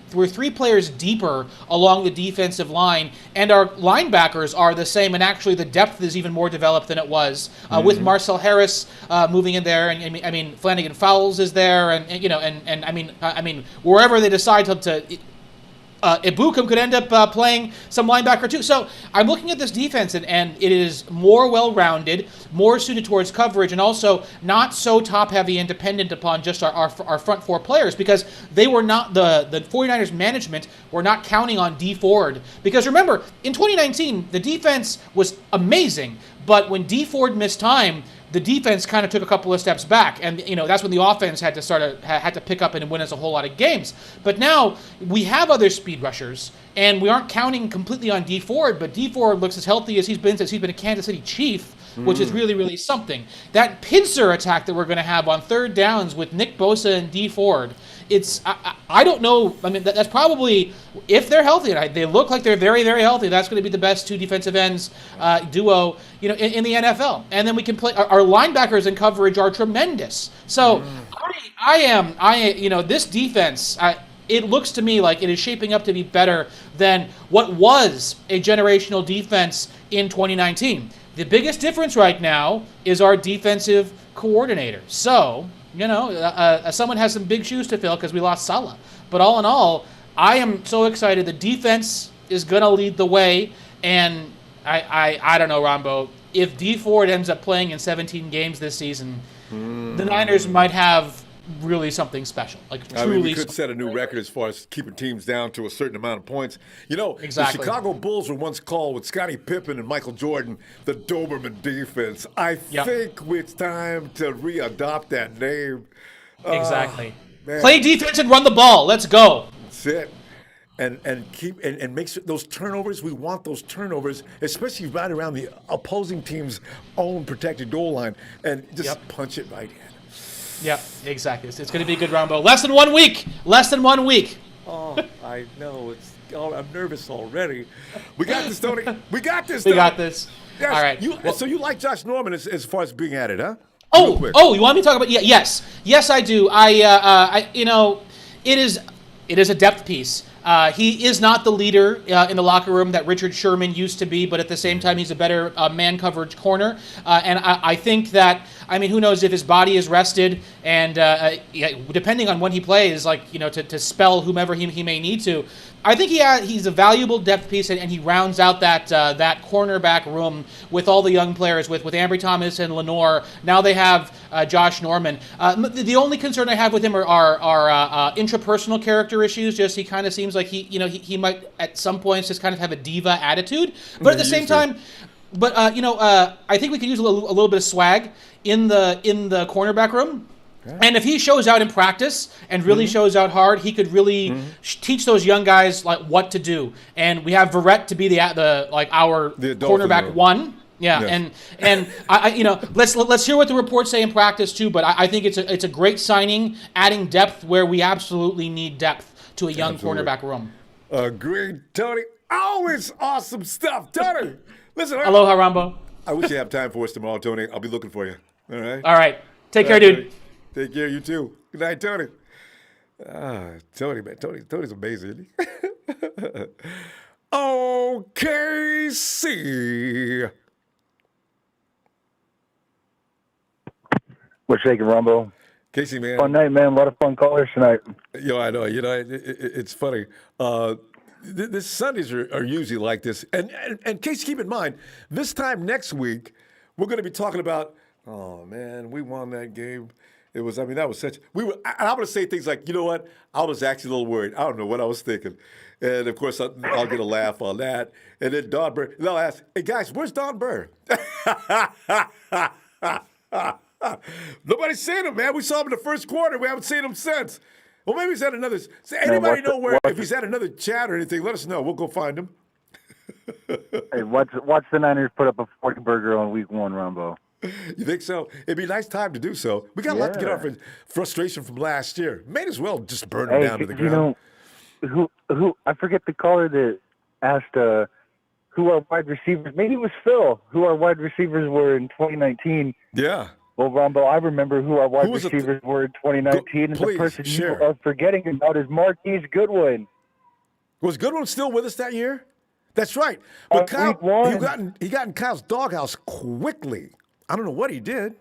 players deeper along the defensive line, and our linebackers are the same. And actually, the depth is even more developed than it was with Marcel Harris moving in there, and I mean Flanagan Fowles is there, and I mean wherever they decide to Ibukum could end up playing some linebacker too. So I'm looking at this defense, and it is more well-rounded, more suited towards coverage, and also not so top-heavy and dependent upon just our front four players, because they were not, the 49ers management were not counting on D Ford. Because remember, in 2019, the defense was amazing, but when D Ford missed time, the defense kind of took a couple of steps back, and that's when the offense had to pick up and win us a whole lot of games. But now we have other speed rushers, and we aren't counting completely on D Ford. But D Ford looks as healthy as he's been since he's been a Kansas City Chief, which is really, really something. That pincer attack that we're going to have on third downs with Nick Bosa and D Ford, I don't know. I mean, that's probably, if they're healthy, and they look like they're very, very healthy, that's going to be the best two defensive ends duo, in the NFL. And then we can play. Our linebackers in coverage are tremendous. So this defense, it looks to me like it is shaping up to be better than what was a generational defense in 2019. The biggest difference right now is our defensive coordinator. So, someone has some big shoes to fill because we lost Salah. But all in all, I am so excited. The defense is going to lead the way. And I don't know, Ronbo, if D Ford ends up playing in 17 games this season, the Niners might have really something special. We could set a new record as far as keeping teams down to a certain amount of points. Exactly. The Chicago Bulls were once called, with Scottie Pippen and Michael Jordan, the Doberman defense. I think it's time to re-adopt that name. Exactly. Play defense and run the ball. Let's go. That's it. And make sure those turnovers, we want those turnovers, especially right around the opposing team's own protected goal line, and just punch it right in. Yeah, exactly. It's going to be a good Ronbo. Less than 1 week. Less than 1 week. Oh, I know. I'm nervous already. We got this, Tony. We got this. We got this. Yes. All right. So you like Josh Norman as far as being at it, huh? Oh, you want me to talk about? Yeah, yes, I do. It is a depth piece. He is not the leader in the locker room that Richard Sherman used to be, but at the same time, he's a better man coverage corner. And I think that, who knows if his body is rested, and depending on when he plays, to spell whomever he may need to. I think he's a valuable depth piece, and he rounds out that cornerback room with all the young players, with Ambry Thomas and Lenore. Now they have Josh Norman. The only concern I have with him are intrapersonal character issues. Just he kind of seems like he might at some points just kind of have a diva attitude, but at the same time. But I think we could use a little bit of swag in the cornerback room. Okay. And if he shows out in practice and really shows out hard, he could really teach those young guys what to do. And we have Verrett to be our cornerback one. Yeah, yes. and I let's hear what the reports say in practice too. But I think it's a great signing, adding depth where we absolutely need depth to a young cornerback room. Agreed, Tony. Always awesome stuff, Tony. Listen, aloha, Ronbo. I wish you have time for us tomorrow, Tony. I'll be looking for you. All right. All right. Take care, dude. Tony. Take care, you too. Good night, Tony. Tony, man. Tony's amazing, isn't he? OKC. What's shaking, Ronbo? Casey, man. Fun night, man. A lot of fun callers tonight. I know. It's funny. This Sundays are usually like this. And Casey, keep in mind, this time next week, we're going to be talking about, oh, man, we won that game. It was, that was such, I'm going to say things like, you know what? I was actually a little worried. I don't know what I was thinking. And, of course, I'll get a laugh on that. And then Don Burr, they'll ask, hey, guys, where's Don Burr? Nobody's seen him, man. We saw him in the first quarter. We haven't seen him since. Well, maybe he's at another, anybody know if he's at another chat or anything, let us know. We'll go find him. Hey, watch the Niners put up a 40-burger on week 1, Ronbo. You think so? It'd be a nice time to do so. We got a lot to get off frustration from last year. May as well just burn them down to the ground. Who I forget the caller that asked who our wide receivers, maybe it was Phil, who our wide receivers were in 2019. Yeah. Well, Ronbo, I remember who our wide receivers were in 2019, and the person you are forgetting about is Marquise Goodwin. Was Goodwin still with us that year? That's right. But Kyle, he got in Kyle's doghouse quickly. I don't know what he did.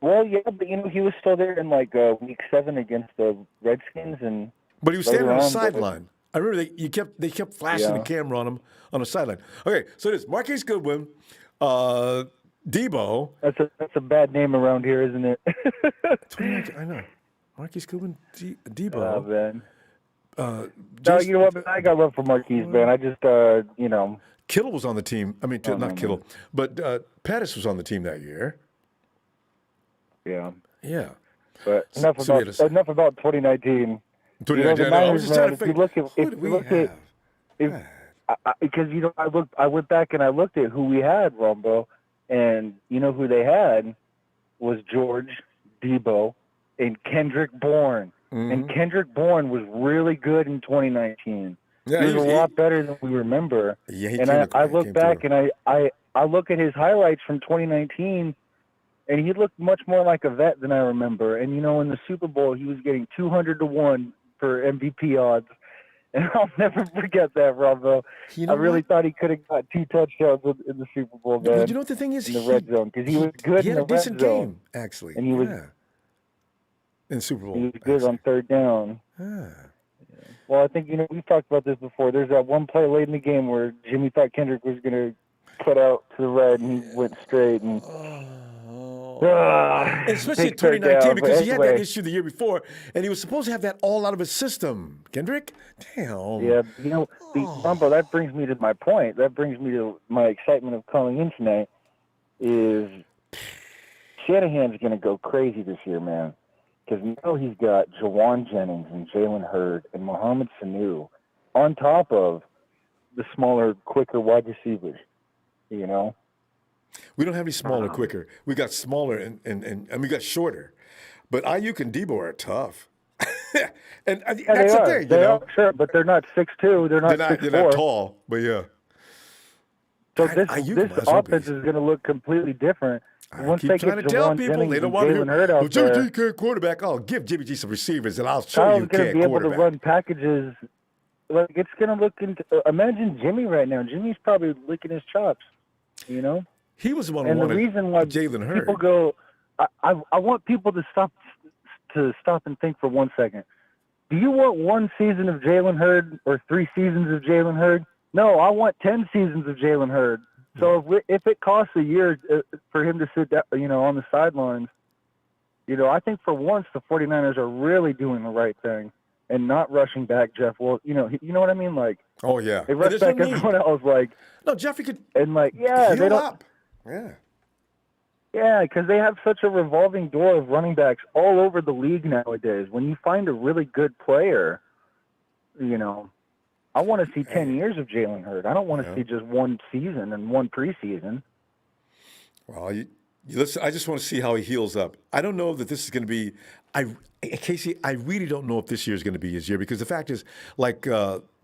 Well, yeah, but he was still there in week 7 against the Redskins, and But he was later standing on the on, but- sideline. I remember they kept flashing the Yeah. camera on him on the sideline. Okay, so this Marquise Goodwin, Debo. That's a bad name around here, isn't it? 29, I know. Marquise Goodwin, Debo. Oh, man. Uh, No, you know what? Man, I got love for Marquise, man. I just, you know. Kittle was on the team. I mean, Oh, not no, Kittle, man. but Pettis was on the team that year. Yeah. Yeah. But So we had enough about 2019. 2019, I know. I was just trying to figure. If you look at, because you know, I went back and I looked at who we had, Ronbo, and you know who they had was George, Debo, and Kendrick Bourne. And Kendrick Bourne was really good in 2019. Yeah, he was a lot better than we remember. Yeah, he and I look back and I look at his highlights from 2019, and he looked much more like a vet than I remember. And you know, in the Super Bowl, he was getting 200-1 for MVP odds. And I'll never forget that, Ronbo. You know I really what? thought he could have got 2 touchdowns in the Super Bowl, man. But you know what the thing is? In the red zone, because he was good He in had the a decent red zone. game, actually. And he was in Super Bowl. He was good on third down. Well, I think, you know, we've talked about this before. There's that one play late in the game where Jimmy thought Kendrick was going to put out to the right, and he went straight. And especially in big third 2019, down, because but he had that anyway. issue the year before, and he was supposed to have that all out of his system. Kendrick? Damn. Yeah, you know, Ronbo, that brings me to my point. That brings me to my excitement of calling in tonight is Shanahan's going to go crazy this year, man. Because now he's got Jawan Jennings and Jalen Hurd and Mohamed Sanu on top of the smaller, quicker wide receivers, you know? We don't have any smaller, quicker. We got smaller and we got shorter. But Ayuk and Debo are tough. And Yeah, that's they the are. thing, They you know? are, sure, but they're not 6'2". They're not 6'4". They're not tall, but yeah. So God, this Ayuk might as well be. offense is going to look completely different. Once Keep they trying get to tell Jawan people Jennings they don't and want to Jalen Hurd out well, Jimmy there, G can't quarterback. I'll give Jimmy G some receivers, and I'll show Kyle's you going to can't be able to quarterback. run packages. Like, it's going to look into. Imagine Jimmy right now. Jimmy's probably licking his chops, you know? He was the one And who the wanted reason why Jalen Hurd. people go, I want people to stop and think for 1 second. Do you want 1 season of Jalen Hurd or 3 seasons of Jalen Hurd? No, I want 10 seasons of Jalen Hurd. So if it costs a year for him to sit down, you know, on the sidelines, you know, I think for once the 49ers are really doing the right thing and not rushing back Jeff. Well, you know what I mean? Like, oh yeah, they rush back everyone else. Like, no, Jeffrey could. And like, yeah, heal they don't. up. Yeah. Yeah, because they have such a revolving door of running backs all over the league nowadays. When you find a really good player, you know, I want to see 10 years of Jalen Hurd. I don't want to see just 1 season and 1 preseason. Well, you listen. I just want to see how he heals up. I don't know that this is going to be. Casey, I really don't know if this year is going to be his year because the fact is, like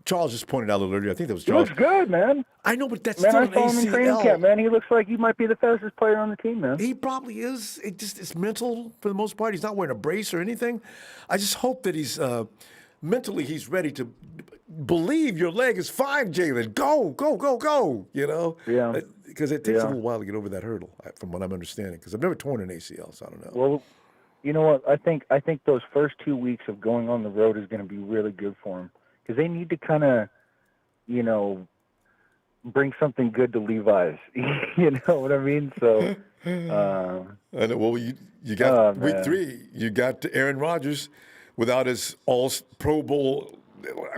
Charles just pointed out a little earlier. I think that was He Charles. looks good, man. I know, but that's Man, still I an saw him in training ACL. camp, man. He looks like he might be the fastest player on the team, man. He probably is. It's mental for the most part. He's not wearing a brace or anything. I just hope that he's mentally he's ready to believe your leg is fine, Jalen. Go. You know? Yeah. Because it takes a little while to get over that hurdle, from what I'm understanding. Because I've never torn an ACL, so I don't know. Well, you know what? I think those first 2 weeks of going on the road is going to be really good for him because they need to kind of, you know, bring something good to Levi's. You know what I mean? So, I know. Well, you got week man. 3. You got Aaron Rodgers without his All Pro Bowl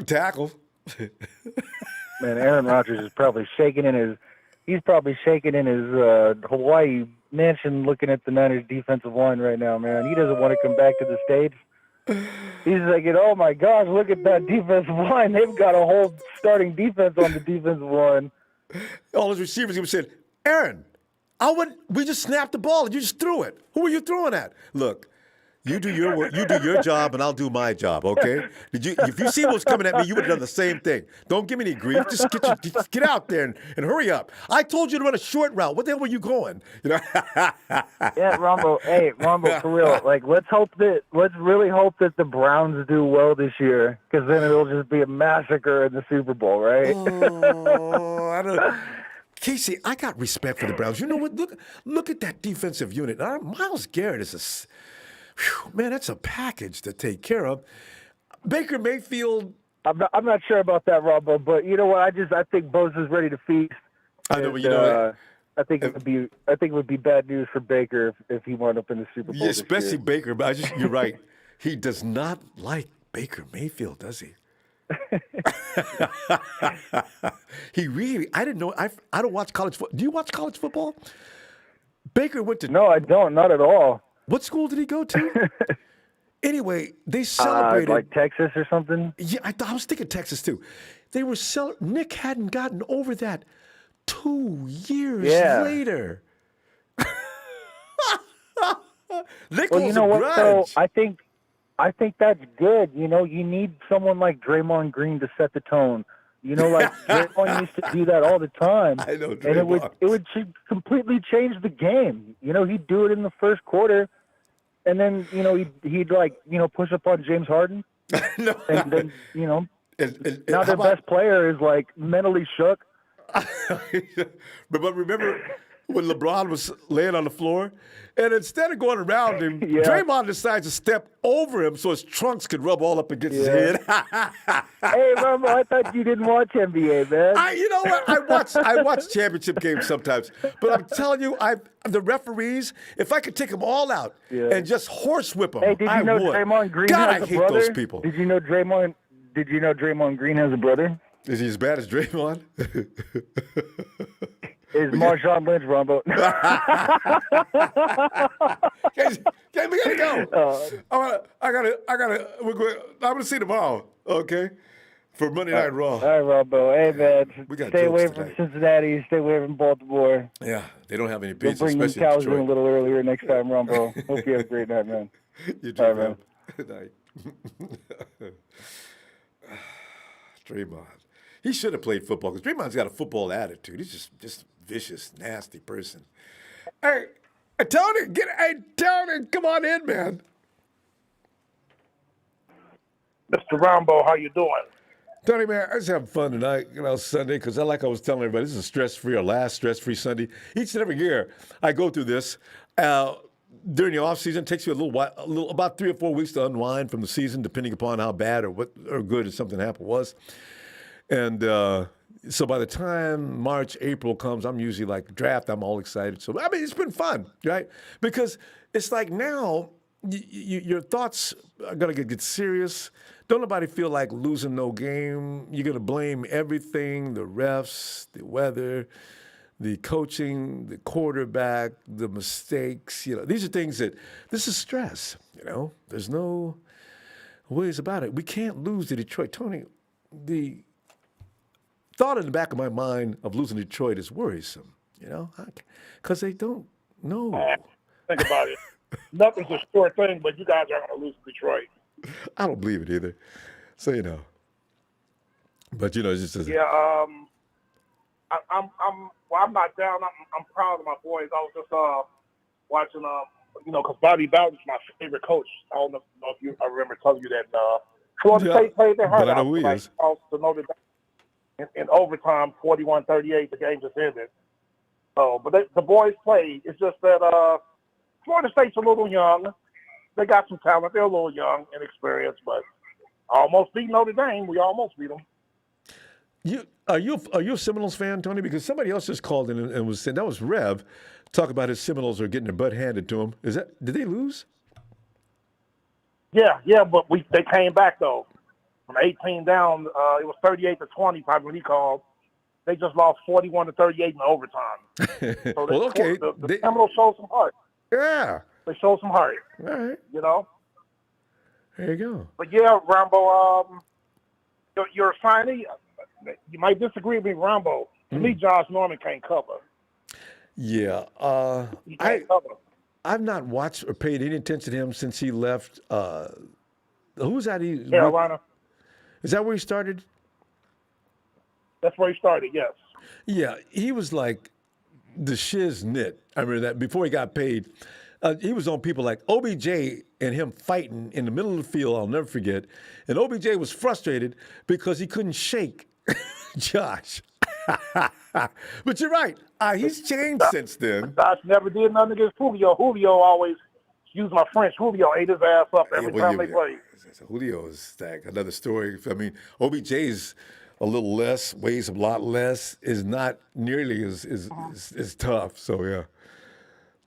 tackle. Man, Aaron Rodgers is probably shaking in his. He's probably shaking in his Hawaii mansion, looking at the Niners' defensive line right now. Man, he doesn't want to come back to the States. He's like, oh my gosh, look at that defensive line. They've got a whole starting defense on the defensive line. All his receivers even said, Aaron, we just snapped the ball and you just threw it. Who are you throwing at? Look, you do your work, you do your job, and I'll do my job, okay? If you see what was coming at me, you would have done the same thing. Don't give me any grief. Just get out there and hurry up. I told you to run a short route. What the hell were you going? You know? Yeah, Ronbo, for real. Like, let's really hope that the Browns do well this year, because then it'll just be a massacre in the Super Bowl, right? Oh, I don't. Casey, I got respect for the Browns. You know what? Look at that defensive unit. Myles Garrett is man, that's a package to take care of. Baker Mayfield. I'm not sure about that, Ronbo, but you know what? I think Bosa's ready to feast. I know, but you know, I think it would be bad news for Baker if he wound up in the Super Bowl. yeah, especially this year. Baker. But you're right. He does not like Baker Mayfield, does he? He really. I didn't know. I don't watch college football. Do you watch college football? Baker went to. No, I don't. Not at all. What school did he go to? Anyway, they celebrated like Texas or something. Yeah, I was thinking Texas too. They were Nick hadn't gotten over that 2 years later. Nick Well, you know what? So I think that's good. You know, you need someone like Draymond Green to set the tone. You know, like Draymond used to do that all the time. I know, and it would completely change the game. You know, he'd do it in the first quarter. And then, you know, he'd like, you know, push up on James Harden. No. And then, you know, and now their best player is like mentally shook. But remember when LeBron was laying on the floor? And instead of going around him, Draymond decides to step over him so his trunks could rub all up against his head. Hey, Ronbo, I thought you didn't watch NBA, man. You know what? I watch championship games sometimes. But I'm telling you, the referees, if I could take them all out and just horsewhip them, hey, did you know would. Draymond Green God, has I a hate brother? those people. Did you know Draymond Green has a brother? Is he as bad as Draymond? Is Marshawn Lynch, Ronbo? Okay, we gotta go. I'm gonna see tomorrow. Okay, for Monday Night Raw. All right, Ronbo. Hey, man. We got stay away jokes from tonight. Cincinnati. Stay away from Baltimore. Yeah, they don't have any We'll pizza, bring these especially in cows in a Detroit. little earlier next time, Ronbo. Hope you have a great night, man. You too, All right, man. man. Good night. Draymond. He should have played football because Draymond's got a football attitude. He's just vicious, nasty person. Hey, Tony, Tony, come on in, man. Mr. Ronbo, how you doing? Tony, man, I just having fun tonight, Sunday, because I was telling everybody, this is a stress-free, our last stress-free Sunday. Each and every year, I go through this. During the off season, it takes you a little while, about 3 or 4 weeks to unwind from the season, depending upon how bad or good something happened was. And so by the time March, April comes, I'm usually like draft. I'm all excited. So I mean, it's been fun, right? Because it's like now your thoughts are gonna get serious. Don't nobody feel like losing no game. You're gonna blame everything: the refs, the weather, the coaching, the quarterback, the mistakes. These are things this is stress. There's no ways about it. We can't lose to Detroit. Tony, the thought in the back of my mind of losing Detroit is worrisome, because they don't know. Think about it. Nothing's a sure thing, but you guys are going to lose to Detroit. I don't believe it either. So, but it's just yeah. I'm not down. I'm proud of my boys. I was just watching because Bobby Bowden's my favorite coach. I don't know if I remember telling you that. Florida State played their heart but I know out. who he is. To Notre Dame. In overtime, 41-38, the game just ended. But the boys played. It's just that Florida State's a little young. They got some talent. They're a little young, inexperienced, but almost beat Notre Dame. We almost beat them. Are you a Seminoles fan, Tony? Because somebody else just called in and was saying that was Rev talk about his Seminoles are getting their butt handed to them. Did they lose? Yeah, but they came back though. From 18 down, it was 38-20 probably when he called. They just lost 41-38 in overtime. So well, okay. The Seminoles showed some heart. Yeah. They showed some heart. All right. There you go. But yeah, Ronbo, you're a signee. You might disagree with me, Ronbo. To me, Josh Norman can't cover. Yeah. He can't cover. I've not watched or paid any attention to him since he left. Who's that? Carolina. Is that where he started? That's where he started, yes. Yeah, he was like the shiznit. I remember that before he got paid. He was on people like OBJ and him fighting in the middle of the field, I'll never forget. And OBJ was frustrated because he couldn't shake Josh. But you're right. He's changed since then. Josh never did nothing against Julio. Julio always excuse my French, Julio ate his ass up every time they played. Julio is another story. I mean, OBJ's a little less, weighs a lot less, is not nearly as tough. So yeah.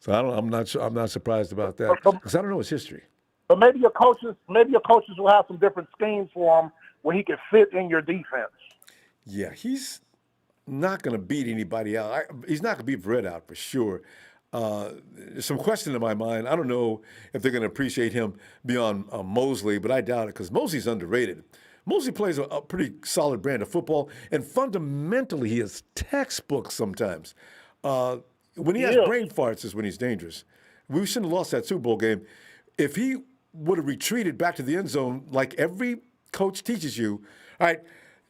So I'm not sure. I'm not surprised about that because I don't know his history. But maybe your coaches will have some different schemes for him where he can fit in your defense. Yeah, he's not going to beat anybody out. He's not going to beat Verrett out for sure. There's some question in my mind. I don't know if they're going to appreciate him beyond Mosley, but I doubt it because Mosley's underrated. Mosley plays a pretty solid brand of football, and fundamentally he is textbook sometimes. When he has brain farts is when he's dangerous. We shouldn't have lost that Super Bowl game. If he would have retreated back to the end zone like every coach teaches you, all right,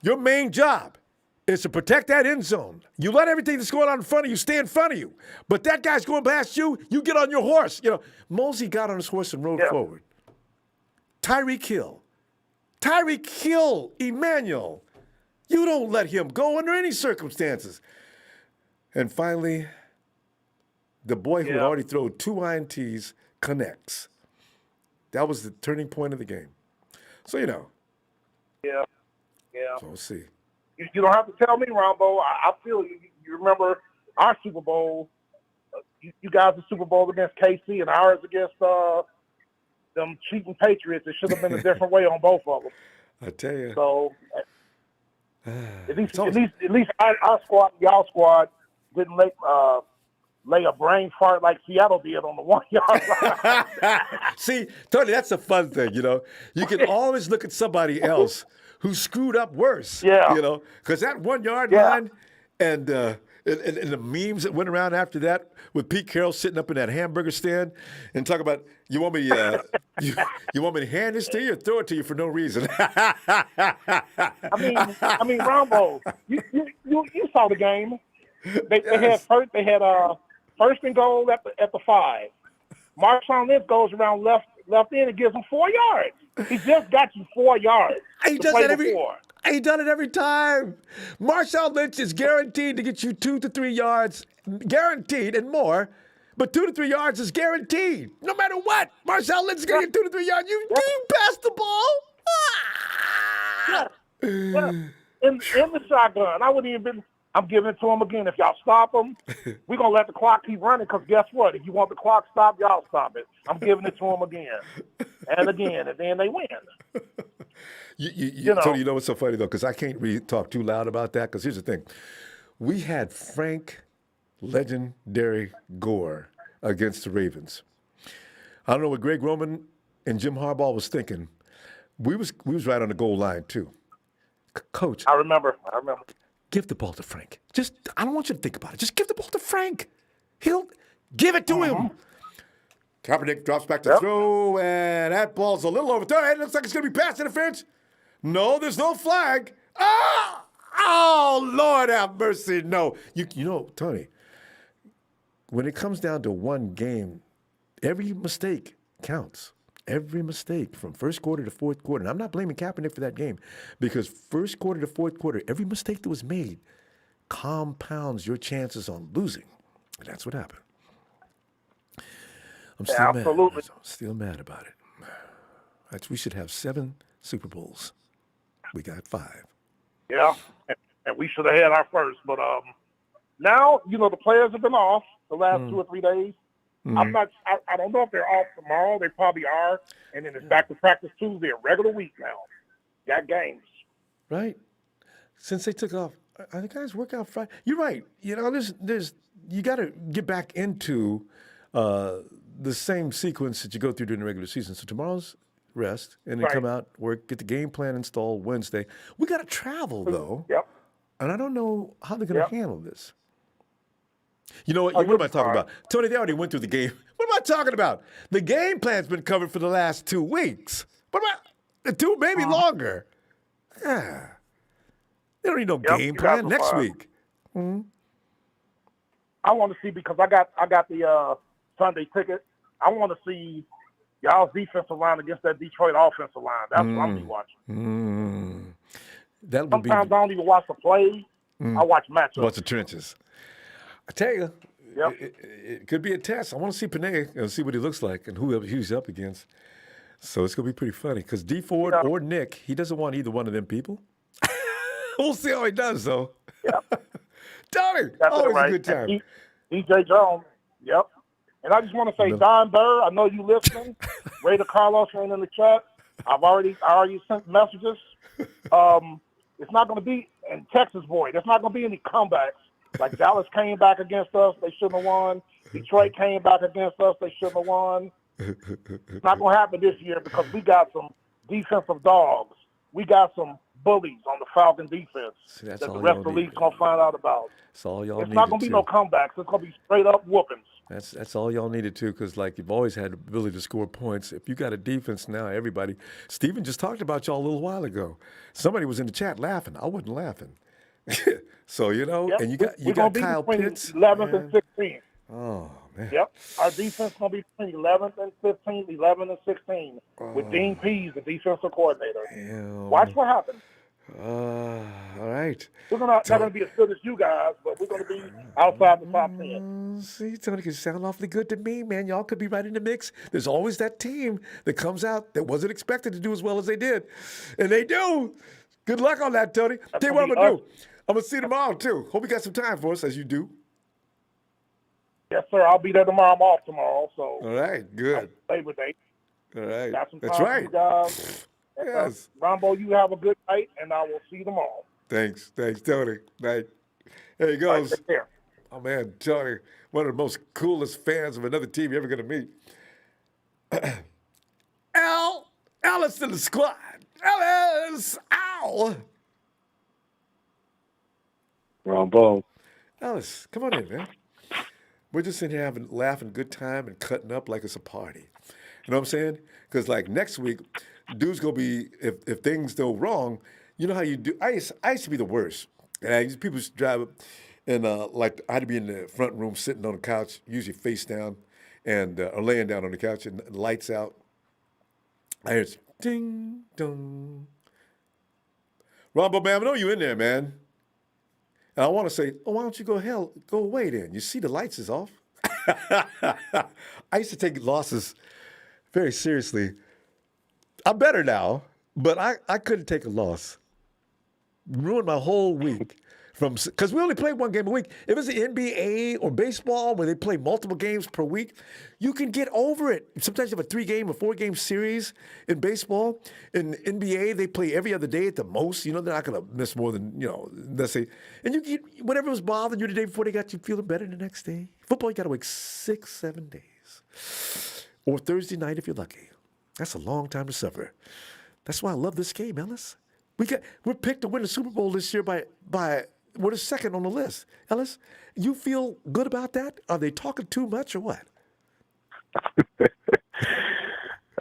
your main job is to protect that end zone. You let everything that's going on in front of you stay in front of you. But that guy's going past you, you get on your horse. You know, Mosley got on his horse and rode forward. Tyreek Hill, Emmanuel, you don't let him go under any circumstances. And finally, the boy who had already thrown 2 INTs connects. That was the turning point of the game. So, you know. Yeah. So we'll see. You don't have to tell me, Ronbo. I feel you. You remember our Super Bowl. You guys' the Super Bowl against KC and ours against them cheating Patriots. It should have been a different way on both of them. I tell you. So at least our squad, y'all squad, didn't lay a brain fart like Seattle did on the 1 yard line. See, Tony, that's a fun thing, you know. You can always look at somebody else who screwed up worse. Yeah. You know, because that 1 yard line and the memes that went around after that with Pete Carroll sitting up in that hamburger stand and talk about, you want me you want me to hand this to you or throw it to you for no reason? I mean, Ronbo, you saw the game. They had first and goal at the 5. Marshawn Lynch goes around left in and gives him 4 yards. He just got you 4 yards. He does that he done it every time. Marshawn Lynch is guaranteed to get you 2 to 3 yards, guaranteed and more. But 2 to 3 yards is guaranteed, no matter what. Marshawn Lynch is going to get 2 to 3 yards. You pass the ball. In the shotgun, I wouldn't even been. I'm giving it to him again. If y'all stop him, we're going to let the clock keep running because guess what? If you want the clock stopped, y'all stop it. I'm giving it to him again and again, and then they win. Tony, you know what's so funny, though? Because I can't really talk too loud about that because here's the thing. We had Frank legendary Gore against the Ravens. I don't know what Greg Roman and Jim Harbaugh was thinking. We was right on the goal line, too. Coach. I remember. Give the ball to Frank. I don't want you to think about it. Just give the ball to Frank. He'll give it to him. Kaepernick drops back to throw, and that ball's a little over there. It looks like it's going to be pass interference. No, there's no flag. Oh, Lord have mercy. No. You know, Tony, when it comes down to one game, every mistake counts. Every mistake from first quarter to fourth quarter. And I'm not blaming Kaepernick for that game because first quarter to fourth quarter, every mistake that was made compounds your chances on losing. And that's what happened. I'm still mad. I'm still mad about it. We should have 7 Super Bowls. We got 5. Yeah, and we should have had our first. But now, the players have been off the last 2 or 3 days. Mm-hmm. I don't know if they're off tomorrow. They probably are. And then it's back to practice Tuesday, a regular week now. Got games. Right. Since they took off, are the guys work out Friday? You're right. You got to get back into the same sequence that you go through during the regular season. So tomorrow's rest, and then come out, work, get the game plan installed Wednesday. We got to travel, though. Yep. And I don't know how they're going to handle this. You know what? What am I talking about? Tony, they already went through the game. What am I talking about? The game plan's been covered for the last 2 weeks. What about 2, maybe longer? Yeah. They don't need no game plan next week. Mm-hmm. I want to see because I got the Sunday ticket. I want to see y'all's defensive line against that Detroit offensive line. That's what I'm be watching. Sometimes I don't even watch the play. I watch matchups. Watch the trenches. I tell you, Yep. it could be a test. I want to see Panay and see what he looks like and who he's up against. So it's going to be pretty funny because D Ford or Nick, he doesn't want either one of them people. We'll see how he does, though. Yep. Tony, That's always right. a good time. And DJ Jones. Yep. And I just want to say, Don Burr, I know you listening. Ray Carlos ain't in the chat. I already sent messages. It's not going to be in Texas, boy. There's not going to be any comebacks. Like Dallas came back against us, they shouldn't have won. Detroit came back against us, they shouldn't have won. It's not going to happen this year because we got some defensive dogs. We got some bullies on the Falcon defense that the rest of the league's going to find out about. That's all y'all It's not going to be no comebacks. It's going to be straight up whoopings. That's all y'all needed to, because like you've always had the ability to score points. If you got a defense now, everybody. Steven just talked about y'all a little while ago. Somebody was in the chat laughing. I wasn't laughing. So Yep. and you got Kyle Pitts, 11th and 16th. Oh man. Yep. Our defense going to be between 11th and 15th, 11 and 16, with Dean Pease, the defensive coordinator. Damn. Watch what happens. All right. We're not going to be as good as you guys, but we're going to be outside the top 10. See, Tony, can sound awfully good to me, man. Y'all could be right in the mix. There's always that team that comes out that wasn't expected to do as well as they did, and they do. Good luck on that, Tony. Tell you what I'm going to do. I'm going to see you tomorrow, too. Hope you got some time for us, as you do. Yes, sir. I'll be there tomorrow. I'm off tomorrow, so. All right, good. Labor Day. All right. Got some time That's for right. you guys. Yes. Ronbo, you have a good night, and I will see you tomorrow. Thanks, Tony. Night. There he goes. Right, take care. Oh, man, Tony, one of the most coolest fans of another team you're ever going to meet. Alice in the squad. Alice, ow. Ronbo. Alice, come on in, man. We're just sitting here laughing, good time, and cutting up like it's a party. You know what I'm saying? Because like next week, dude's gonna be if things go wrong. You know how you do. I used to be the worst. And people used to drive up, and like I had to be in the front room, sitting on the couch, usually face down, and or laying down on the couch, and lights out. I hear ding dong. Ronbo, man, I know you in there, man. And I want to say, oh, why don't you go away then? You see the lights is off. I used to take losses very seriously. I'm better now, but I couldn't take a loss. Ruined my whole week. Because we only play one game a week. If it's the NBA or baseball where they play multiple games per week, you can get over it. Sometimes you have a 3-game or 4-game series in baseball. In NBA, they play every other day at the most. You know, they're not going to miss more than, let's say. And you get whatever was bothering you the day before, they got you feeling better the next day. Football, you got to wait 6-7 days. Or Thursday night if you're lucky. That's a long time to suffer. That's why I love this game, Ellis. We're picked to win the Super Bowl this year by we're the second on the list. Ellis, you feel good about that? Are they talking too much or what?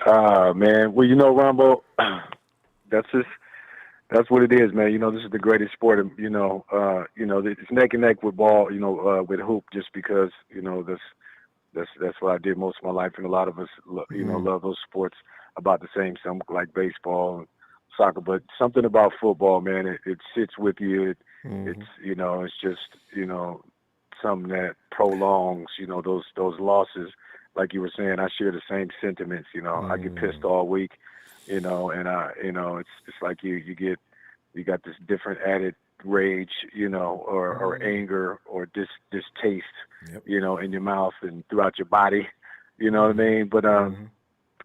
Man. Well, Ronbo, that's what it is, man. This is the greatest sport, and it's neck and neck with ball, with hoop, just because, that's what I did most of my life, and a lot of us, love those sports about the same. Some like baseball and soccer, but something about football, man, it sits with you. It's it's just something that prolongs those losses. Like you were saying, I share the same sentiments. I get pissed all week, and it's like you got this different added rage, or anger or distaste, in your mouth and throughout your body. You know what I mean? But and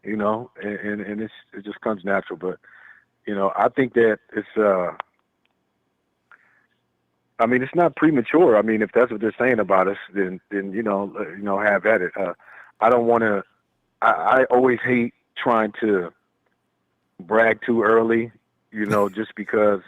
it just comes natural. But I think that it's it's not premature. If that's what they're saying about us, then have at it. I don't want to. I always hate trying to brag too early. Just because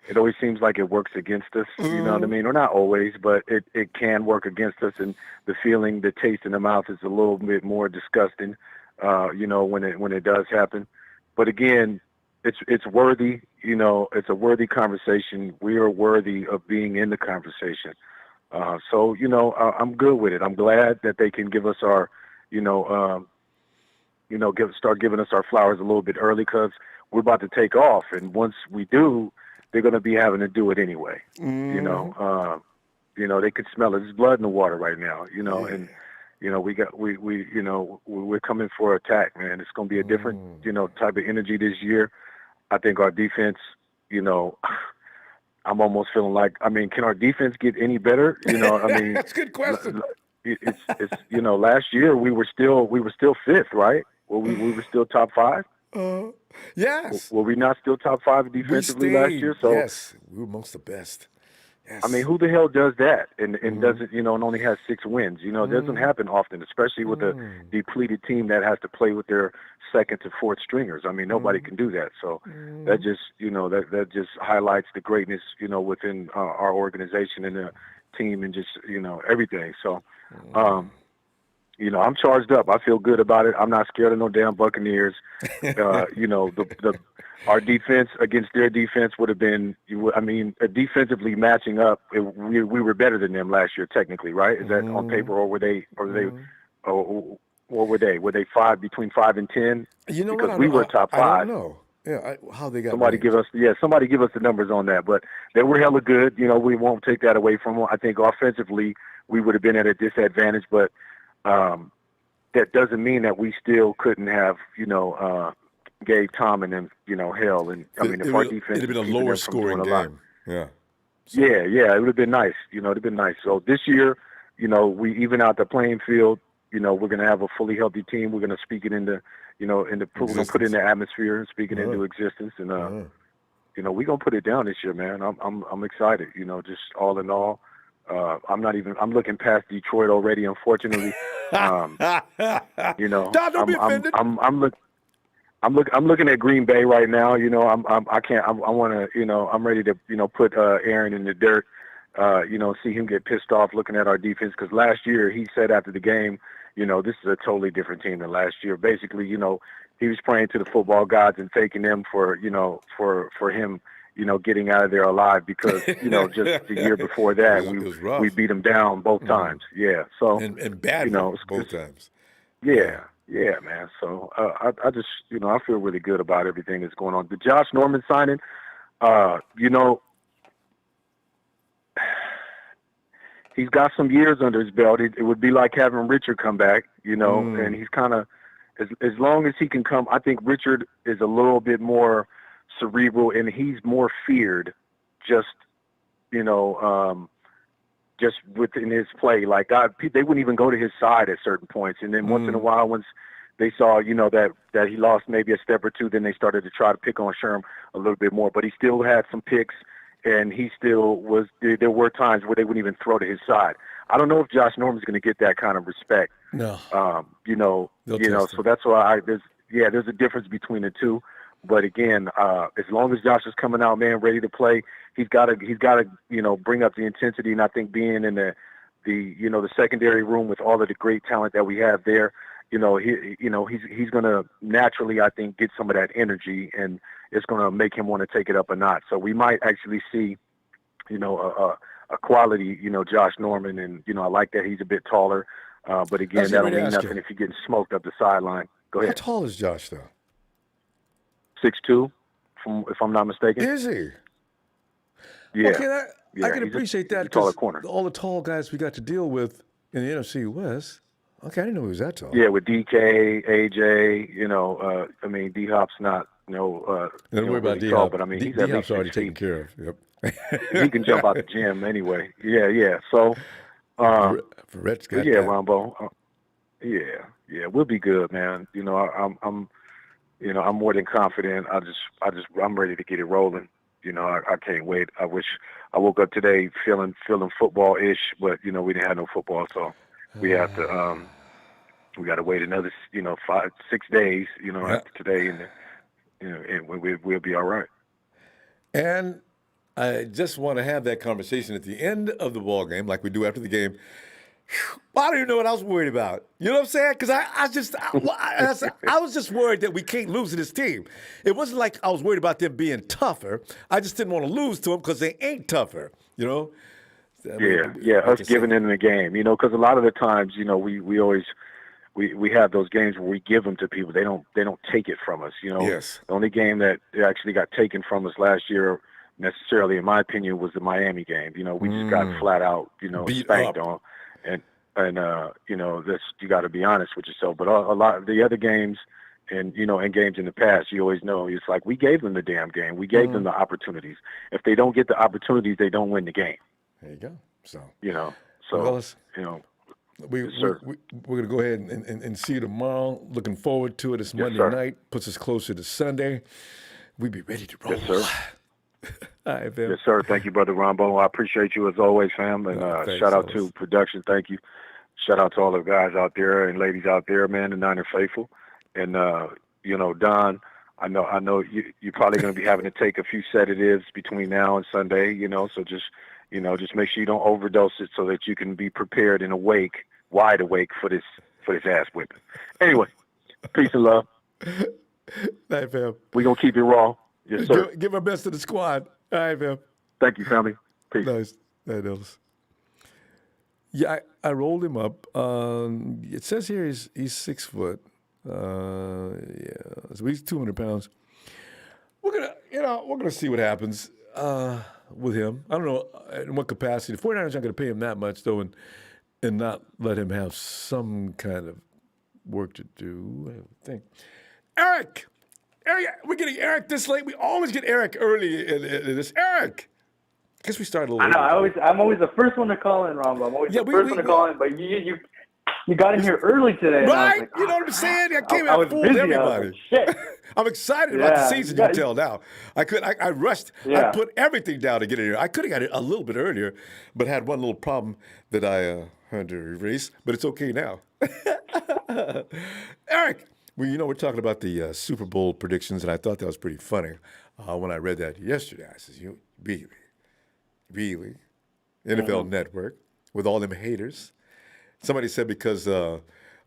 it always seems like it works against us. You know what I mean? Or not always, but it can work against us. And the feeling, the taste in the mouth is a little bit more disgusting. When it does happen. But again, it's worthy. It's a worthy conversation. We are worthy of being in the conversation. So I'm good with it. I'm glad that they can give us our, start giving us our flowers a little bit early, because we're about to take off. And once we do, they're going to be having to do it anyway. You know, they could smell it. There's blood in the water right now. You know, and you know we're coming for attack, man. It's going to be a different type of energy this year. I think our defense, you know, I'm almost feeling like, I mean, can our defense get any better? You know, I mean, that's a good question. It's you know, last year we were still fifth, right? We were still top 5. Yes. Were we not still top 5 defensively last year? So yes, we were amongst the best. Yes. I mean, who the hell does that and doesn't, you know, and only has 6 wins? You know, it doesn't happen often, especially with a depleted team that has to play with their second to fourth stringers. I mean, nobody can do that. So that just, you know, that just highlights the greatness, you know, within our organization and the team and just, you know, everything. So, you know, I'm charged up. I feel good about it. I'm not scared of no damn Buccaneers. You know, our defense against their defense would have been, I mean, defensively matching up, we were better than them last year, technically, right? Is that on paper, or were they, or were they 5, between 5 and 10? You know because what? we were top 5. I don't know. Yeah, how they got somebody ranked. give us the numbers on that. But they were hella good. You know, we won't take that away from them. I think offensively we would have been at a disadvantage, but that doesn't mean that we still couldn't have, you know, gave Tom and them, you know, hell. And I mean, if our defense it'd have been a lower scoring game. Yeah. So. Yeah, it would have been nice. You know, it'd have been nice. So this year, you know, we even out the playing field. You know, we're going to have a fully healthy team. We're going to speak it into, you know, we're going to put it in the atmosphere and speak it into existence. And you know, we're going to put it down this year, man. I'm excited. You know, just all in all. I'm looking past Detroit already, unfortunately. You know, don't be offended. I'm looking at Green Bay right now. You know, I want to, you know, I'm ready to, you know, put Aaron in the dirt, you know, see him get pissed off looking at our defense. Because last year he said after the game, you know, this is a totally different team than last year. Basically, you know, he was praying to the football gods and taking them for, you know, for him, you know, getting out of there alive because, you know, just the year before that, we beat them down both times. Yeah. So, and bad, you know, both times. Yeah, man. So I just, you know, I feel really good about everything that's going on. The Josh Norman signing, you know, he's got some years under his belt. It would be like having Richard come back, you know, and he's kind of, as long as he can come, I think Richard is a little bit more cerebral and he's more feared just, you know, just within his play. Like they wouldn't even go to his side at certain points. And then once in a while, once they saw, you know, that he lost maybe a step or two, then they started to try to pick on Sherm a little bit more. But he still had some picks. And he still was. There were times where they wouldn't even throw to his side. I don't know if Josh Norman's going to get that kind of respect. No. You know. So that's why there's a difference between the two. But again, as long as Josh is coming out, man, ready to play, he's got to you know, bring up the intensity. And I think being in the you know, the secondary room with all of the great talent that we have there, you know, he's going to naturally, I think, get some of that energy, and it's going to make him want to take it up a notch. So we might actually see, you know, a quality, you know, Josh Norman, and you know, I like that he's a bit taller. But again, that don't mean nothing if you're getting smoked up the sideline. Go ahead. How tall is Josh though? 6'2", if I'm not mistaken. Is he? Yeah. Okay, I can appreciate that because all the tall guys we got to deal with in the NFC West. Okay, I didn't know he was that tall. Yeah, with DK, AJ, you know, I mean, D-Hop's not, you know, don't worry about really D-Hop. tall, but I mean, he's at least already 6 taken feet. care of. Yep. He can jump out the gym anyway. Yeah. So, Verrett's got that. Ronbo. Yeah, we'll be good, man. You know, I'm more than confident. I'm ready to get it rolling. You know, I can't wait. I wish I woke up today feeling football-ish, but you know, we didn't have no football, so we have to. We got to wait another, you know, 5-6 days. You know, after today, and you know, and we'll be all right. And I just want to have that conversation at the end of the ball game, like we do after the game. I don't even know what I was worried about. You know what I'm saying? Because I was just worried that we can't lose to this team. It wasn't like I was worried about them being tougher. I just didn't want to lose to them because they ain't tougher. You know? Us giving in the game. You know, because a lot of the times, you know, we always we have those games where we give them to people. They don't take it from us. You know, yes. The only game that actually got taken from us last year, necessarily, in my opinion, was the Miami game. We just got flat out, Beat spanked up. on, and this, you got to be honest with yourself. But a lot of the other games, and and games in the past, you always know it's like we gave them the damn game. We gave them the opportunities. If they don't get the opportunities, they don't win the game. There you go. So So we're going to go ahead and see you tomorrow. Looking forward to it. It's Monday sir. night. Puts us closer to Sunday. We be ready to roll. Yes, sir. All right, fam. Yes, sir. Thank you, Brother Rombo. I appreciate you as always, fam. And thanks, shout out fellas. to production. Thank you. Shout out to all the guys out there and ladies out there, man, the Niner faithful. And Don, I know you're probably going to be having to take a few sedatives between now and Sunday. So just make sure you don't overdose it so that you can be prepared and wide awake for this ass whipping. Anyway, peace and love. Night, fam. We're going to keep it raw. Yes, sir. Give our best to the squad. All right, fam. Thank you, family. Peace. Nice. Night, Ellis. Yeah, I rolled him up. It says here he's 6 foot. So he's 200 pounds. We're gonna see what happens with him. I don't know in what capacity. The 49ers aren't gonna pay him that much though, and not let him have some kind of work to do. I don't think. Eric, we're getting Eric this late. We always get Eric early in this. Eric. I guess we started a little. I know. I'm always the first one to call in, Ronbo. I'm always the first one to call in, but you got in here early today. Right? You know what I'm saying? I came out full with everybody. Shit. I'm excited about the season. You can tell now. I rushed. Yeah. I put everything down to get in here. I could have got it a little bit earlier, but had one little problem that I had to erase. But it's okay now. Eric, we're talking about the Super Bowl predictions, and I thought that was pretty funny when I read that yesterday. I says, really? NFL Network with all them haters. Somebody said because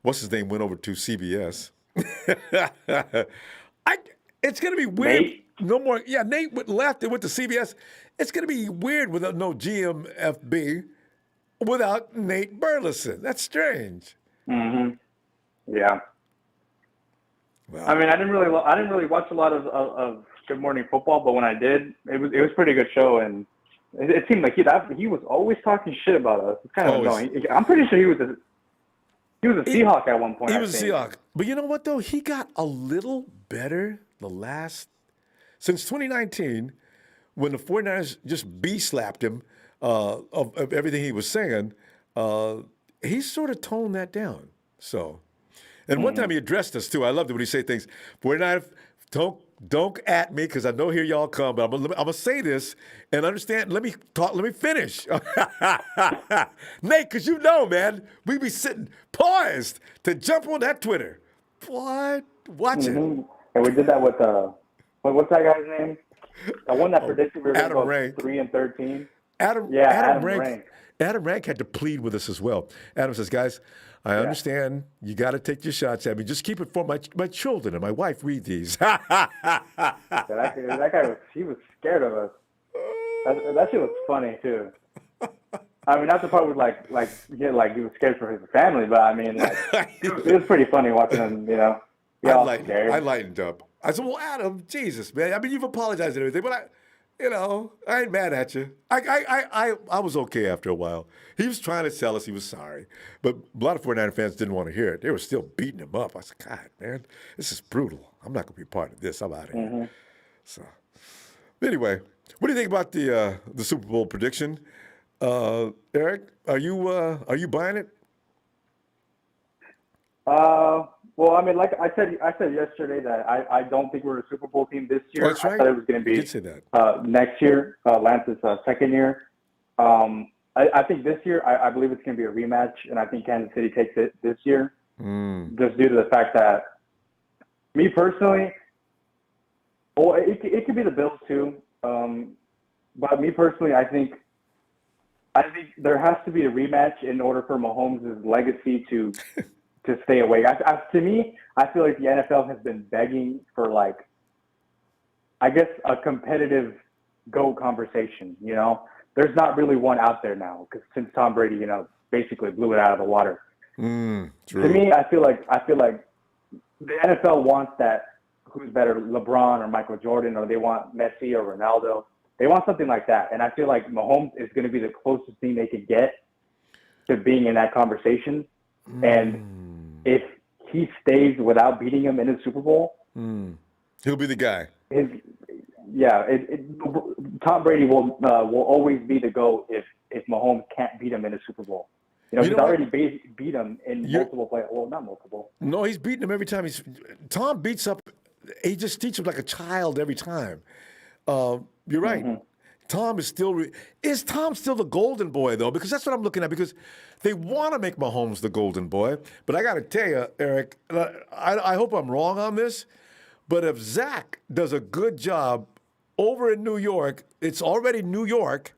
what's his name went over to CBS. It's gonna be weird. Nate? No more. Yeah, Nate left and went to CBS. It's gonna be weird without no GMFB, without Nate Burleson. That's strange. Mm-hmm. Yeah. Well, I mean, I didn't really watch a lot of Good Morning Football, but when I did, it was a pretty good show, and it seemed like he was always talking shit about us. It's kind of annoying. I'm pretty sure he was a Seahawk at one point. He was a Seahawk. But you know what, though? He got a little better since 2019, when the 49ers just B-slapped him of everything he was saying. He sort of toned that down. So, and one time he addressed us, too. I loved it when he said things. 49ers, don't at me, because I know here y'all come, but I'm gonna say this and understand. Let me finish. Nate, because man, we be sitting poised to jump on that Twitter. What? Watch it. And we did that with what's that guy's name? The one that predicted we were going to go 3-13. Adam Rank. Adam Rank had to plead with us as well. Adam says, guys, I understand you got to take your shots at me. Just keep it for my children and my wife read these. That guy he was scared of us. That shit was funny too. I mean, not the part with he was scared for his family, but I mean, it was pretty funny watching him. I lightened up. I said, well, Adam, Jesus, man. I mean, you've apologized and everything, but I ain't mad at you. I was okay after a while. He was trying to tell us he was sorry, but a lot of 49er fans didn't want to hear it. They were still beating him up. I said, God, man, this is brutal. I'm not going to be part of this. I'm out of here. So, anyway, what do you think about the Super Bowl prediction, Eric? Are you buying it? Well, I mean, like I said yesterday that I don't think we're a Super Bowl team this year. Oh, that's right. I thought it was going to be You did say that. Next year, Lance's second year. I think this year, I believe it's going to be a rematch, and I think Kansas City takes it this year, just due to the fact that, me personally, it could be the Bills too, but me personally, I think there has to be a rematch in order for Mahomes' legacy to stay away. To me, I feel like the NFL has been begging for a competitive GOAT conversation. There's not really one out there now because since Tom Brady, basically blew it out of the water. True. To me, I feel like the NFL wants that. Who's better, LeBron or Michael Jordan, or they want Messi or Ronaldo. They want something like that, and I feel like Mahomes is going to be the closest thing they could get to being in that conversation. And if he stays without beating him in the Super Bowl, he'll be the guy. Tom Brady will always be the GOAT if Mahomes can't beat him in a Super Bowl. He's already beat him in multiple playoffs. Well, not multiple. No, he's beating him every time. Tom beats up. He just teaches him like a child every time. You're right. Tom is still. Is Tom still the golden boy though? Because that's what I'm looking at. Because they want to make Mahomes the golden boy, but I got to tell you, Eric, I hope I'm wrong on this. But if Zach does a good job over in New York, it's already New York.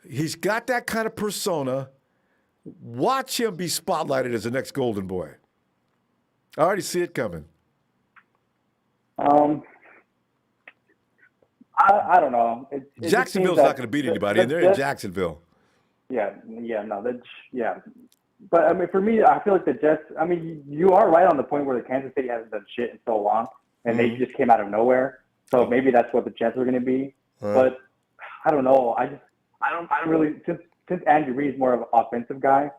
He's got that kind of persona. Watch him be spotlighted as the next golden boy. I already see it coming. I don't know. Jacksonville's not going to beat anybody, and they're in Jacksonville. But I mean, for me, I feel like the Jets. I mean, you are right on the point where the Kansas City hasn't done shit in so long, and they just came out of nowhere. So maybe that's what the Jets are going to be. But I don't know. I don't really since Andy Reid's more of an offensive guy,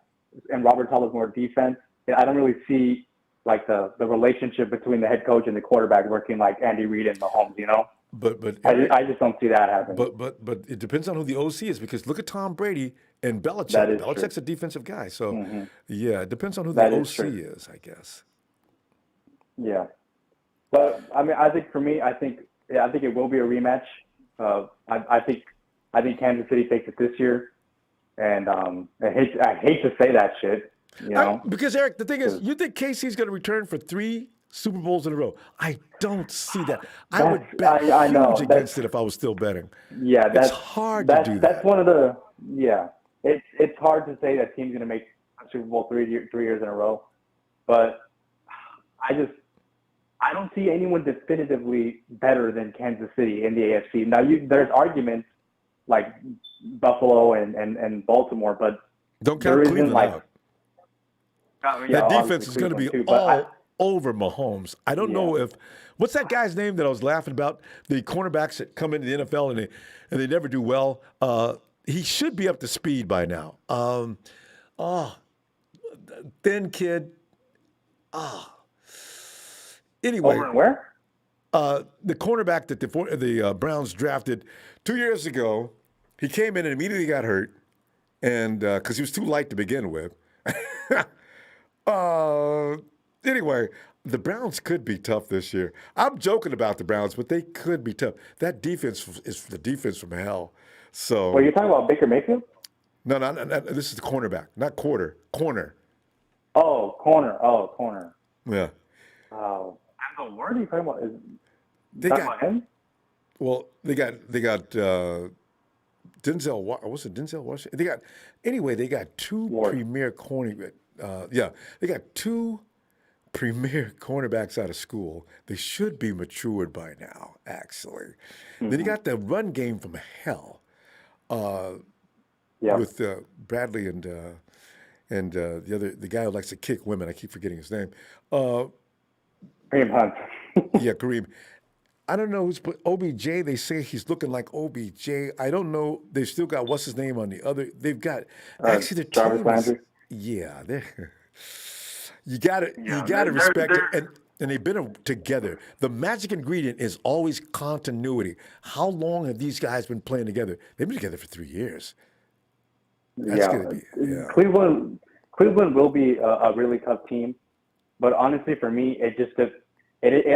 and Robert Saleh is more defense. I don't really see like the relationship between the head coach and the quarterback working like Andy Reid and Mahomes. But I just don't see that happening. But it depends on who the OC is, because look at Tom Brady and Belichick. Belichick's a defensive guy, so it depends on who the OC is, I guess. Yeah, but I mean, I think for me, I think it will be a rematch. I think Kansas City takes it this year, and I hate to say that shit, because Eric, the thing is, you think KC's going to return for 3 Super Bowls in a row? I don't see that. I would bet huge against it if I was still betting. Yeah, it's hard to do that. That's one of the It's hard to say that team's going to make a Super Bowl 3 years in a row, but I don't see anyone definitively better than Kansas City in the AFC. Now, there's arguments like Buffalo and Baltimore, but don't count Cleveland out. That defense is going to be all over Mahomes. I don't know what's that guy's name that I was laughing about? The cornerbacks that come into the NFL and they never do well. He should be up to speed by now. Thin kid. Anyway, over where? The cornerback that the Browns drafted 2 years ago, he came in and immediately got hurt, and because he was too light to begin with. Anyway, the Browns could be tough this year. I'm joking about the Browns, but they could be tough. That defense is the defense from hell. So. Well, you're talking about Baker Mayfield? No. This is the cornerback, not quarter. Corner. Oh, corner. Yeah. What are you talking about? About him? Well, they got Denzel. What's it? Denzel Washington. They got 2 premier corner. They got 2 premier cornerbacks out of school. They should be matured by now, actually. Then you got the run game from hell. With Bradley and the guy who likes to kick women. I keep forgetting his name. Kareem Hunt. Yeah, Kareem. I don't know who's put OBJ. They say he's looking like OBJ. I don't know. They've still got what's his name on the other. They've got actually the Jarvis Landry. Yeah, you got to respect it, and they've been together. The magic ingredient is always continuity. How long have these guys been playing together? They've been together for 3 years. That's gonna be, Cleveland will be a really tough team, but honestly, for me, it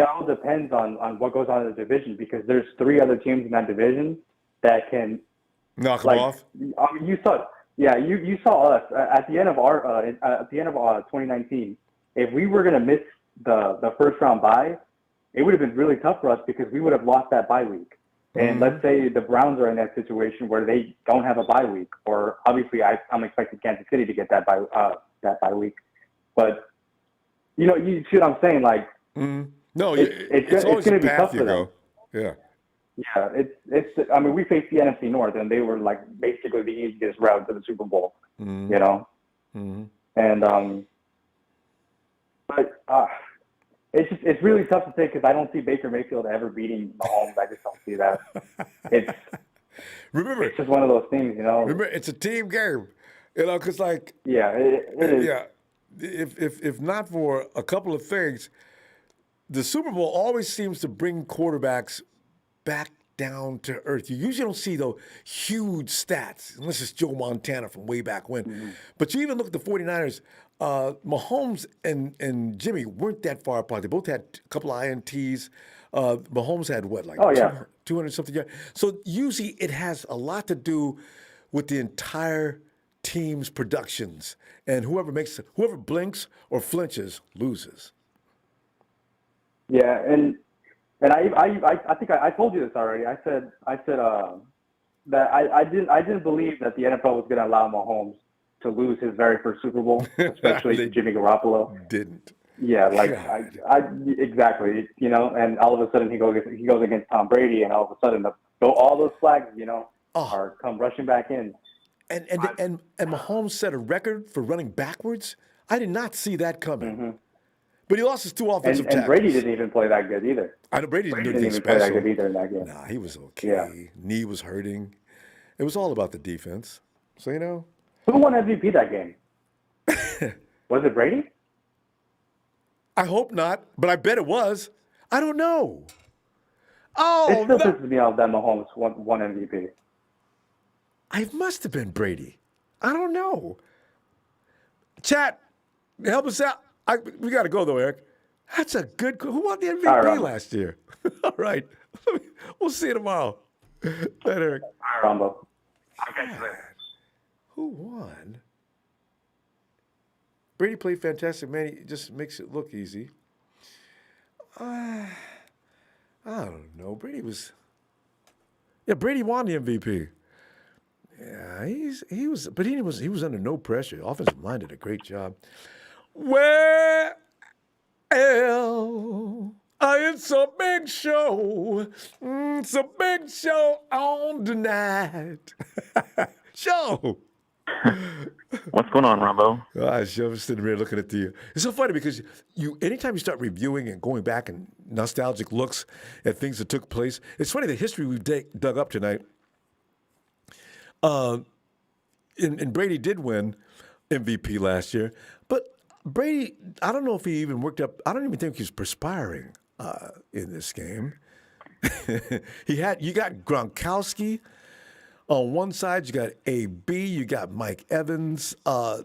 all depends on what goes on in the division, because there's 3 other teams in that division that can knock them off. I mean, you saw us at the end of 2019. If we were going to miss the first round bye, it would have been really tough for us because we would have lost that bye week. And let's say the Browns are in that situation where they don't have a bye week, or obviously I'm expecting Kansas City to get that bye week. But you see what I'm saying? Like, no, it's always going to a be path tough you for go. them. Yeah. Yeah, it's. I mean, we faced the NFC North, and they were like basically the easiest route to the Super Bowl. And but it's really tough to say because I don't see Baker Mayfield ever beating Mahomes. I just don't see that. It's just one of those things, Remember, it's a team game, because yeah, it is. yeah, if not for a couple of things, the Super Bowl always seems to bring quarterbacks back down to earth. You usually don't see the huge stats, unless it's Joe Montana from way back when. Mm-hmm. But you even look at the 49ers, Mahomes and Jimmy weren't that far apart. They both had a couple of INTs. Mahomes had what, 200-something yards? So usually it has a lot to do with the entire team's productions. And whoever blinks or flinches loses. Yeah, and I think I told you this already. I said that I didn't believe that the NFL was going to allow Mahomes to lose his very first Super Bowl, especially to Jimmy Garoppolo. Didn't. Yeah, exactly. And all of a sudden he goes against Tom Brady, and all of a sudden all those flags, are come rushing back in. And Mahomes set a record for running backwards. I did not see that coming. Mm-hmm. But he lost his two offensive tackles. And Brady didn't even play that good either. I know Brady didn't do anything play that special. good either in that game. Nah, he was okay. Yeah. Knee was hurting. It was all about the defense. So, Who won MVP that game? Was it Brady? I hope not, but I bet it was. I don't know. It still pisses me off that Mahomes won MVP. It must have been Brady. I don't know. Chat, help us out. We got to go, though, Eric. That's a good – who won the MVP last year? All right. We'll see you tomorrow. Later, Eric. All right, Ronbo. Who won? Brady played fantastic, man. He just makes it look easy. I don't know. Brady won the MVP. Yeah, he was under no pressure. Offensive line did a great job. Well, it's a big show. It's a big show on tonight. Show. What's going on, Ronbo? I was just sitting here looking at it's so funny because anytime you start reviewing and going back and nostalgic looks at things that took place, it's funny the history we've dug up tonight. And Brady did win MVP last year, but Brady, I don't know if he even worked up. I don't even think he was perspiring in this game. You got Gronkowski on one side. You got AB. You got Mike Evans.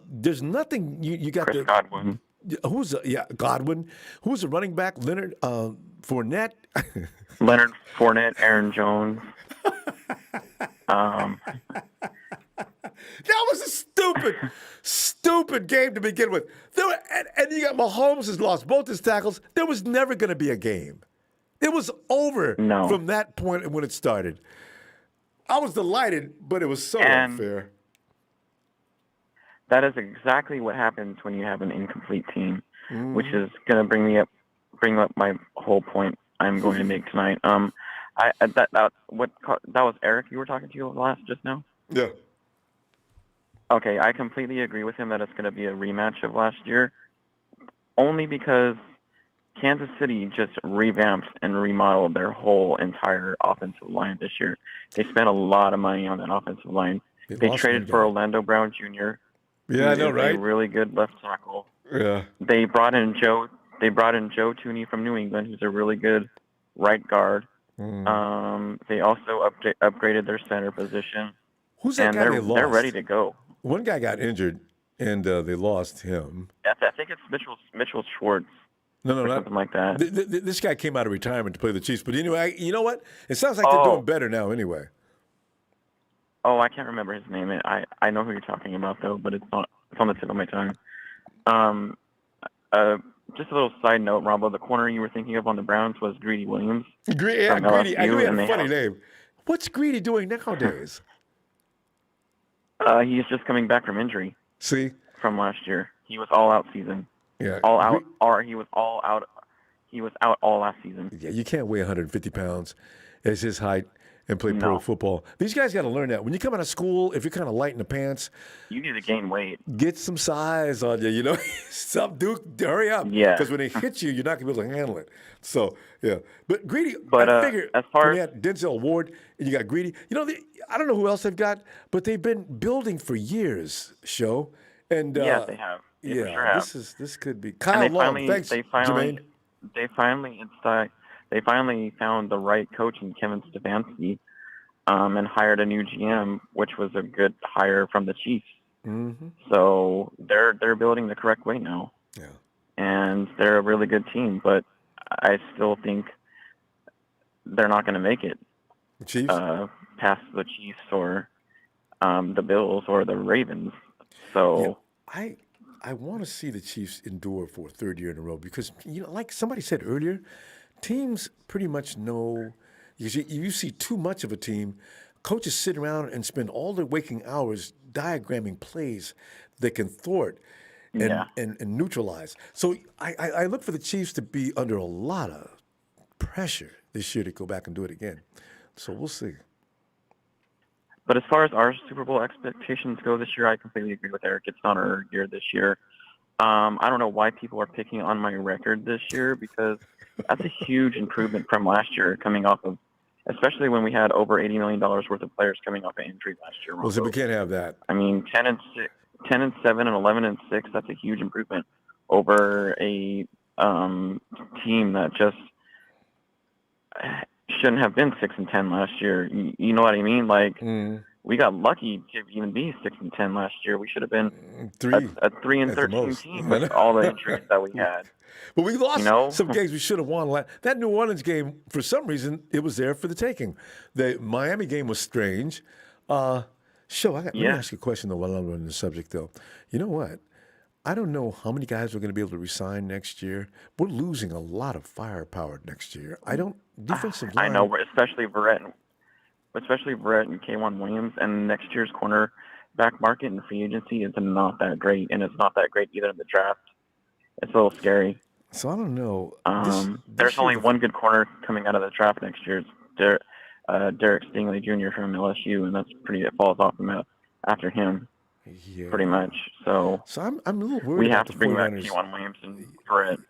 There's nothing. You got Chris Godwin. Godwin. Who's the running back? Leonard Fournette. Leonard Fournette. Aaron Jones. That was a stupid game to begin with. And you got Mahomes has lost both his tackles. There was never going to be a game. It was over from that point when it started. I was delighted, but it was so unfair. That is exactly what happens when you have an incomplete team, which is going to bring up my whole point I'm going to make tonight. That was Eric you were talking to last just now? Yeah. Okay, I completely agree with him that it's going to be a rematch of last year, only because Kansas City just revamped and remodeled their whole entire offensive line this year. They spent a lot of money on that offensive line. They traded for Orlando Brown Jr. Yeah, I know, right? A really good left tackle. Yeah. They brought in Joe Tooney from New England, who's a really good right guard. They also upgraded their center position. Who's that guy they lost? They're ready to go. One guy got injured, and they lost him. I think it's Mitchell Schwartz. No, something like that. This guy came out of retirement to play the Chiefs. But anyway, you know what? It sounds like they're doing better now anyway. Oh, I can't remember his name. I know who you're talking about, though, but it's on the tip of my tongue. Just a little side note, Ronbo, the corner you were thinking of on the Browns was Greedy Williams. Greedy. I knew he had a funny name. What's Greedy doing nowadays? He's just coming back from injury. See? From last year. He was all out season. Yeah. All out, or he was all out. He was out all last season. Yeah, you can't weigh 150 pounds as his height and play pro football. These guys got to learn that. When you come out of school, if you're kind of light in the pants, you need to gain weight. Get some size on you, you know. Hurry up. Yeah. Because when they hit you, you're not going to be able to handle it. So, yeah. But Greedy, but, I figure as far when you had Denzel Ward and you got Greedy, you know, I don't know who else they've got, but they've been building for years, Show. And yeah, they have. They for sure have. This could be Kyle Long. Thanks, Jermaine. They finally found the right coach in Kevin Stefanski, and hired a new GM, which was a good hire from the Chiefs. Mm-hmm. So they're building the correct way now. Yeah. And they're a really good team, but I still think they're not going to make it. The Chiefs? Past the Chiefs or the Bills or the Ravens. So yeah, I want to see the Chiefs endure for a third year in a row because, you know, like somebody said earlier, teams pretty much know because you see too much of a team. Coaches sit around and spend all their waking hours diagramming plays that can thwart and neutralize. So I look for the Chiefs to be under a lot of pressure this year to go back and do it again. So we'll see. But as far as our Super Bowl expectations go this year, I completely agree with Eric. It's not our year this year. I don't know why people are picking on my record this year because that's a huge improvement from last year coming off of, especially when we had over $80 million worth of players coming off of injury last year. Well, so we can't have that. I mean, 10-7 and 11-6, that's a huge improvement over a team that just shouldn't have been 6-10 last year. You know what I mean? Like, we got lucky to even be 6-10 last year. We should have been a 3-13 team with all the injuries that we had. But we lost some games we should have won. That New Orleans game, for some reason, it was there for the taking. The Miami game was strange. Let me ask you a question, though, while I'm on the subject, though. You know what? I don't know how many guys are going to be able to resign next year. We're losing a lot of firepower next year. Defensive line. I know, especially Verrett and K'Wan Williams, and next year's cornerback market and free agency is not that great, and it's not that great either in the draft. It's a little scary. So I don't know. There's only one good corner coming out of the draft next year. It's Derek Stingley Jr. from LSU, and it falls off after him. Yeah. Pretty much. So I'm a little worried. We about have to bring back K'Wan Williams and Verrett.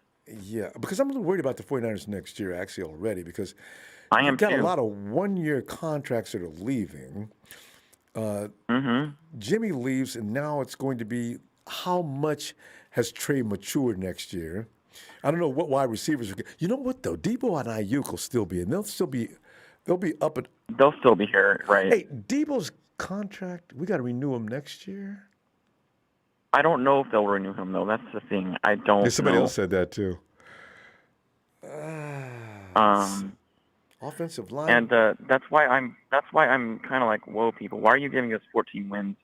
Yeah, because I'm a little worried about the 49ers next year, actually, already, because I am you've got too. a lot of one-year contracts that are leaving. Jimmy leaves, and now it's going to be how much has Trey matured next year? I don't know what wide receivers are. You know what, though? Debo and Ayuk will still be, and they'll be up and they'll still be here, right? Hey, Debo's contract, we got to renew him next year. I don't know if they'll renew him though. That's the thing. I don't. Somebody know. else said that too. Offensive line, and that's why I'm kind of like, whoa, people, why are you giving us 14 wins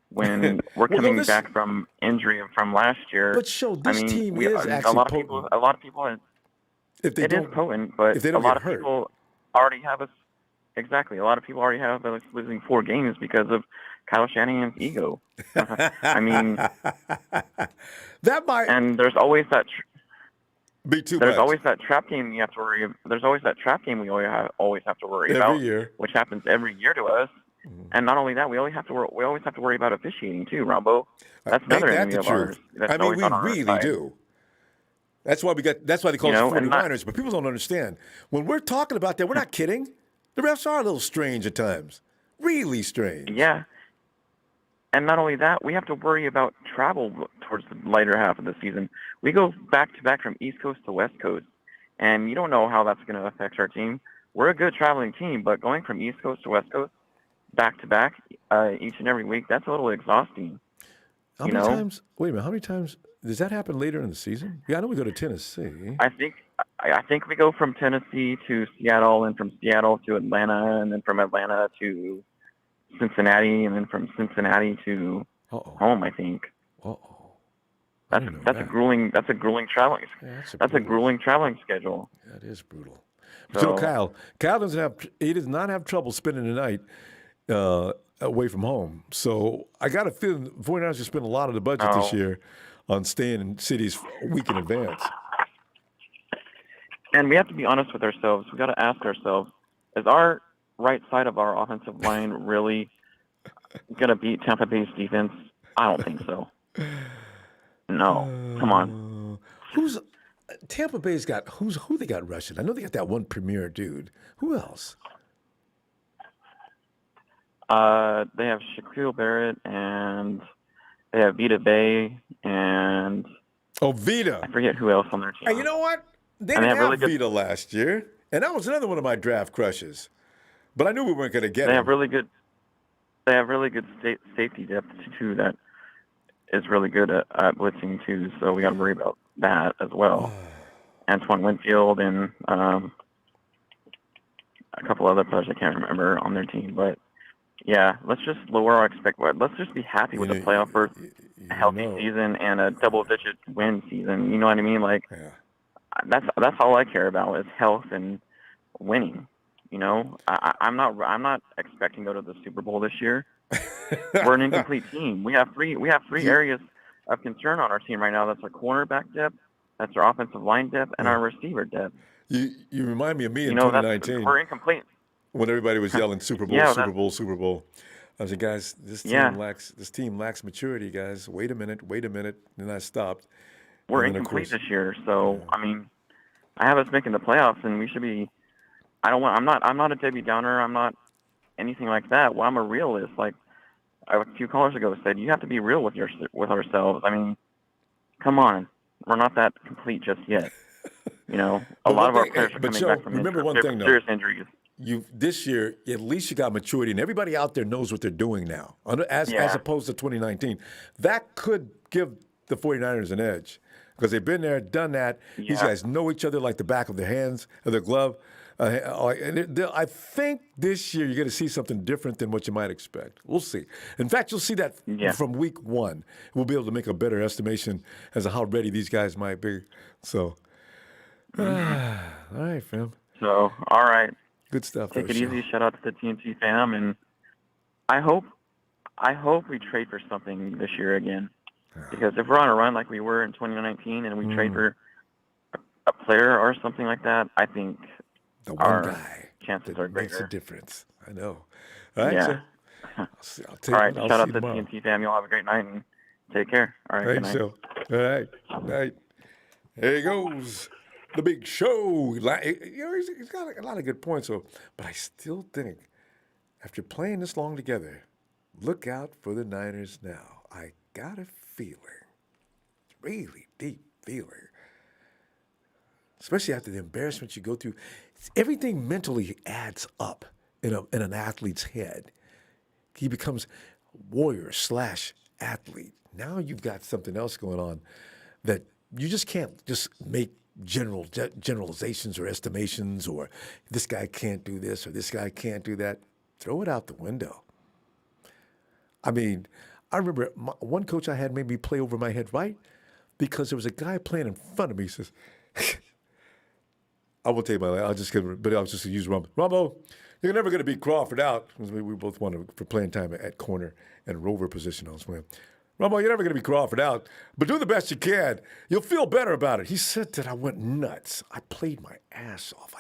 when we're coming back from injury from last year? But this team is actually potent. A lot of people are. It is potent, but a lot of people already have us. Exactly. A lot of people already have us losing 4 games because of Kyle Shanahan's ego. I mean, that might. And there's always that. Be too There's much. always that trap game you have to worry. There's always that trap game we always have to worry about every year, which happens every year to us. And not only that, we always have to worry about officiating too, Ronbo. That's another enemy of ours. That's we really do. That's why That's why they call us 49ers. But people don't understand when we're talking about that. We're not kidding. The refs are a little strange at times. Really strange. Yeah. And not only that, we have to worry about travel towards the later half of the season. We go back-to-back from East Coast to West Coast, and you don't know how that's going to affect our team. We're a good traveling team, but going from East Coast to West Coast back-to-back each and every week, that's a little exhausting. How many times? Wait a minute. How many times does that happen later in the season? Yeah, I know we go to Tennessee. I think we go from Tennessee to Seattle, and from Seattle to Atlanta, and then from Atlanta to Cincinnati, and then from Cincinnati to home. I think. That's a grueling traveling. Yeah, that's a grueling traveling schedule. That is brutal. So Kyle does not have trouble spending the night away from home. So I got a feeling the 49ers will spend a lot of the budget this year on staying in cities a week in advance. And we have to be honest with ourselves. We got to ask ourselves: is our right side of our offensive line really going to beat Tampa Bay's defense? I don't think so. No. Come on. Who's Tampa Bay's got? Who they got rushing? I know they got that one premier dude. Who else? They have Shaquille Barrett and they have Vita Bay and Vita. I forget who else on their team. Hey, you know what? They And didn't they have have really Vita last year, and that was another one of my draft crushes. But I knew we weren't going to get They him. have really good. They have really good safety depth too. That is really good at blitzing too. So we got to worry about that as well. Antoine Winfield and a couple other players I can't remember on their team, but yeah, let's just lower our expectations. Let's just be happy with a playoff berth, a healthy season, and a double-digit win season. You know what I mean? Like that's all I care about is health and winning. You know, I'm not expecting to go to the Super Bowl this year. We're an incomplete team. We have three areas of concern on our team right now. That's our cornerback depth, that's our offensive line depth, and our receiver depth. You remind me of me in You know, 2019. we're incomplete. When everybody was yelling Super Bowl, Yeah, Super Bowl, Super Bowl. I was like, guys, this team lacks maturity, guys. Wait a minute. Then I stopped. We're And then, of incomplete course, this year, so I mean, I have us making the playoffs, and we should be. I'm not a Debbie Downer. I'm not anything like that. Well, I'm a realist. Like a few callers ago said, you have to be real with ourselves. I mean, come on, we're not that complete just yet. You know, a lot of our players are coming back from serious injuries. This year, at least you got maturity, and everybody out there knows what they're doing now, as opposed to 2019. That could give the 49ers an edge because they've been there, done that. Yeah. These guys know each other like the back of their hands, of their glove. And I think this year you're going to see something different than what you might expect. We'll see. In fact, you'll see that from week one. We'll be able to make a better estimation as to how ready these guys might be. So, all right, fam. So, all right. Good stuff. Take it easy. Shout out to the TNT fam, and I hope we trade for something this year again. Because if we're on a run like we were in 2019, and we trade for a player or something like that, I think our chances are greater. Makes a difference. I know. All right, yeah. So All right. Shout out to the tomorrow. TNT fam. Y'all have a great night and take care. All right. Thanks, good night. Phil. All right. Night. Here he goes. The big show. You know, he's got a lot of good points, but I still think after playing this long together, look out for the Niners now. I got a feeling, really deep feeling, especially after the embarrassment you go through. Everything mentally adds up in an athlete's head. He becomes warrior/athlete. Now you've got something else going on that you just can't just make generalizations or estimations, or this guy can't do this or this guy can't do that. Throw it out the window. I mean, I remember one coach I had made me play over my head, right? Because there was a guy playing in front of me. He says, I won't tell you about that. I'll just use Ronbo. Ronbo, you're never going to beat Crawford out. We both wanted for playing time at corner and rover position. I was playing. Ronbo, you're never going to beat Crawford out, but do the best you can. You'll feel better about it. He said that I went nuts. I played my ass off.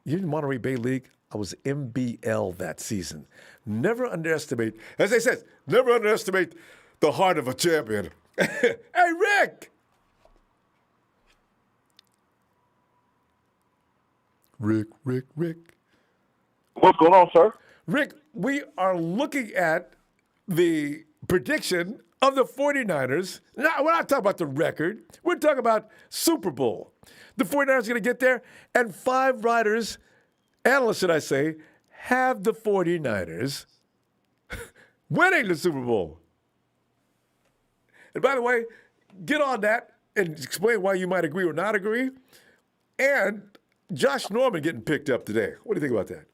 You in Monterey Bay League, I was MBL that season. Never underestimate, as they said, never underestimate the heart of a champion. Hey, Rick! Rick. What's going on, sir? Rick, we are looking at the prediction of the 49ers. Now, we're not talking about the record. We're talking about Super Bowl. The 49ers are going to get there, and 5 writers, analysts, should I say, have the 49ers winning the Super Bowl. And by the way, get on that and explain why you might agree or not agree. And Josh Norman getting picked up today. What do you think about that?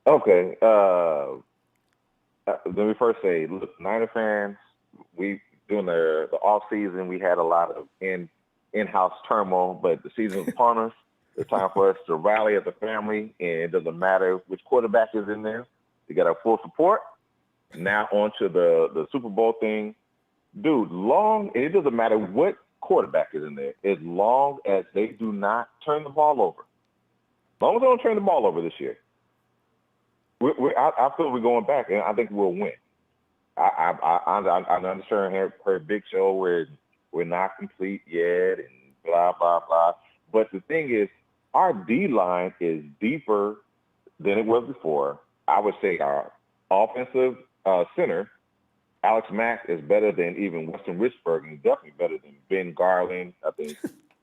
Okay. Let me first say, look, Niner fans, during the off season, we had a lot of in-house turmoil, but the season is upon us. It's time for us to rally as a family, and it doesn't matter which quarterback is in there. We got our full support. Now on to the Super Bowl thing. Dude, it doesn't matter what quarterback is in there, as long as they do not turn the ball over. As long as they don't turn the ball over this year, I feel we're going back, and I think we'll win. I understand her big show where we're not complete yet and blah, blah, blah. But the thing is, our D-line is deeper than it was before. I would say our offensive center, Alex Mack, is better than even Weston Richburg, and definitely better than Ben Garland. I think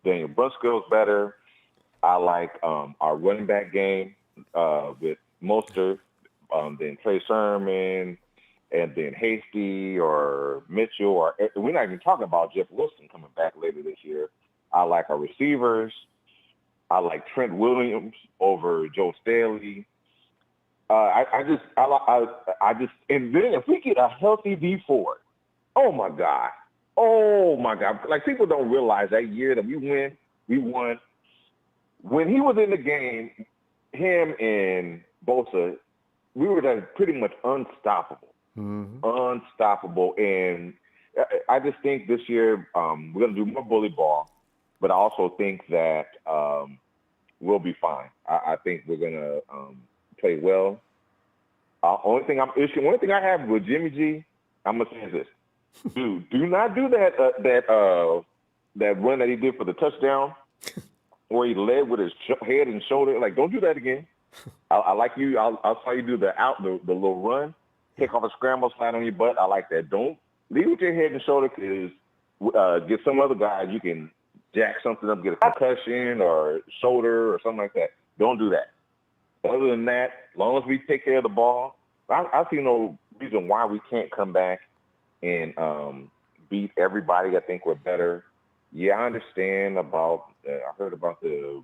Daniel Brunskill's better. I like our running back game with Mostert, then Trey Sermon, and then Hasty or Mitchell. Or we're not even talking about Jeff Wilson coming back later this year. I like our receivers. I like Trent Williams over Joe Staley. I just, and then if we get a healthy D Ford, oh my God. Like, people don't realize that year that we won. When he was in the game, him and Bosa, we were pretty much unstoppable. Unstoppable. And I just think this year we're going to do more bully ball, but I also think that we'll be fine. I think we're going to play well. Only thing I have with Jimmy G, I'm going to say this. Dude, do not do that run that he did for the touchdown where he led with his head and shoulder. Like, don't do that again. I like you. I'll saw you do the little run, take off a scramble, slide on your butt. I like that. Don't leave with your head and shoulder, because get some other guys, you can jack something up, get a concussion or shoulder or something like that. Don't do that. Other than that, as long as we take care of the ball, I see no reason why we can't come back and beat everybody. I think we're better. Yeah, I understand about I heard about the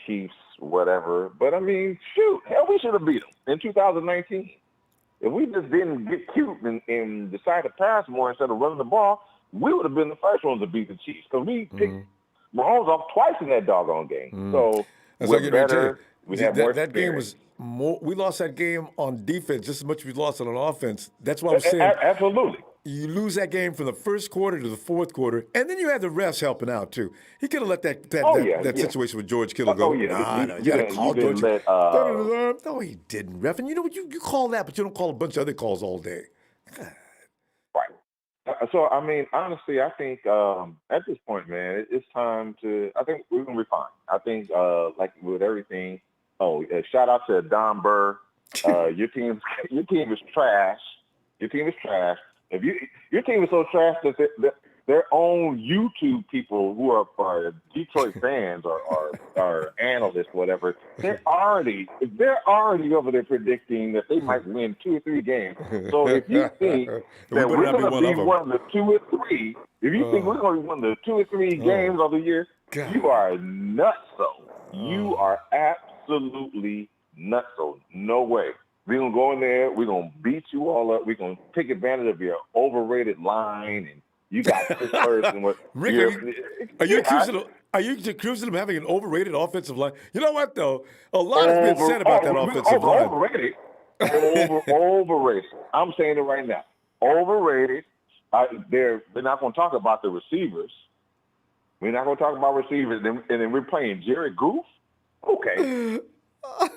Chiefs, whatever. But, I mean, shoot, hell, we should have beat them in 2019. If we just didn't get cute and decide to pass more instead of running the ball, we would have been the first ones to beat the Chiefs, because we picked Mahomes off twice in that doggone game. So we're better. We have more that game was more. We lost that game on defense just as much as we lost it on offense. That's what I was saying. Absolutely. You lose that game from the first quarter to the fourth quarter, and then you had the refs helping out too. He could have let that situation with George Kittle go. You You got to call George. Let, no, he didn't, ref. And you know what? You call that, but you don't call a bunch of other calls all day. Right. So, I mean, honestly, I think at this point, man, it's time to. I think we're gonna be fine. I think, like with everything. Shout out to Don Burr. Your team is trash. Your team is trash. Your team is so trash that their own YouTube people who are Detroit fans or analysts, whatever, they're already over there predicting that they might win 2 or 3 games. So if you think that we're going to be one of the 2 or 3, if you think we're going to be one of the 2 or 3 games of the year, you are nutso. You are absolutely nutso. No way. We're going to go in there. We're going to beat you all up. We're going to take advantage of your overrated line. And you got this person. Rick, are you accusing them of having an overrated offensive line? You know what, though? A lot has been said about that offensive line. Overrated. Overrated. I'm saying it right now. Overrated. They're not going to talk about the receivers. We're not going to talk about receivers. And then we're playing Jared Goff. Okay.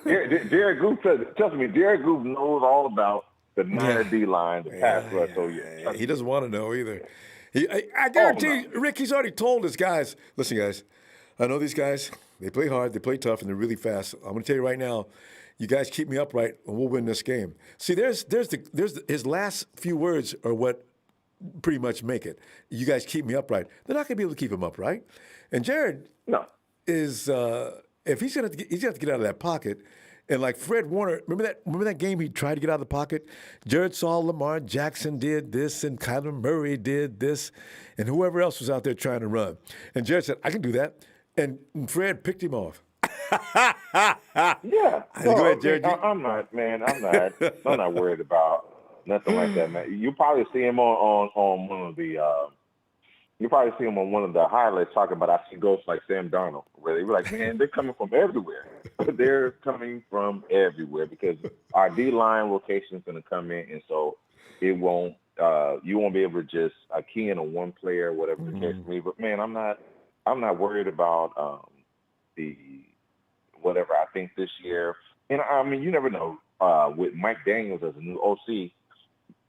Jared Goff, trust me, Jared Goff knows all about the Niner D-line, the pass rush. So, he doesn't want to know either. I guarantee you, Rick, he's already told his guys, listen, guys, I know these guys, they play hard, they play tough, and they're really fast. I'm going to tell you right now, you guys keep me upright, and we'll win this game. See, there's his last few words are what pretty much make it. You guys keep me upright. They're not going to be able to keep him upright. And Jared is... if he's gonna have to get out of that pocket, and like Fred Warner, remember that game he tried to get out of the pocket? Jared saw Lamar Jackson did this, and Kyler Murray did this, and whoever else was out there trying to run. And Jared said, I can do that. And Fred picked him off. Yeah. Go ahead, Jared. I'm not worried about nothing like that, man. You probably see him on one of the you probably see him on one of the highlights talking about I see ghosts like Sam Darnold, where they were like, man, they're coming from everywhere. They're coming from everywhere because our D-line rotation is going to come in, and so it won't you won't be able to just key in on one player or whatever the case may be. But man, I'm not worried about the whatever. I think this year, and I mean, you never know. with Mike Daniels as a new OC,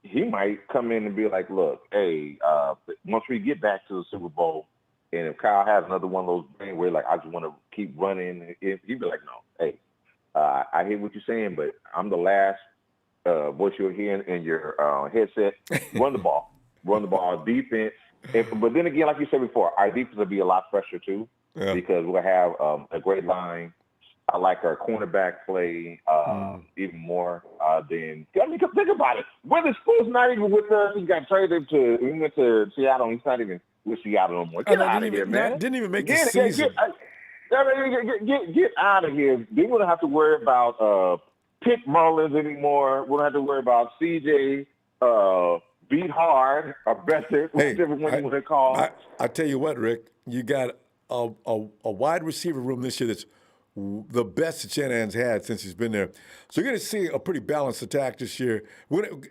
he might come in and be like, look, hey, once we get back to the Super Bowl, and if Kyle has another one of those things where like I just want to keep running, he'd be like, no, hey, I hear what you're saying, but I'm the last voice you'll hear in your headset. Run the ball, defense. But then again, like you said before, our defense will be a lot fresher too, because we'll have a great line. I like our cornerback play even more than. I mean, think about it. Witherspoon's not even with us. He got traded to. He went to Seattle. He's not even with Seattle no more. Get out of here, man. Didn't even make the season. Get out of here. We wouldn't have to worry about Pitt Mullins anymore. We don't have to worry about CJ Beat Hard or Better, whichever one you want to call. I tell you what, Rick, you got a wide receiver room this year that's the best that Shanahan's had since he's been there. So you're going to see a pretty balanced attack this year.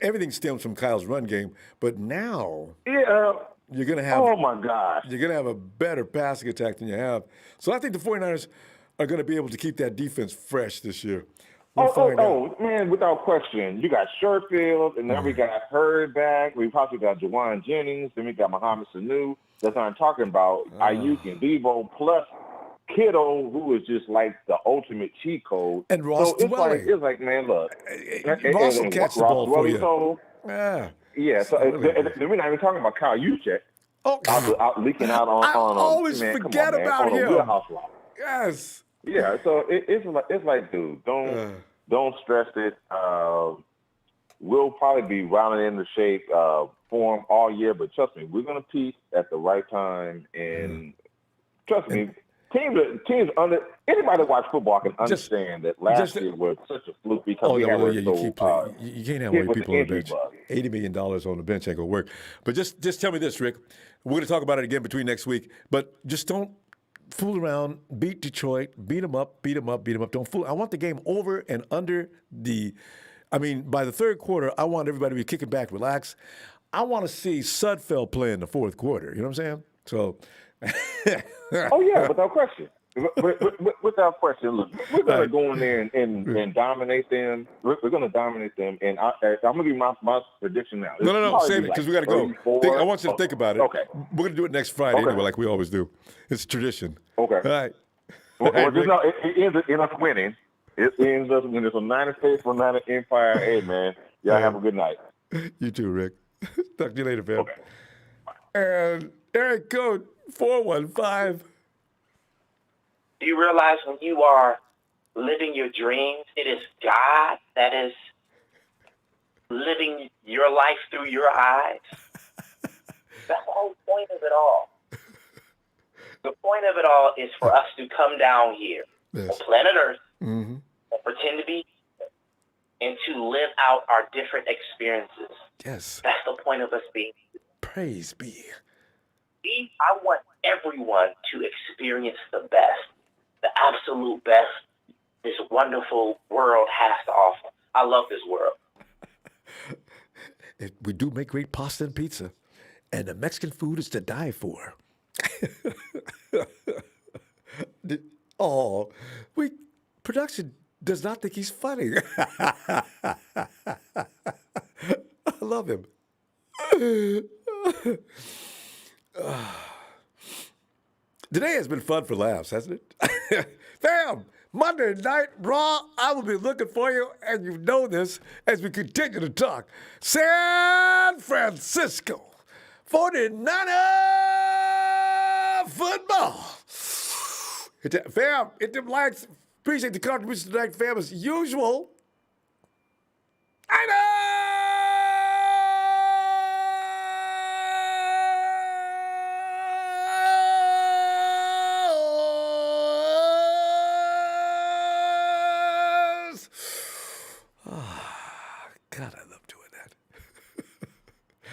Everything stems from Kyle's run game, but now you're going to have. Oh my gosh! You're going to have a better passing attack than you have. So I think the 49ers are going to be able to keep that defense fresh this year. Man, without question. You got Sherfield, and then we got Hurd back. We possibly got Jawan Jennings. Then we got Mohamed Sanu. That's what I'm talking about. Ayuk and Devo, plus Kittle, who is just like the ultimate cheat code. And Ross Dwelly. It's like, man, look. Ross will catch the ball for you. Yeah, so we're not even talking about Kyle Juszczyk. Out leaking out on. I always forget about him. Yes. Yeah, so it's like, dude, don't stress it. We'll probably be rounding into shape for him all year, but trust me, we're gonna peak at the right time. And trust me, teams under anybody that watch football can understand that last year was such a fluke because we had you can't have all people on the bench. $80 million on the bench ain't gonna work. But just tell me this, Rick. We're gonna talk about it again between next week, but just don't fool around. Beat Detroit. Beat them up. Don't fool. I want the game over and under by the third quarter, I want everybody to be kicking back, relax. I want to see Sudfeld play in the fourth quarter. You know what I'm saying? So. Oh yeah, without question. Without question. Look, we're gonna go in there and dominate them. We're gonna dominate them, and I'm gonna give my prediction now. No, save it because we gotta go. I want you to think about it. Okay. We're gonna do it next Friday anyway, like we always do. It's tradition. Okay. All right. It ends up winning. It ends up winning. So 9 States for 9 Empire. Hey man, y'all have a good night. You too, Rick. Talk to you later, fam. Okay. And Eric Code 415. Do you realize when you are living your dreams, it is God that is living your life through your eyes? That's the whole point of it all. The point of it all is for us to come down here on planet Earth and pretend to be and to live out our different experiences. Yes. That's the point of us being here. Praise be. I want everyone to experience the best, the absolute best this wonderful world has to offer. I love this world. We do make great pasta and pizza, and the Mexican food is to die for. Production does not think he's funny. I love him. Today has been fun for laughs, hasn't it? Fam, Monday Night Raw, I will be looking for you, and you know this, as we continue to talk. San Francisco 49er football. Fam, hit them likes. Appreciate the contribution tonight, fam, as usual. I know. God, I love